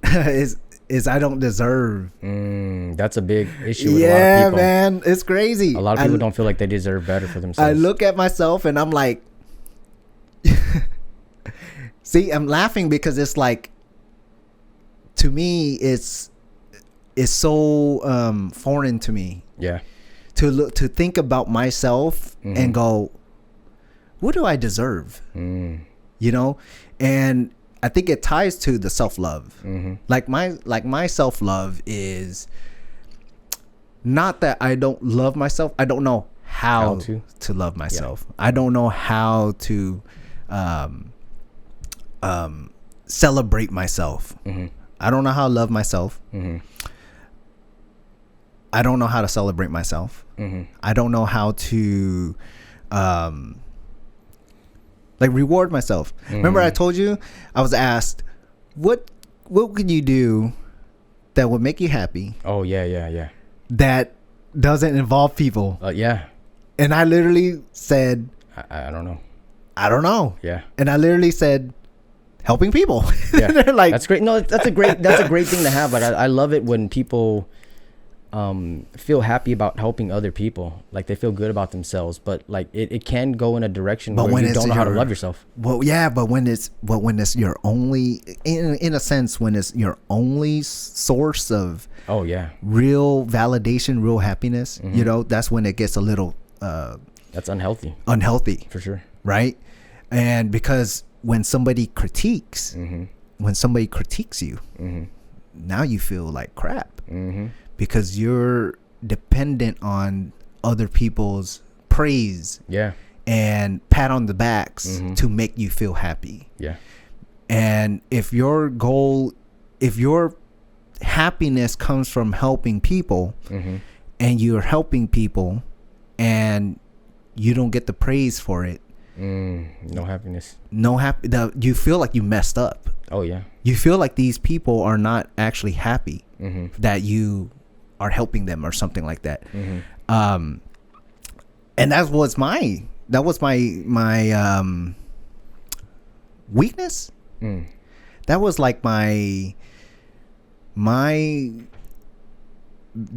[SPEAKER 1] I don't deserve.
[SPEAKER 2] That's a big issue with a lot of people.
[SPEAKER 1] Yeah, man, it's crazy.
[SPEAKER 2] A lot of people don't feel like they deserve better for themselves.
[SPEAKER 1] I look at myself and I'm like, see, I'm laughing because it's like, to me, it's so foreign to me.
[SPEAKER 2] Yeah.
[SPEAKER 1] To think about myself and go, what do I deserve? And I think it ties to the self-love. Like my self-love is not that I don't love myself. I don't know how to love myself. Yeah. I don't know how to celebrate myself. I don't know how to love myself. I don't know how to celebrate myself. I don't know how to reward myself. Remember I told you, I was asked, what could you do that would make you happy?
[SPEAKER 2] Oh, yeah.
[SPEAKER 1] That doesn't involve people.
[SPEAKER 2] Yeah.
[SPEAKER 1] And I literally said,
[SPEAKER 2] I don't know.
[SPEAKER 1] I don't know.
[SPEAKER 2] Yeah.
[SPEAKER 1] And I literally said, helping people.
[SPEAKER 2] Yeah.
[SPEAKER 1] They're like,
[SPEAKER 2] that's great. No, that's a great thing to have. Like I love it when people feel happy about helping other people. Like they feel good about themselves, but like it can go in a direction where you don't know how to love yourself.
[SPEAKER 1] Well, yeah, but when it's your only, in a sense, when it's your only source of real validation, real happiness, you know, that's when it gets a little
[SPEAKER 2] that's unhealthy
[SPEAKER 1] for
[SPEAKER 2] sure,
[SPEAKER 1] right? And because when somebody critiques you, now you feel like crap, because you're dependent on other people's praise and pat on the backs to make you feel happy. And if your happiness comes from helping people, and you're helping people and you don't get the praise for it,
[SPEAKER 2] no happiness,
[SPEAKER 1] you feel like you messed up.
[SPEAKER 2] Oh yeah,
[SPEAKER 1] you feel like these people are not actually happy that you are helping them or something like that. And that was my weakness. That was like the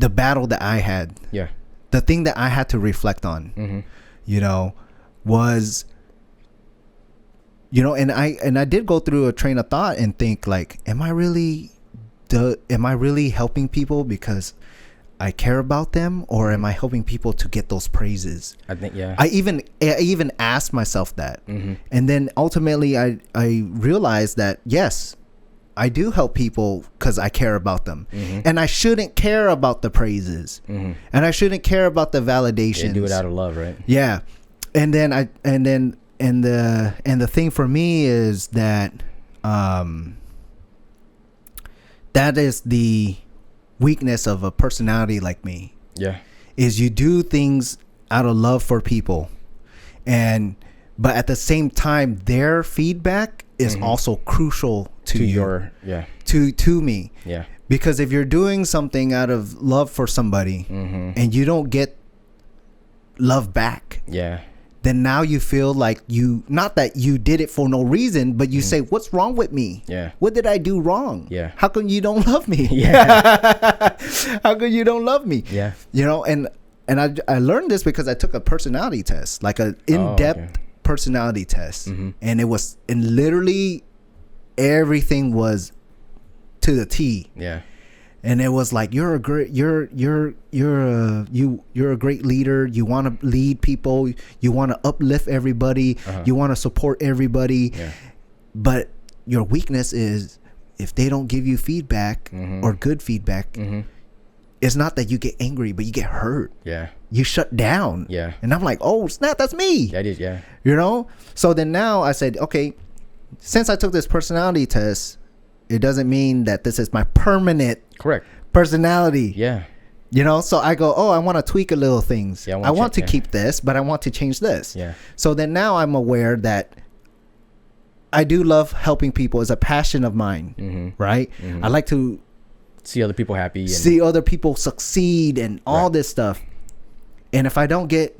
[SPEAKER 1] battle that I had.
[SPEAKER 2] Yeah.
[SPEAKER 1] The thing that I had to reflect on, you know, was, you know, and I did go through a train of thought and think like, am I really helping people because I care about them, or am I helping people to get those praises?
[SPEAKER 2] I think, yeah.
[SPEAKER 1] I even asked myself that. And then ultimately I realized that, yes, I do help people because I care about them. And I shouldn't care about the praises. And I shouldn't care about the validations.
[SPEAKER 2] You do it out of love, right?
[SPEAKER 1] Yeah. And then the thing for me is that that is the weakness of a personality like me.
[SPEAKER 2] Yeah.
[SPEAKER 1] Is you do things out of love for people, but at the same time their feedback is also crucial to me.
[SPEAKER 2] Yeah.
[SPEAKER 1] Because if you're doing something out of love for somebody and you don't get love back, then now you feel like not that you did it for no reason, but you say, what's wrong with me?
[SPEAKER 2] Yeah.
[SPEAKER 1] What did I do wrong?
[SPEAKER 2] Yeah.
[SPEAKER 1] How come you don't love me?
[SPEAKER 2] Yeah.
[SPEAKER 1] How come you don't love me?
[SPEAKER 2] Yeah.
[SPEAKER 1] You know, and I learned this because I took a personality test, like an in-depth personality test. And literally everything was to the T.
[SPEAKER 2] Yeah.
[SPEAKER 1] And it was like, you're a great leader. You want to lead people. You want to uplift everybody. You want to support everybody.
[SPEAKER 2] Yeah.
[SPEAKER 1] But your weakness is if they don't give you feedback or good feedback, it's not that you get angry, but you get hurt.
[SPEAKER 2] Yeah.
[SPEAKER 1] You shut down.
[SPEAKER 2] Yeah.
[SPEAKER 1] And I'm like, oh snap, that's me.
[SPEAKER 2] That is, yeah.
[SPEAKER 1] You know? So then now I said, okay, since I took this personality test, it doesn't mean that this is my permanent personality.
[SPEAKER 2] Yeah.
[SPEAKER 1] You know, so I go, I want to tweak a little things.
[SPEAKER 2] Yeah,
[SPEAKER 1] I want to keep this, but I want to change this.
[SPEAKER 2] Yeah.
[SPEAKER 1] So then now I'm aware that I do love helping people. It's a passion of mine, right? I like to
[SPEAKER 2] see other people happy.
[SPEAKER 1] See other people succeed and all this stuff. And if I don't get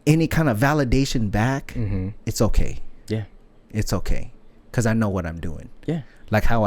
[SPEAKER 1] any kind of validation back, it's okay.
[SPEAKER 2] Yeah.
[SPEAKER 1] It's okay. Because I know what I'm doing.
[SPEAKER 2] Yeah.
[SPEAKER 1] Like how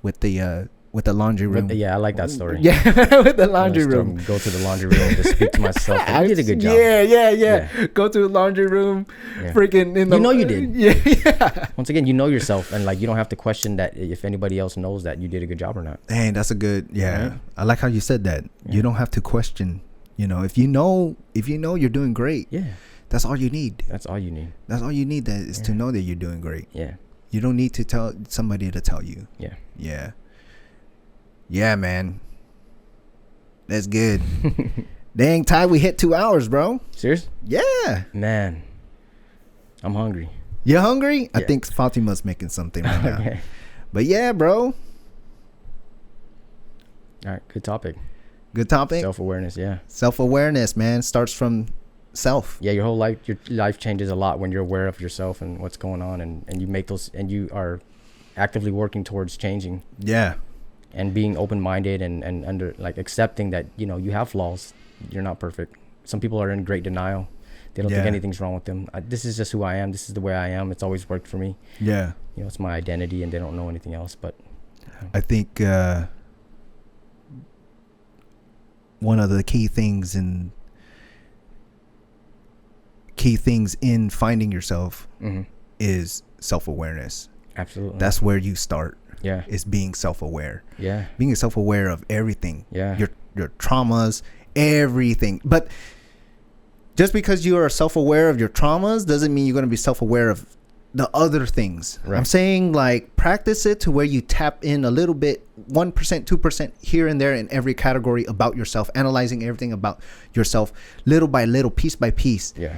[SPEAKER 1] with the laundry room.
[SPEAKER 2] I like that story.
[SPEAKER 1] Yeah, with the laundry room.
[SPEAKER 2] Go to the laundry room to speak to myself. I did a good job.
[SPEAKER 1] Yeah. Go to the laundry room. Yeah. Freaking in the.
[SPEAKER 2] You did.
[SPEAKER 1] Yeah.
[SPEAKER 2] Once again, you know yourself, and like you don't have to question that if anybody else knows that you did a good job or not.
[SPEAKER 1] Dang, that's a good. Yeah, right? I like how you said that. Yeah. You don't have to question. You know, if you know you're doing great.
[SPEAKER 2] Yeah.
[SPEAKER 1] That's all you need.
[SPEAKER 2] That's all you need.
[SPEAKER 1] That's all you need. That is to know that you're doing great.
[SPEAKER 2] Yeah.
[SPEAKER 1] You don't need to tell somebody to tell you.
[SPEAKER 2] Yeah.
[SPEAKER 1] Yeah. Yeah, man. That's good. Dang, Ty, we hit 2 hours, bro.
[SPEAKER 2] Serious?
[SPEAKER 1] Yeah.
[SPEAKER 2] Man. I'm hungry.
[SPEAKER 1] You hungry?
[SPEAKER 2] Yeah.
[SPEAKER 1] I think Fatima's making something right now. Okay. But yeah, bro.
[SPEAKER 2] All right. Good topic.
[SPEAKER 1] Good topic.
[SPEAKER 2] Self-awareness, yeah.
[SPEAKER 1] Self-awareness, man, starts from self.
[SPEAKER 2] Yeah, your life changes a lot when you're aware of yourself and what's going on, and you make those, and you are actively working towards changing.
[SPEAKER 1] Yeah.
[SPEAKER 2] And being open-minded and under, like, accepting that, you know, you have flaws. You're not perfect. Some people are in great denial. They don't
[SPEAKER 1] Yeah.
[SPEAKER 2] think anything's wrong with them. This is just who I am. This is the way I am. It's always worked for me.
[SPEAKER 1] Yeah.
[SPEAKER 2] You know, it's my identity, and they don't know anything else. But
[SPEAKER 1] I think one of the key things in finding yourself
[SPEAKER 2] mm-hmm.
[SPEAKER 1] is self-awareness.
[SPEAKER 2] Absolutely.
[SPEAKER 1] That's where you start.
[SPEAKER 2] Yeah.
[SPEAKER 1] Is being self-aware.
[SPEAKER 2] Yeah.
[SPEAKER 1] Being self-aware of everything.
[SPEAKER 2] Yeah.
[SPEAKER 1] Your traumas, everything. But just because you are self-aware of your traumas doesn't mean you're going to be self-aware of the other things. Right. I'm saying, like, practice it to where you tap in a little bit, 1%, 2% here and there in every category about yourself, analyzing everything about yourself little by little, piece by piece.
[SPEAKER 2] Yeah.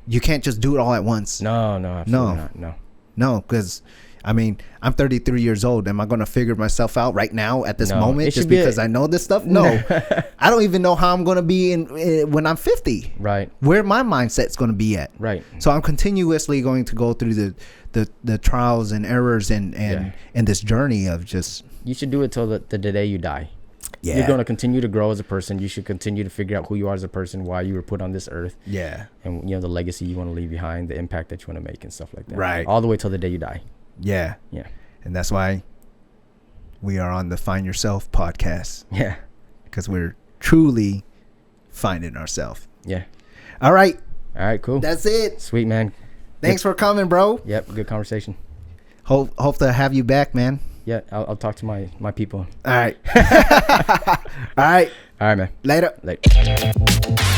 [SPEAKER 1] You can't just do it all at once.
[SPEAKER 2] No, absolutely not.
[SPEAKER 1] No, because I mean, I'm 33 years old. Am I going to figure myself out right now at this moment just because I know this stuff? No. I don't even know how I'm going to be when I'm 50.
[SPEAKER 2] Right.
[SPEAKER 1] Where my mindset's going to be at.
[SPEAKER 2] Right.
[SPEAKER 1] So I'm continuously going to go through the trials and errors and this journey of just.
[SPEAKER 2] You should do it till the day you die.
[SPEAKER 1] Yeah.
[SPEAKER 2] You're going to continue to grow as a person. You should continue to figure out who you are as a person, why you were put on this earth.
[SPEAKER 1] Yeah.
[SPEAKER 2] And, you know, the legacy you want to leave behind, the impact that you want to make and stuff like that.
[SPEAKER 1] Right.
[SPEAKER 2] All the way till the day you die.
[SPEAKER 1] Yeah.
[SPEAKER 2] Yeah.
[SPEAKER 1] And that's why we are on the Find Yourself podcast.
[SPEAKER 2] Yeah.
[SPEAKER 1] Because we're truly finding ourselves.
[SPEAKER 2] Yeah.
[SPEAKER 1] All right.
[SPEAKER 2] All right, cool.
[SPEAKER 1] That's it.
[SPEAKER 2] Sweet, man.
[SPEAKER 1] Thanks for coming, bro.
[SPEAKER 2] Yep. Good conversation.
[SPEAKER 1] Hope to have you back, man.
[SPEAKER 2] Yeah. I'll talk to my people.
[SPEAKER 1] All right. All right.
[SPEAKER 2] All right, man.
[SPEAKER 1] Later.
[SPEAKER 2] Later.